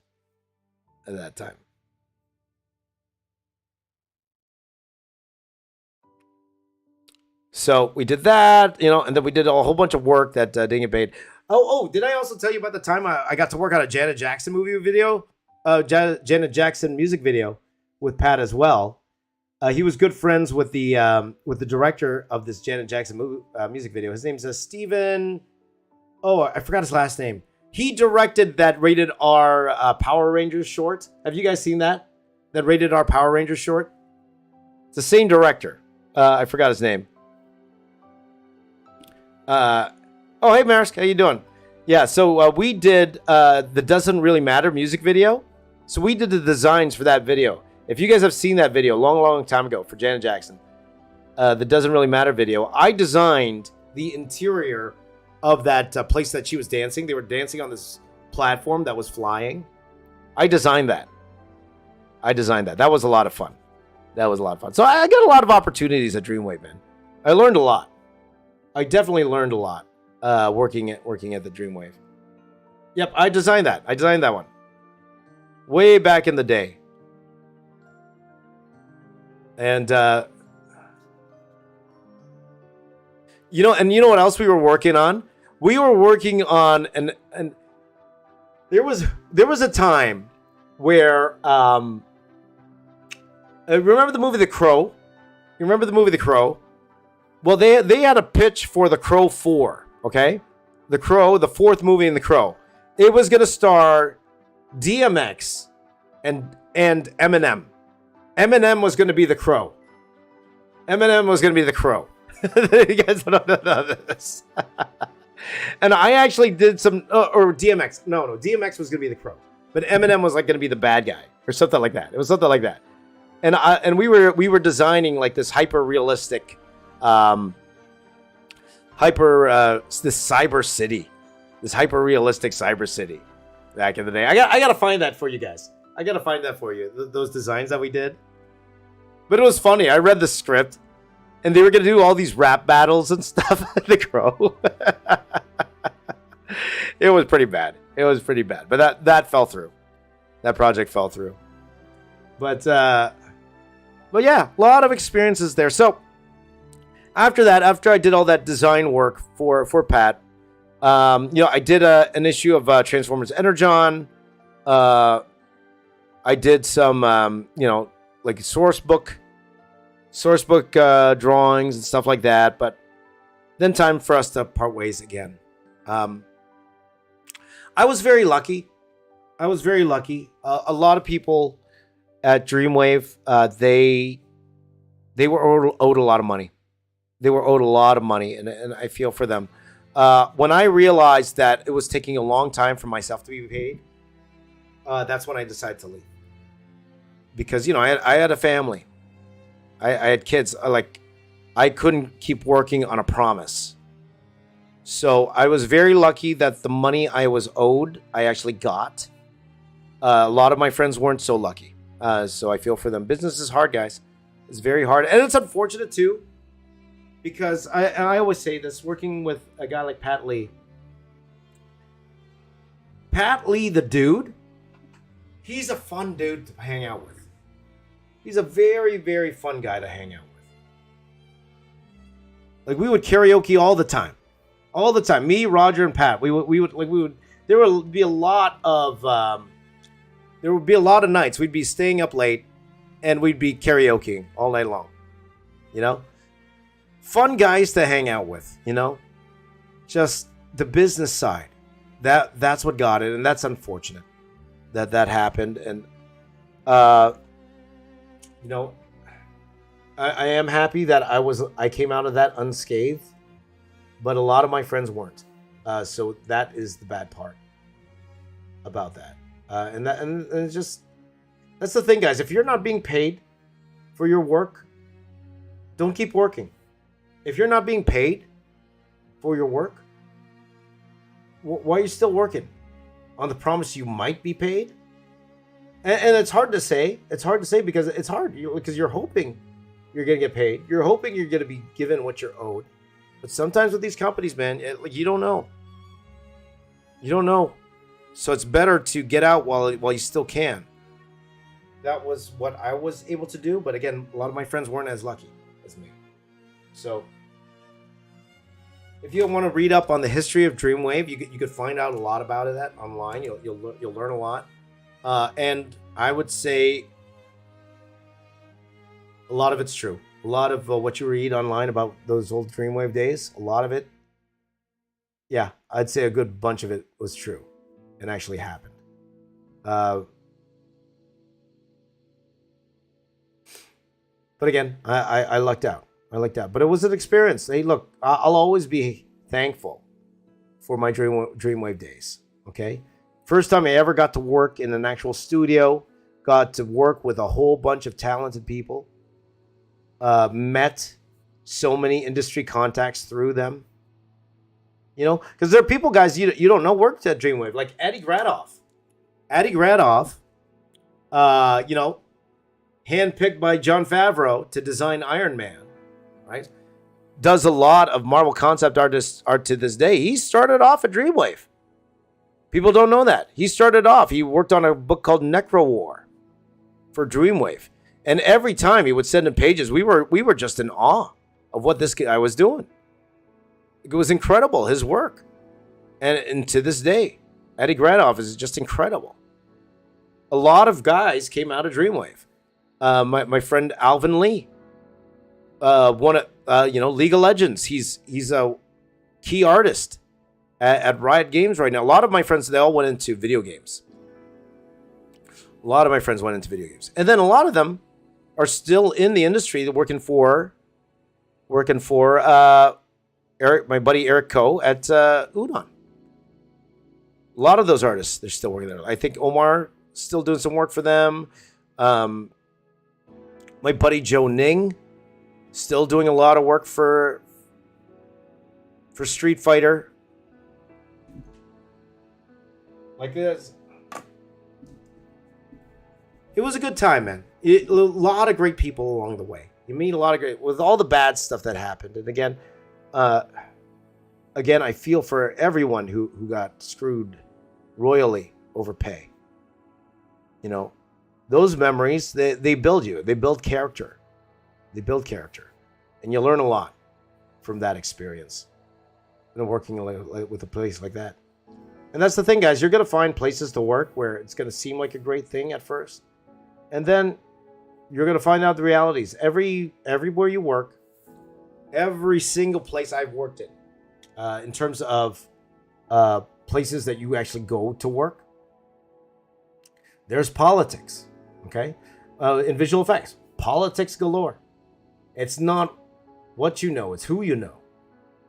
at that time. So we did that, and then we did a whole bunch of work that didn't get paid. Oh, did I also tell you about the time I got to work on a Janet Jackson movie video? Janet Jackson music video with Pat as well. He was good friends with the director of this Janet Jackson movie, music video. His name's Steven. Oh, I forgot his last name. He directed that rated R Power Rangers short. Have you guys seen that? That rated R Power Rangers short? It's the same director. I forgot his name. Oh, hey, Marisk, how you doing? Yeah, so we did the Doesn't Really Matter music video. So we did the designs for that video. If you guys have seen that video long time ago for Janet Jackson, the Doesn't Really Matter video, I designed the interior of that place that she was dancing. They were dancing on this platform that was flying. I designed that. That was a lot of fun. So I got a lot of opportunities at Dreamwave, man. I learned a lot. I definitely learned a lot working at the Dreamwave. Yep, I designed that. I designed that one way back in the day. And you know what else we were working on? We were working on and there was a time where remember the movie The Crow? You remember the movie The Crow? Well, they had a pitch for The Crow 4, okay? The Crow, the fourth movie in The Crow. It was going to star DMX and Eminem. Eminem was going to be the Crow. You guys don't know this. And I actually did some, or DMX. No, DMX was going to be the Crow. But Eminem was like going to be the bad guy or something like that. It was something like that. And we were designing like this hyper realistic, this cyber city, this hyper realistic cyber city back in the day. I got to find that for you guys. I got to find that for you. Those designs that we did. But it was funny. I read the script, and they were going to do all these rap battles and stuff at The Crow. It was pretty bad. But that fell through. That project fell through. But yeah, a lot of experiences there. So after I did all that design work for Pat, I did an issue of Transformers Energon. I did some, like source book drawings and stuff like that. But then time for us to part ways again. I was very lucky. A lot of people at Dreamwave, they were owed a lot of money. And I feel for them. When I realized that it was taking a long time for myself to be paid, that's when I decided to leave. Because, I had a family. I had kids. I couldn't keep working on a promise. So I was very lucky that the money I was owed, I actually got. A lot of my friends weren't so lucky. So I feel for them. Business is hard, guys. It's very hard. And it's unfortunate, too. Because I always say this, working with a guy like Pat Lee. Pat Lee, the dude, he's a fun dude to hang out with. He's a very, very fun guy to hang out with. Like, we would karaoke all the time. Me, Roger, and Pat. There would be a lot of nights we'd be staying up late and we'd be karaokeing all night long. Fun guys to hang out with, Just the business side. That's what got it, and that's unfortunate that happened. And I am happy that I came out of that unscathed, but a lot of my friends weren't. So that is the bad part about that. And it's just, that's the thing, guys. If you're not being paid for your work, don't keep working. If you're not being paid for your work, why are you still working on the promise you might be paid? And it's hard to say. It's hard to say because it's hard. Because you're hoping you're going to get paid. You're hoping you're going to be given what you're owed. But sometimes with these companies, man, you don't know. You don't know. So it's better to get out while you still can. That was what I was able to do. But again, a lot of my friends weren't as lucky as me. So if you want to read up on the history of Dreamwave, you could find out a lot about it online. You'll learn a lot. And I would say a lot of it's true. A lot of what you read online about those old Dreamwave days, a lot of it, yeah, I'd say a good bunch of it was true and actually happened. But again, I lucked out. But it was an experience. Hey, look, I'll always be thankful for my Dreamwave days, okay? First time I ever got to work in an actual studio, got to work with a whole bunch of talented people, met so many industry contacts through them. You know, because there are people, guys, you don't know worked at Dreamwave, like Eddie Gradoff. Eddie Gradoff, you know, handpicked by Jon Favreau to design Iron Man, right? Does a lot of Marvel concept art to this day. He started off at Dreamwave. People don't know that. He started off, he worked on a book called Necro War for Dreamwave. And every time he would send in pages, we were just in awe of what this guy was doing. It was incredible, his work. And to this day, Eddie Gradoff is just incredible. A lot of guys came out of Dreamwave. My friend Alvin Lee, one of League of Legends. He's a key artist at Riot Games right now. A lot of my friends, they all went into video games. And then a lot of them are still in the industry, working for Eric, my buddy Eric Coe at Udon. A lot of those artists, they're still working there. I think Omar still doing some work for them. My buddy Joe Ning still doing a lot of work for Street Fighter. Like this. It was a good time, man. A lot of great people along the way. You meet a lot of great, with all the bad stuff that happened. And again, I feel for everyone who got screwed royally over pay. You know, those memories, they build you. They build character. And you learn a lot from that experience. And working with a place like that. And that's the thing, guys. You're going to find places to work where it's going to seem like a great thing at first. And then you're going to find out the realities. Everywhere you work, every single place I've worked in terms of places that you actually go to work, there's politics, okay? In visual effects, politics galore. It's not what you know, it's who you know.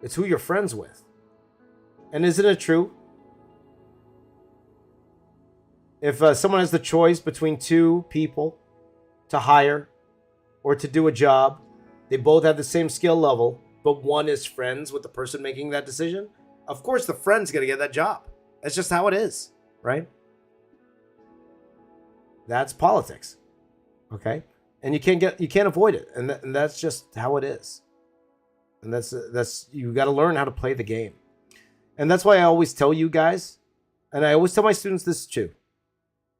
It's who you're friends with. And isn't it true? If someone has the choice between two people to hire or to do a job, they both have the same skill level, but one is friends with the person making that decision, of course the friend's going to get that job. That's just how it is, right? That's politics, okay? And you can't avoid it, and that's just how it is. And that's you got to learn how to play the game. And that's why I always tell you guys, and I always tell my students this too.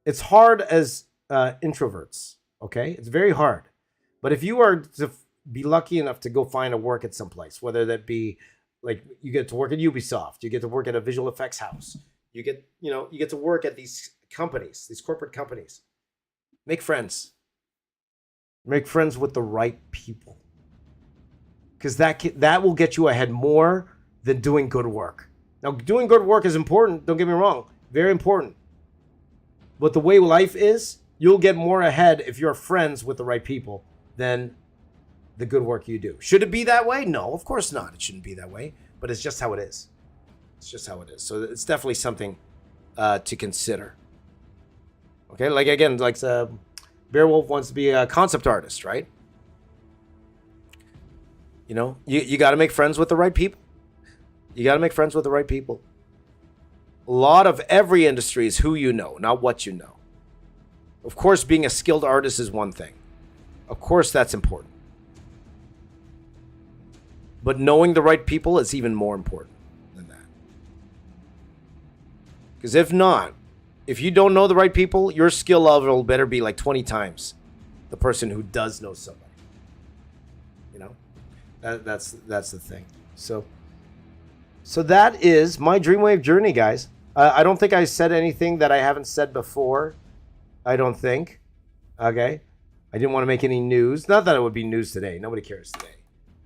It's hard as introverts, okay? It's very hard. But if you are to be lucky enough to go find a work at some place, whether that be like you get to work at Ubisoft, you get to work at a visual effects house, you get to work at these companies, these corporate companies. Make friends. Make friends with the right people. Because that will get you ahead more than doing good work. Now, doing good work is important, don't get me wrong, very important. But the way life is, you'll get more ahead if you're friends with the right people than the good work you do. Should it be that way? No, of course not. It shouldn't be that way. But it's just how it is. It's just how it is. So it's definitely something to consider. Okay, like again, like Beowulf wants to be a concept artist, right? You know, you got to make friends with the right people. You got to make friends with the right people. A lot of every industry is who you know, not what you know. Of course, being a skilled artist is one thing. Of course, that's important. But knowing the right people is even more important than that. Because if not, if you don't know the right people, your skill level better be like 20 times the person who does know somebody. You know, that's the thing. So that is my Dreamwave journey, guys. I don't think I said anything that I haven't said before. I don't think. Okay. I didn't want to make any news. Not that it would be news today. Nobody cares today.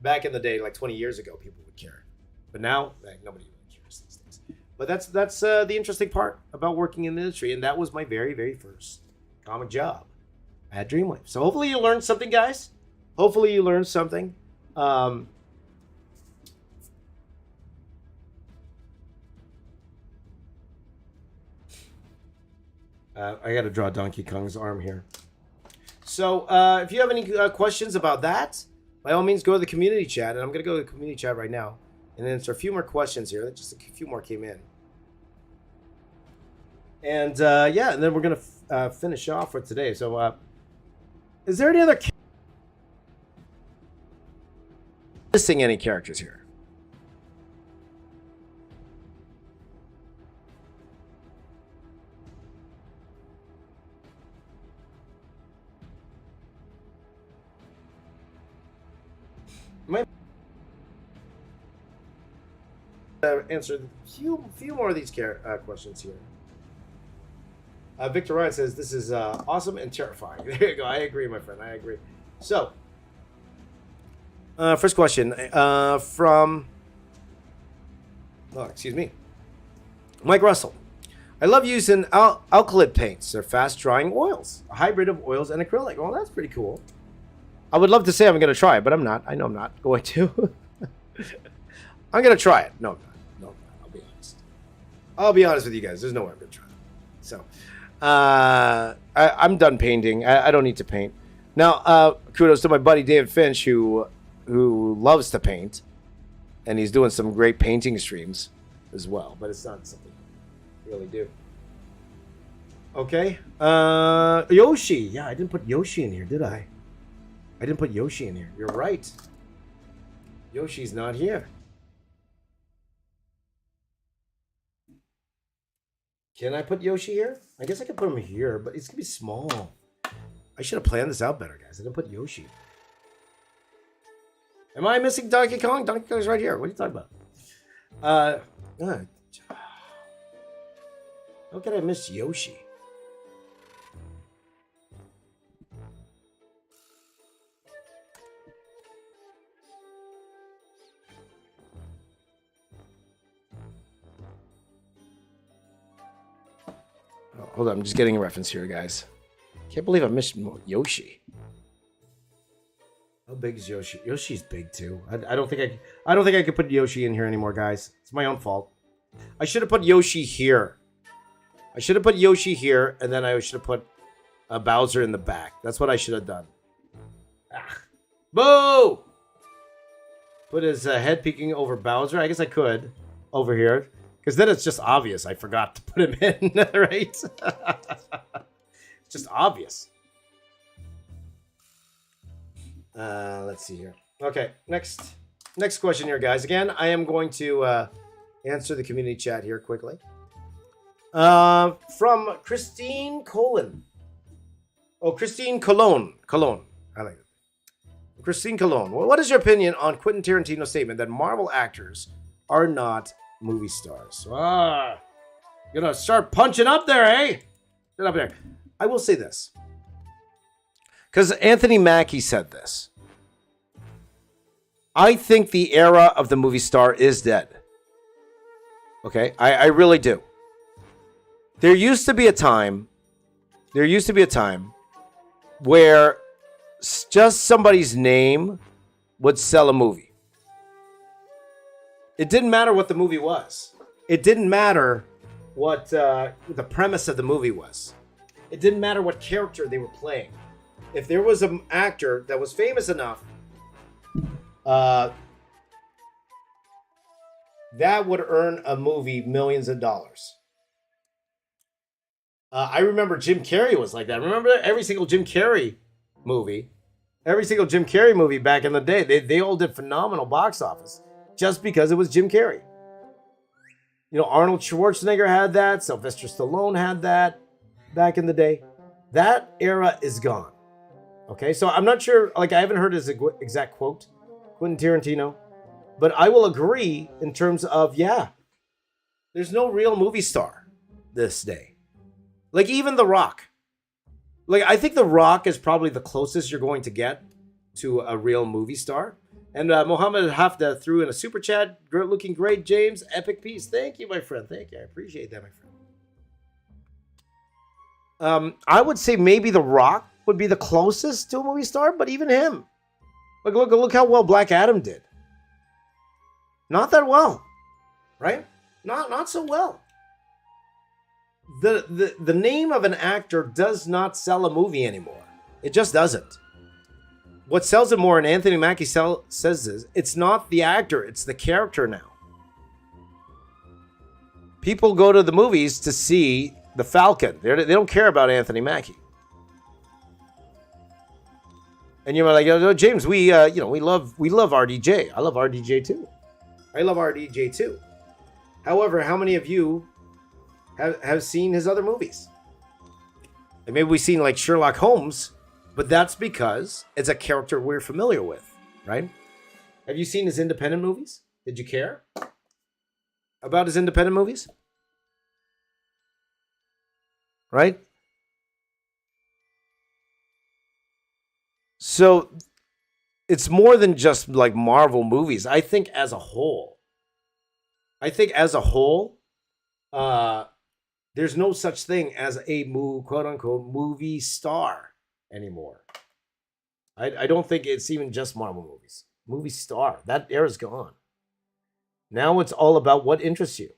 Back in the day, like 20 years ago, people would care. But now, nobody really cares these days. But that's the interesting part about working in the industry. And that was my very, very first comic job at Dreamwave. So hopefully you learned something, guys. Hopefully you learned something. I got to draw Donkey Kong's arm here. So if you have any questions about that, by all means, go to the community chat. And I'm going to go to the community chat right now and answer a few more questions here. Just a few more came in. And yeah, and then we're going to finish off for today. So is there any other missing any characters here? Might answer a few more of these questions here. Victor Ryan says, this is awesome and terrifying. There you go. I agree, my friend. I agree. So, first question from, excuse me, Mike Russell. I love using alkyd paints. They're fast-drying oils, a hybrid of oils and acrylic. Well, that's pretty cool. I would love to say I'm going to try it, but I'm not. I know I'm not going to. I'm going to try it. No, I'm not. No, I'm not. I'll be honest. I'll be honest with you guys. There's no way I'm going to try it. So, I'm done painting. I don't need to paint. Now, kudos to my buddy David Finch, who loves to paint, and he's doing some great painting streams as well. But it's not something I really do. Okay. Yoshi. Yeah, I didn't put Yoshi in here, did I? I didn't put Yoshi in here. You're right. Yoshi's not here. Can I put Yoshi here? I guess I could put him here, but it's going to be small. I should have planned this out better, guys. I didn't put Yoshi. Am I missing Donkey Kong? Donkey Kong's right here. What are you talking about? How can I miss Yoshi? Hold on, I'm just getting a reference here, guys. Can't believe I missed Yoshi. How big is Yoshi? Yoshi's big too. I don't think I could put Yoshi in here anymore, guys. It's my own fault. I should have put Yoshi here. I should have put Yoshi here, and then I should have put Bowser in the back. That's what I should have done. Ah. Boo! Put his head peeking over Bowser. I guess I could over here. Because then it's just obvious. I forgot to put him in, right? It's just obvious. Let's see here. Okay, next question here, guys. Again, I am going to answer the community chat here quickly. From Christine Colon. Oh, Christine Cologne. Cologne. I like it. Christine Cologne. Well, what is your opinion on Quentin Tarantino's statement that Marvel actors are not movie stars? You're gonna start punching up there, eh? Get up there. I will say this, because Anthony Mackie said this. I think the era of the movie star is dead. Okay, I really do. There used to be a time where just somebody's name would sell a movie. It didn't matter what the movie was. It didn't matter what the premise of the movie was. It didn't matter what character they were playing. If there was an actor that was famous enough that would earn a movie millions of dollars. I remember Jim Carrey was like that. Remember every single Jim Carrey movie? Every single Jim Carrey movie back in the day, they all did phenomenal box office just because it was Jim Carrey. You know, Arnold Schwarzenegger had that. Sylvester Stallone had that back in the day. That era is gone. Okay, so I'm not sure, like I haven't heard his exact quote, Quentin Tarantino, but I will agree in terms of, yeah, there's no real movie star this day. Like even The Rock. Like I think The Rock is probably the closest you're going to get to a real movie star. And Mohammed Hafda threw in a super chat. Looking great, James. Epic piece. Thank you, my friend. Thank you. I appreciate that, my friend. I would say maybe The Rock would be the closest to a movie star, but even him. Like look how well Black Adam did. Not that well. Right? Not so well. The name of an actor does not sell a movie anymore. It just doesn't. What sells it more, and Anthony Mackie says this, it's not the actor, it's the character now. People go to the movies to see the Falcon. They don't care about Anthony Mackie. And you're like, oh, James, we love RDJ. I love RDJ too. I love RDJ too. However, how many of you have seen his other movies? And maybe we've seen like Sherlock Holmes, but that's because it's a character we're familiar with, right? Have you seen his independent movies? Did you care about his independent movies? Right? So it's more than just like Marvel movies. I think as a whole, there's no such thing as a quote unquote movie star anymore. I don't think it's even just Marvel movies. Movie star, that era's gone. Now it's all about what interests you.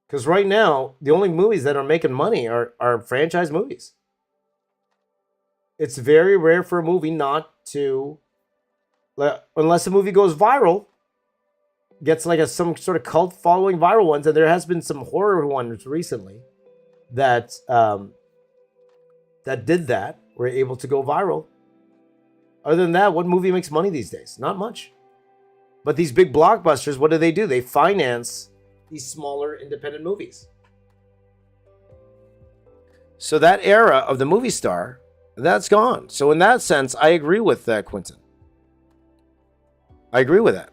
Because right now, the only movies that are making money are franchise movies. It's very rare for a movie not to, unless a movie goes viral, gets like some sort of cult following viral ones, and there has been some horror ones recently that did that, were able to go viral. Other than that, what movie makes money these days? Not much. But these big blockbusters, what do? They finance these smaller independent movies. So that era of the movie star, that's gone. So in that sense, I agree with Quentin. I agree with that.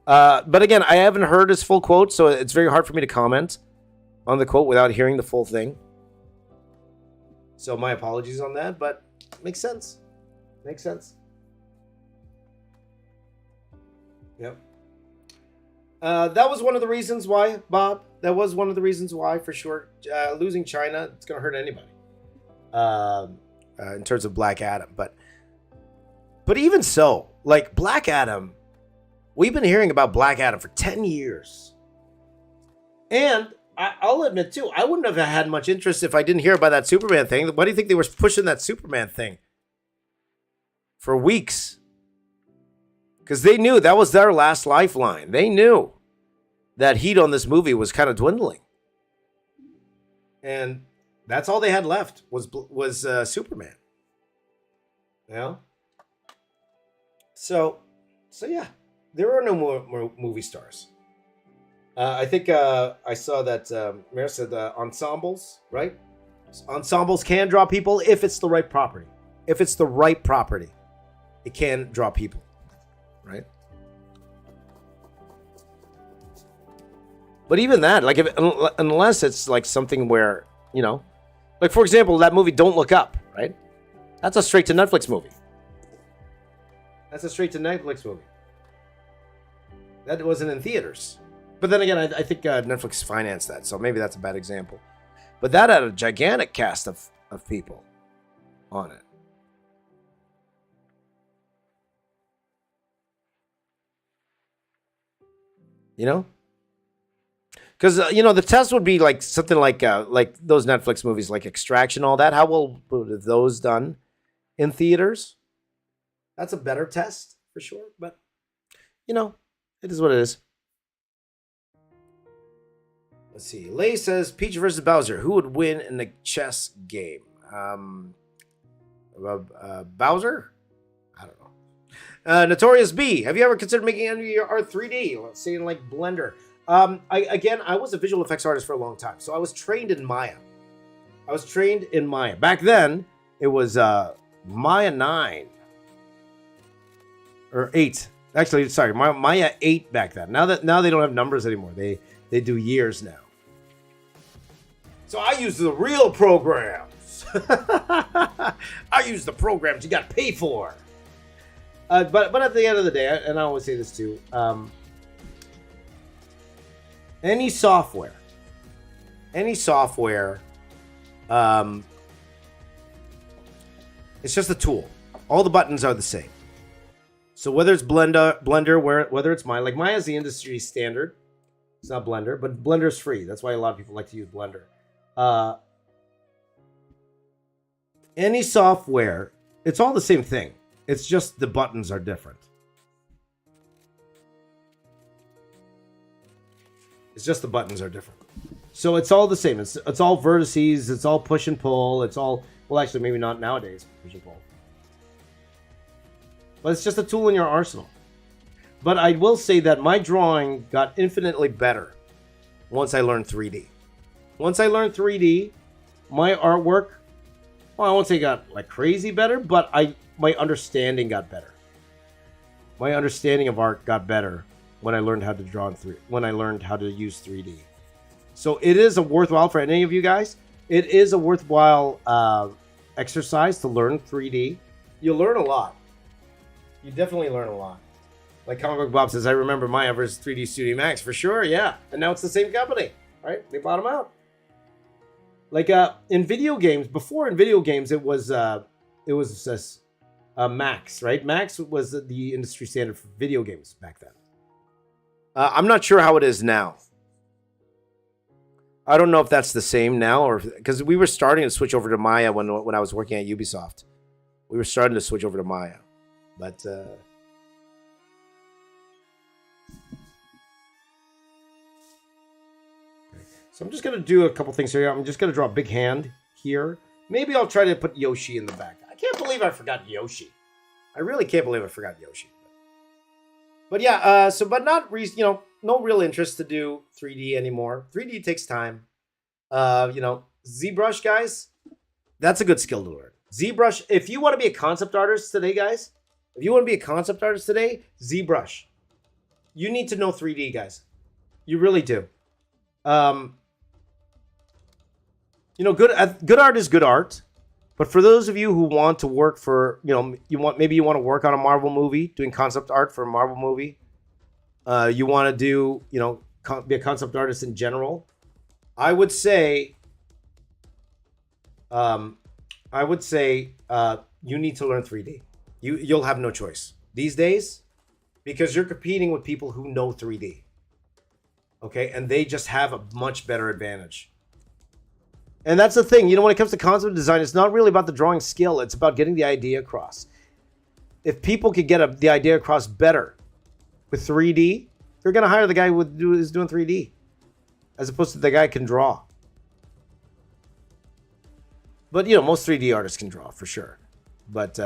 But again, I haven't heard his full quote, so it's very hard for me to comment on the quote without hearing the full thing. So my apologies on that, but makes sense. Makes sense. Yep. That was one of the reasons why, Bob. That was one of the reasons why, for sure. Losing China, it's going to hurt anybody. In terms of Black Adam. But even so, like Black Adam, we've been hearing about Black Adam for 10 years. And I'll admit, too, I wouldn't have had much interest if I didn't hear about that Superman thing. Why do you think they were pushing that Superman thing for weeks? Because they knew that was their last lifeline. They knew that heat on this movie was kind of dwindling. And that's all they had left was Superman. You know? So yeah. There are no more movie stars. I think I saw that Mayor said ensembles, right? Ensembles can draw people if it's the right property. If it's the right property, it can draw people, right? But even that, like, unless it's like something where, you know, like for example, that movie Don't Look Up, right? That's a straight to Netflix movie. That's a straight to Netflix movie. That wasn't in theaters. But then again, I think Netflix financed that, so maybe that's a bad example. But that had a gigantic cast of people on it. You know? Because, the test would be like something like those Netflix movies like Extraction, all that. How well were those done in theaters? That's a better test for sure. But you know, it is what it is. Let's see. Lay says Peach versus Bowser. Who would win in the chess game? Bowser? I don't know. Notorious B. Have you ever considered making any of your art 3D? Let's say in like Blender. I was a visual effects artist for a long time, so I was trained in Maya. Back then, it was Maya 9 or 8. Actually, sorry, Maya 8 back then. Now they don't have numbers anymore. They do years now. So I use the real programs. I use the programs you got to pay for. But at the end of the day, and I always say this too, any software, it's just a tool. All the buttons are the same. So whether it's Blender, whether it's Maya, like Maya is the industry standard. It's not Blender, but Blender's free. That's why a lot of people like to use Blender. Any software, it's all the same thing. It's just the buttons are different. It's just the buttons are different. So it's all the same. It's all vertices. It's all push and pull. It's all, well, actually, maybe not nowadays, push and pull. But it's just a tool in your arsenal. But I will say that my drawing got infinitely better once I learned 3D. Once I learned 3D, my artwork, well, I won't say got like crazy better, but my understanding got better. My understanding of art got better when I learned how to draw in when I learned how to use 3D. So it is a worthwhile for any of you guys. It is a worthwhile exercise to learn 3D. You learn a lot. You definitely learn a lot. Like Comic Book Bob says, I remember Maya versus 3D Studio Max for sure. Yeah, and now it's the same company, right? They bought them out. Like in video games, before in video games, it was Max, right? Max was the industry standard for video games back then. I'm not sure how it is now. I don't know if that's the same now, or because we were starting to switch over to Maya when I was working at Ubisoft. We were starting to switch over to Maya, but so I'm just gonna do a couple things here. I'm just gonna draw a big hand here. Maybe I'll try to put Yoshi in the back. I can't believe I forgot Yoshi. I really can't believe I forgot Yoshi. But yeah, but no real interest to do 3D anymore. 3D takes time. ZBrush, guys, that's a good skill to learn. ZBrush, if you want to be a concept artist today, guys, ZBrush. You need to know 3D, guys. You really do. Good art is good art. But for those of you who want to work for, you want to work on a Marvel movie, doing concept art for a Marvel movie. You want to do, be a concept artist in general. I would say you need to learn 3D. You'll have no choice these days because you're competing with people who know 3D. Okay, and they just have a much better advantage. And that's the thing, when it comes to concept design, it's not really about the drawing skill. It's about getting the idea across. If people could get the idea across better with 3D, they're going to hire the guy who is doing 3D as opposed to the guy who can draw. But, most 3D artists can draw for sure. But,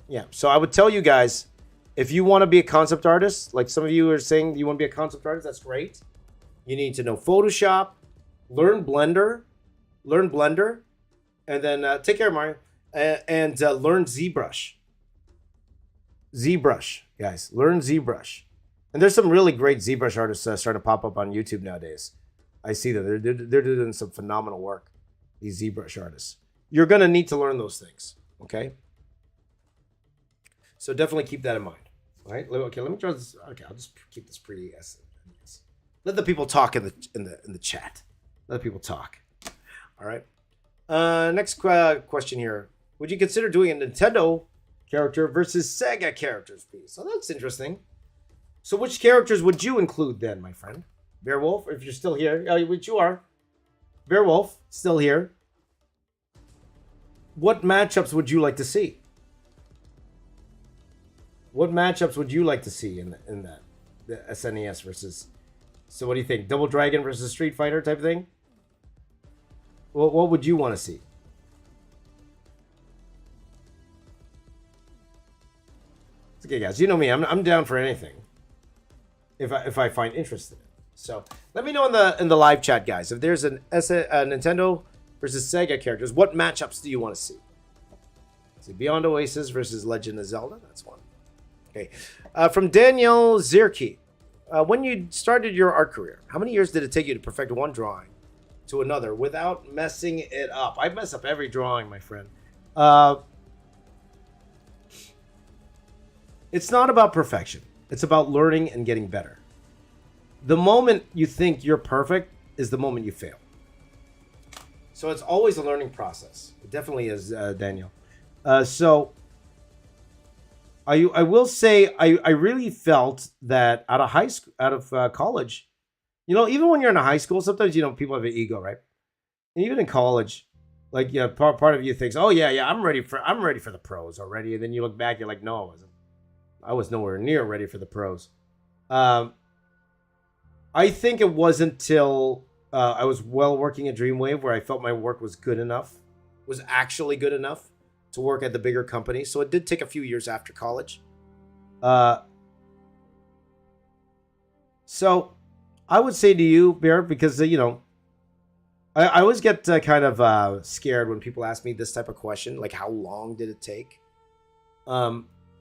yeah. So I would tell you guys, if you want to be a concept artist, like some of you are saying you want to be a concept artist, that's great. You need to know Photoshop. Learn Blender, and then take care of Mario, and learn ZBrush. ZBrush, guys, learn ZBrush. And there's some really great ZBrush artists starting to pop up on YouTube nowadays. I see that they're doing some phenomenal work. These ZBrush artists, you're gonna need to learn those things. Okay, so definitely keep that in mind. All right, okay, let me draw this. Okay, I'll just keep this pretty. Let the people talk in the chat. Let people talk. All right. Next question here. Would you consider doing a Nintendo character versus Sega characters, please? So that's interesting. So which characters would you include then, my friend? Beowulf, if you're still here. Which you are. Beowulf, still here. What matchups would you like to see? What matchups would you like to see in that the SNES versus? So what do you think? Double Dragon versus Street Fighter type thing? What would you want to see? It's okay, guys. You know me. I'm down for anything. If I find interest in it. So let me know in the live chat, guys. If there's a Nintendo versus Sega characters, what matchups do you want to see? See, Beyond Oasis versus Legend of Zelda. That's one. Okay. From Daniel Zierke. When you started your art career, how many years did it take you to perfect one drawing to another without messing it up? I mess up every drawing, my friend. It's not about perfection. It's about learning and getting better. The moment you think you're perfect is the moment you fail. So it's always a learning process. It definitely is, Daniel. So I will say I really felt that out of college, you know, even when you're in a high school, sometimes, you know, people have an ego, right? And even in college, like, yeah, part of you thinks, oh yeah, I'm ready for the pros already. And then you look back, you're like, no, I wasn't. I was nowhere near ready for the pros. I think it wasn't till I was working at Dreamwave where I felt my work was good enough, was actually good enough to work at the bigger company. So it did take a few years after college. So I would say to you, Bear, because, you know, I always get kind of scared when people ask me this type of question, like how long did it take?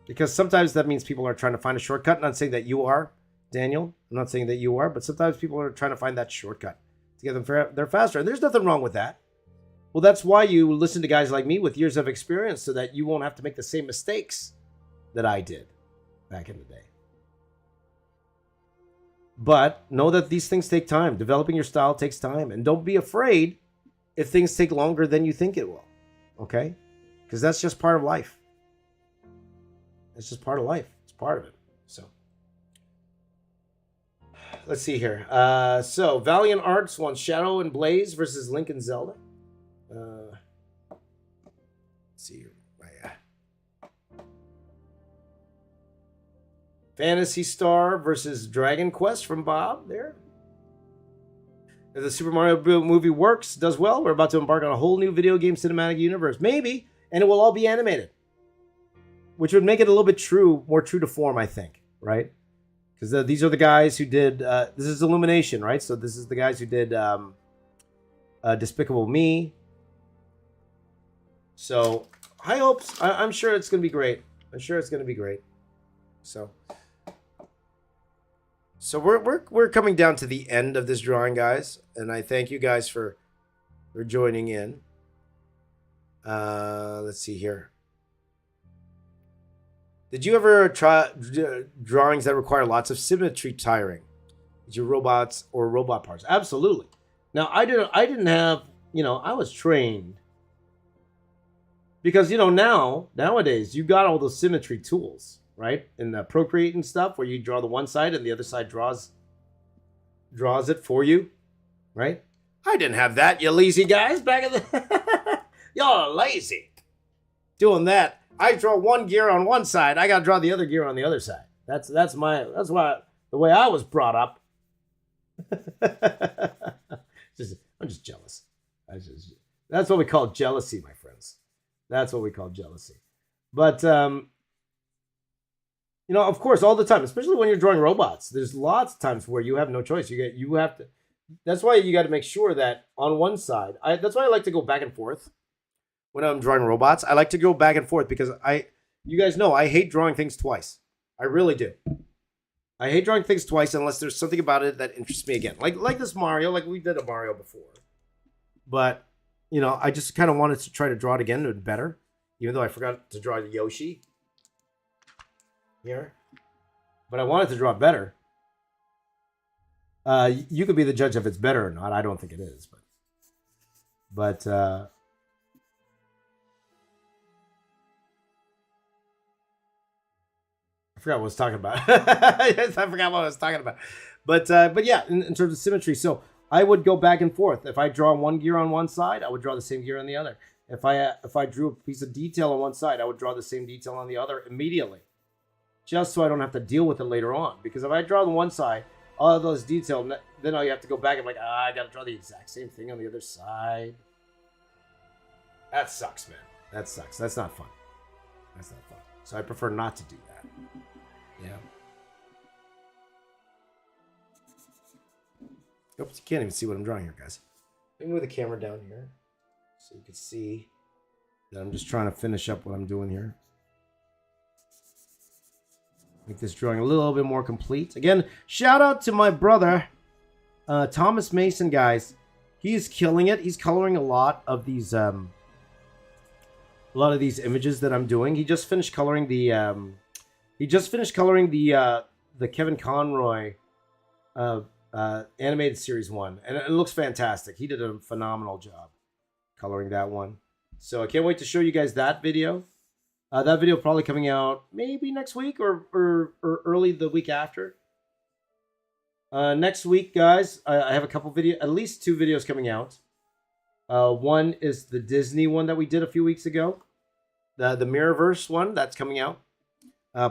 Because sometimes that means people are trying to find a shortcut. I'm not saying that you are, Daniel. I'm not saying that you are, but sometimes people are trying to find that shortcut to get them there faster. And there's nothing wrong with that. Well, that's why you listen to guys like me with years of experience so that you won't have to make the same mistakes that I did back in the day. But know that these things take time. Developing your style takes time. And don't be afraid if things take longer than you think it will. Okay? Because that's just part of life. It's just part of life. It's part of it. So, let's see here. So, Valiant Arts wants Shadow and Blaze versus Link and Zelda. Let's see here. Phantasy Star versus Dragon Quest from Bob there. If the Super Mario movie works, does well, we're about to embark on a whole new video game cinematic universe. Maybe, and it will all be animated. Which would make it a little bit more true to form, I think, right? Because these are the guys who did, this is Illumination, right? So this is the guys who did Despicable Me. So high hopes. I'm sure it's going to be great. I'm sure it's going to be great. So we're coming down to the end of this drawing, guys, and I thank you guys for joining in. Let's see here. Did you ever try drawings that require lots of symmetry tiring? Did you robots or robot parts? Absolutely. Now I didn't have, you know, I was trained because, you know, nowadays you got all those symmetry tools, right? In the Procreate and stuff where you draw the one side and the other side draws it for you, right? I didn't have that, you lazy guys back in the y'all are lazy. Doing that. I draw one gear on one side. I gotta draw the other gear on the other side. That's why the way I was brought up. I'm just jealous. That's what we call jealousy, my friends. That's what we call jealousy. But you know, of course, all the time, especially when you're drawing robots, there's lots of times where you have no choice. You have to. That's why you got to make sure that on one side. That's why I like to go back and forth. When I'm drawing robots, I like to go back and forth because you guys know, I hate drawing things twice. I really do. I hate drawing things twice unless there's something about it that interests me again. Like this Mario, like we did a Mario before. But, you know, I just kind of wanted to try to draw it again better, even though I forgot to draw Yoshi here. But I wanted to draw it better. You could be the judge if it's better or not. I don't think it is, but I forgot what I was talking about. Yes, I forgot what I was talking about. But yeah, in terms of symmetry, so I would go back and forth. If I draw one gear on one side, I would draw the same gear on the other. If I drew a piece of detail on one side, I would draw the same detail on the other immediately. just so I don't have to deal with it later on. Because if I draw the one side, all of those details, then I have to go back and I got to draw the exact same thing on the other side. That sucks, man. That sucks. That's not fun. That's not fun. So I prefer not to do that. Yeah. Oops, you can't even see what I'm drawing here, guys. Let me move the camera down here so you can see that I'm just trying to finish up what I'm doing here. Make this drawing a little bit more complete. Again, shout out to my brother, Thomas Mason, guys. He is killing it. He's coloring a lot of these images that I'm doing. He just finished coloring the Kevin Conroy animated series 1, and it looks fantastic. He did a phenomenal job coloring that one. So I can't wait to show you guys that video. That video probably coming out maybe next week or early the week after. Next week, guys, I have a couple at least 2 videos coming out. One is the Disney one that we did a few weeks ago, the Mirrorverse one that's coming out.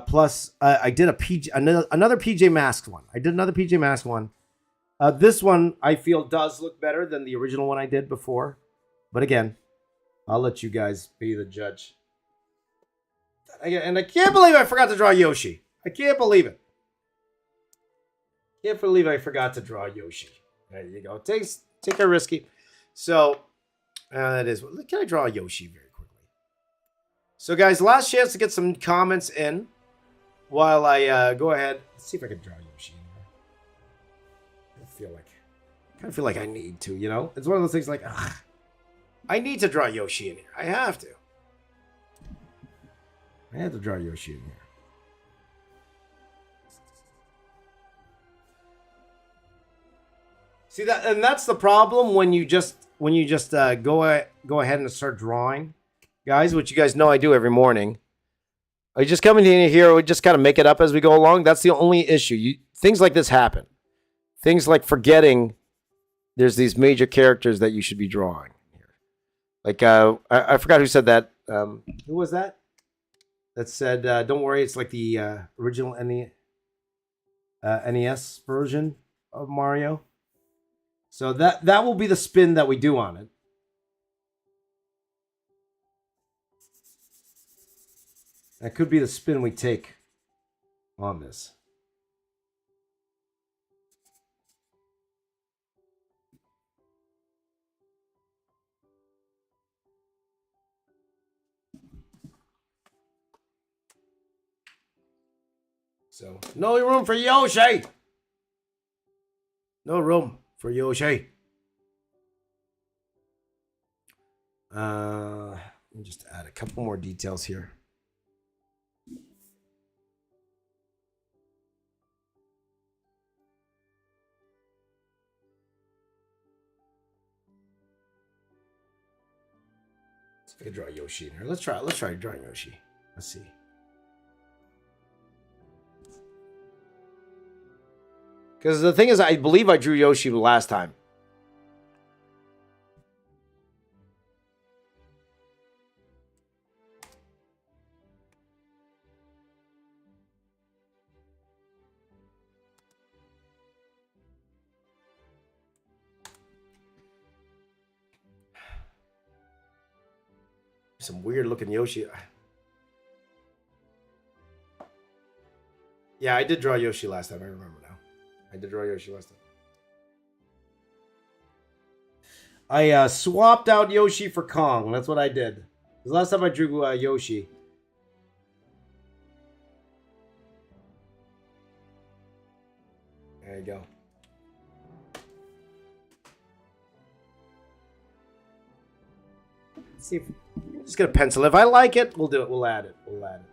Plus, I did another PJ Masks one. I did another PJ Masks one. This one I feel does look better than the original one I did before, but again, I'll let you guys be the judge. And I can't believe I forgot to draw Yoshi. I can't believe it. Can't believe I forgot to draw Yoshi. There you go. Take a risky. So that is. Can I draw Yoshi very quickly? So guys, last chance to get some comments in while I go ahead. Let's see if I can draw Yoshi in here. I kind of feel like I need to. You know, it's one of those things like, ugh, I need to draw Yoshi in here. I have to. I have to draw Yoshi in here. See that, and that's the problem when you just go ahead and start drawing, guys. Which you guys know I do every morning. I just come in here. We just kind of make it up as we go along. That's the only issue. Things like this happen. Things like forgetting there's these major characters that you should be drawing here. Like I forgot who said that. Who was that? That said, don't worry, it's like the original NES version of Mario. So that will be the spin that we do on it. That could be the spin we take on this. So, no room for Yoshi. No room for Yoshi. Let me just add a couple more details here. Let's see if I can draw Yoshi in here. Let's try drawing Yoshi. Let's see. Because the thing is, I believe I drew Yoshi last time. Some weird looking Yoshi. Yeah, I did draw Yoshi last time. I remember now. I did draw Yoshi last time. I swapped out Yoshi for Kong. That's what I did. The last time I drew Yoshi. There you go. Let's see if I'm just gonna pencil. If I like it, we'll do it. We'll add it. We'll add it.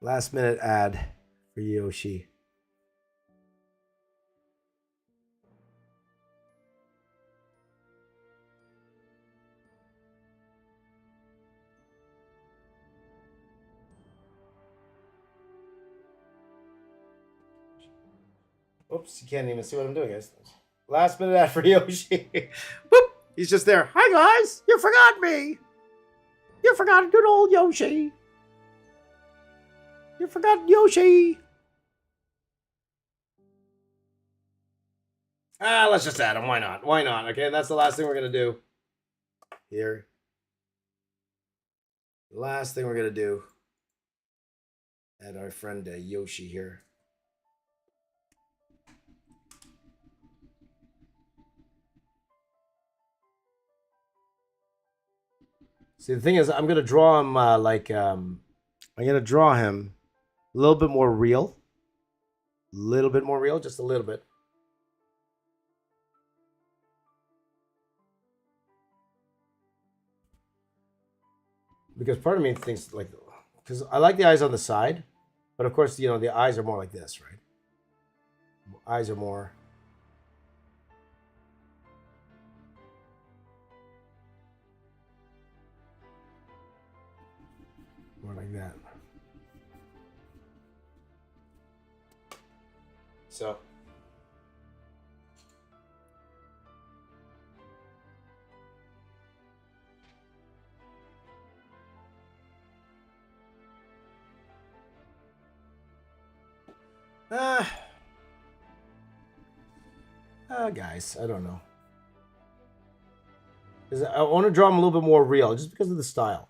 Last minute ad for Yoshi. Oops, you can't even see what I'm doing, guys. Last minute ad for Yoshi. Boop! He's just there. Hi, guys! You forgot me! You forgot good old Yoshi! You forgot Yoshi! Let's just add him. Why not? Why not? Okay, that's the last thing we're going to do. Here. The last thing we're going to do. Add our friend Yoshi here. See, the thing is, I'm going to draw him I'm going to draw him a little bit more real. A little bit more real, just a little bit. Because part of me thinks like, because I like the eyes on the side, but of course, you know, the eyes are more like this, right? Eyes are more. More like that. So. Guys, I don't know. I want to draw him a little bit more real, just because of the style.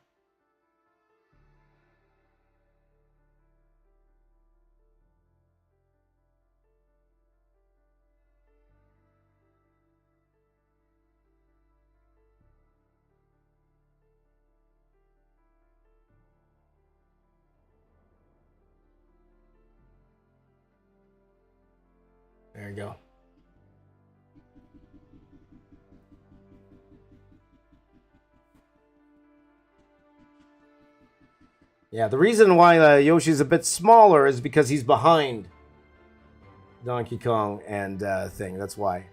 There you go. Yeah, the reason why Yoshi's a bit smaller is because he's behind Donkey Kong and thing. That's why.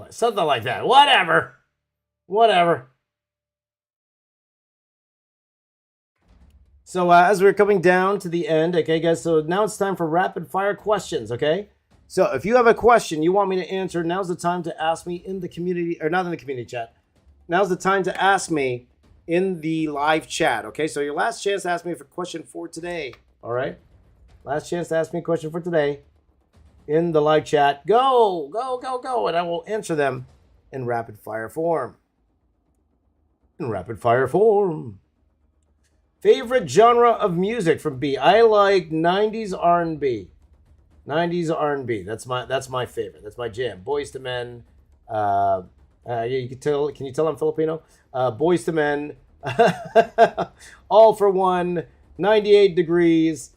Something like that. Whatever. So as we're coming down to the end, okay, guys, so now it's time for rapid fire questions, okay? So if you have a question you want me to answer, now's the time to ask me in the community, or not in the community chat. Now's the time to ask me in the live chat, okay? So your last chance to ask me for a question for today, all right? Last chance to ask me a question for today in the live chat. Go, and I will answer them in rapid fire form. Favorite genre of music from B? I like 90s R&B. 90s R&B. That's my favorite. That's my jam. Boys to Men. You can tell. Can you tell I'm Filipino? Boys to Men. All for One. 98 Degrees.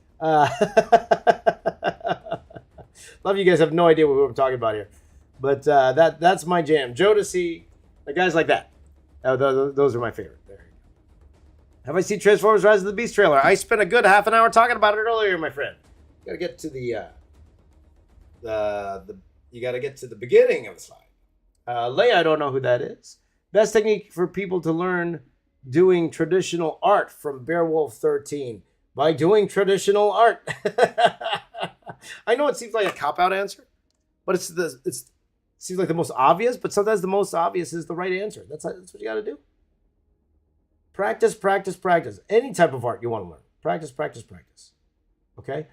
Love you guys have no idea what we're talking about here, but that's my jam. Jodeci, the guys like that. Those are my favorite. There you go. Have I seen Transformers: Rise of the Beast trailer? I spent a good half an hour talking about it earlier, my friend. You gotta get to you gotta get to the beginning of the slide. Leia, I don't know who that is. Best technique for people to learn doing traditional art from Beowulf 13 by doing traditional art. I know it seems like a cop-out answer, but it seems like the most obvious, but sometimes the most obvious is the right answer. That's what you got to do. Practice. Any type of art you want to learn. Practice. Okay?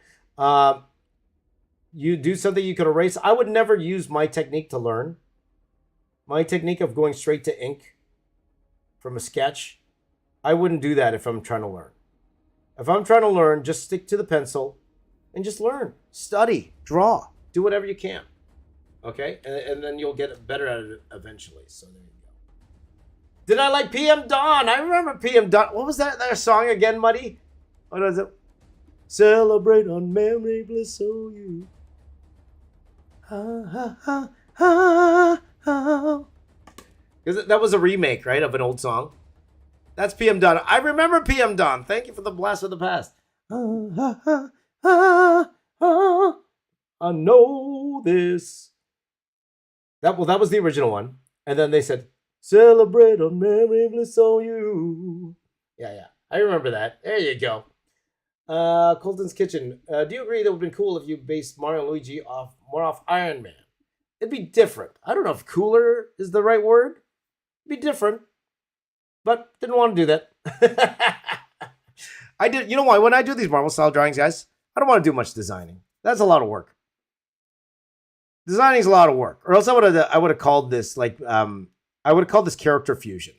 You do something you could erase. I would never use my technique to learn. My technique of going straight to ink from a sketch, I wouldn't do that if I'm trying to learn. If I'm trying to learn, just stick to the pencil and just learn, study, draw, do whatever you can. Okay? And then you'll get better at it eventually. So there you go. Did I like PM Dawn? I remember PM Dawn. What was that song again, Muddy? What is it? Celebrate on memory bliss, oh you. Ha ha ha ha ha. Because that was a remake, right, of an old song. That's PM Dawn. I remember PM Dawn. Thank you for the blast of the past. Ha ha ha ha. I know this. That was the original one. And then they said, celebrate on memory bliss on you. Yeah. I remember that. There you go. Colton's Kitchen. Do you agree that it would have been cool if you based Mario and Luigi more off Iron Man? It'd be different. I don't know if cooler is the right word. It'd be different. But didn't want to do that. I did. You know why? When I do these Marvel style drawings, guys, I don't want to do much designing. That's a lot of work. Designing is a lot of work. Or else I would have called this I would have called this character fusion.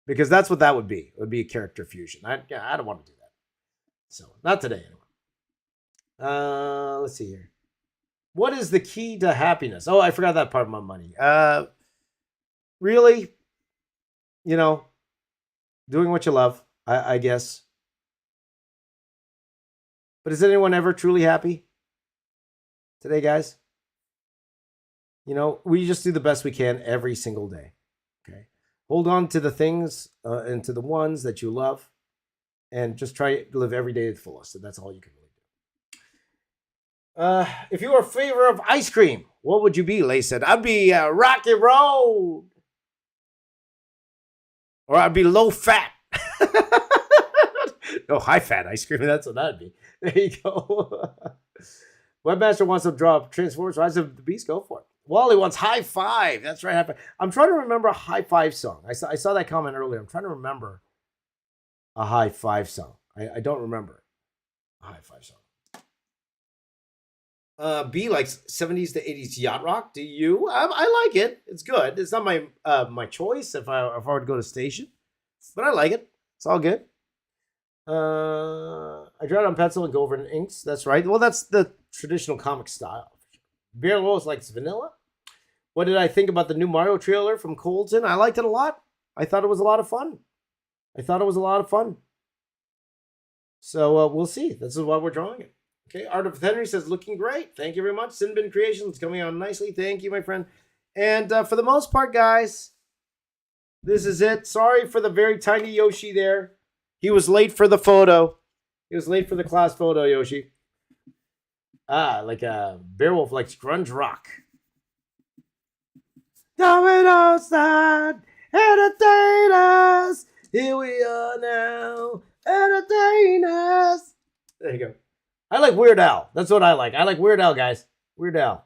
Because that's what that would be. It would be a character fusion. I don't want to do that. So, not today anyway. Let's see here. What is the key to happiness? Oh, I forgot that part of my money. Really? You know, doing what you love, I guess. But is anyone ever truly happy today, guys? You know, we just do the best we can every single day. Okay. Hold on to the things and to the ones that you love. And just try to live every day to the fullest. And that's all you can really do. If you were a favor of ice cream, what would you be? Lay said, I'd be Rocky Road. Or I'd be low fat. No, high fat ice cream. That's what that'd be. There you go. Webmaster wants to draw Transformers Rise of the Beast. Go for it. Wally wants high five. That's right. I'm trying to remember a high five song. I saw that comment earlier. I'm trying to remember a high five song. I don't remember a high five song. B likes 70s to 80s yacht rock. Do you? I like it. It's good. It's not my choice if I were to go to station, but I like it. It's all good. I draw it on pencil and go over in inks. That's right. Well, that's the traditional comic style. Bear Lois likes vanilla. What did I think about the new Mario trailer from Colton? I liked it a lot. I thought it was a lot of fun. So we'll see. This is why we're drawing it. Okay, Art of Henry says, looking great. Thank you very much. Sinbin Creations coming on nicely. Thank you, my friend. And for the most part, guys, this is it. Sorry for the very tiny Yoshi there. He was late for the photo. He was late for the class photo, Yoshi. Like Beowulf likes grunge rock. Domino's not entertain us. Here we are now. Entertain us. There you go. I like Weird Al. That's what I like. I like Weird Al, guys. Weird Al.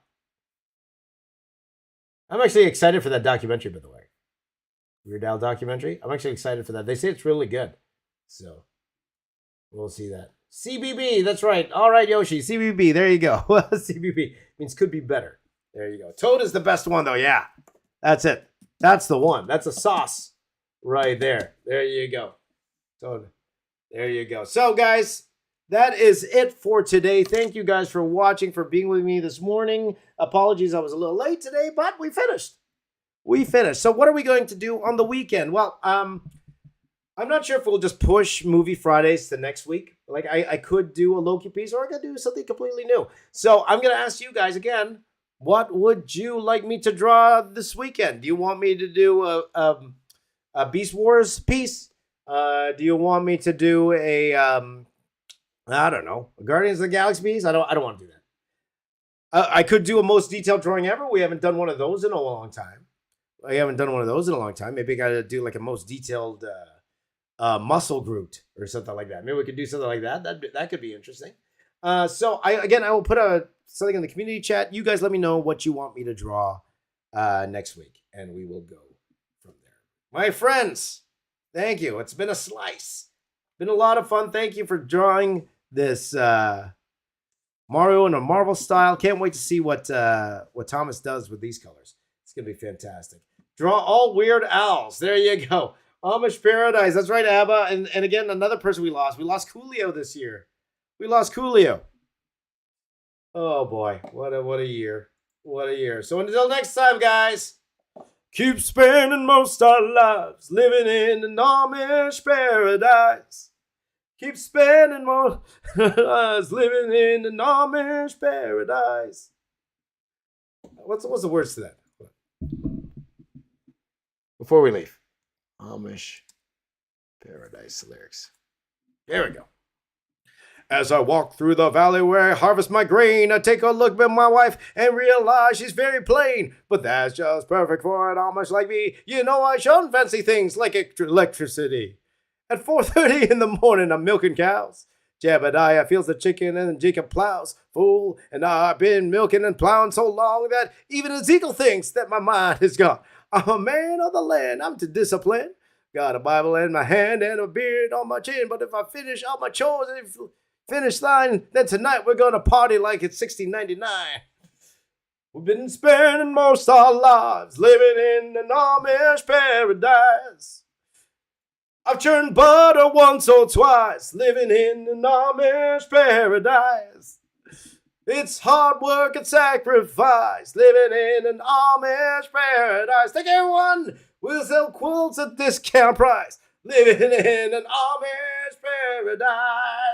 I'm actually excited for that documentary, by the way. Weird Al documentary. I'm actually excited for that. They say it's really good. So, we'll see that. CBB, that's right. All right, Yoshi. CBB, there you go. CBB means could be better. There you go. Toad is the best one, though. Yeah, that's it. That's the one. That's a sauce right there. There you go. Toad. There you go. So, guys, that is it for today. Thank you guys for watching, for being with me this morning. Apologies, I was a little late today, but we finished. So, what are we going to do on the weekend? Well, I'm not sure if we'll just push Movie Fridays to next week. Like, I could do a Loki piece, or I could do something completely new. So I'm going to ask you guys again, what would you like me to draw this weekend? Do you want me to do a Beast Wars piece? Do you want me to do a, I don't know, a Guardians of the Galaxy piece? I don't want to do that. I could do a most detailed drawing ever. We haven't done one of those in a long time. Maybe I got to do like a most detailed muscle Groot or something like that. Maybe we could do something like that. That could be interesting. So I will put something in the community chat. You guys let me know what you want me to draw next week, and we will go from there. My friends, thank you. It's been a slice. Been a lot of fun. Thank you for drawing this Mario in a Marvel style. Can't wait to see what Thomas does with these colors. It's gonna be fantastic. Draw all Weird Owls. There you go. Amish Paradise. That's right, Abba. And again, another person we lost. We lost Coolio this year. Oh boy, what a year. What a year. So until next time, guys, keep spending most our lives living in an Amish paradise. Keep spending more lives living in an Amish paradise. What's the words to that? Before we leave. Amish paradise lyrics. Here we go. As I walk through the valley where I harvest my grain, I take a look at my wife and realize she's very plain. But that's just perfect for an Amish like me. You know I shun fancy things like electricity. At 4:30 in the morning, I'm milking cows. Jebediah feels the chicken and Jacob plows. Fool, and I've been milking and plowing so long that even Ezekiel thinks that my mind is gone. I'm a man of the land, I'm to discipline. Got a Bible in my hand and a beard on my chin. But if I finish all my chores and finish line, then tonight we're gonna party like it's 1699. We've been spending most our lives living in an Amish paradise. I've churned butter once or twice, living in an Amish paradise. It's hard work and sacrifice, living in an Amish paradise. Take everyone, we'll sell quilts at discount price, living in an Amish paradise.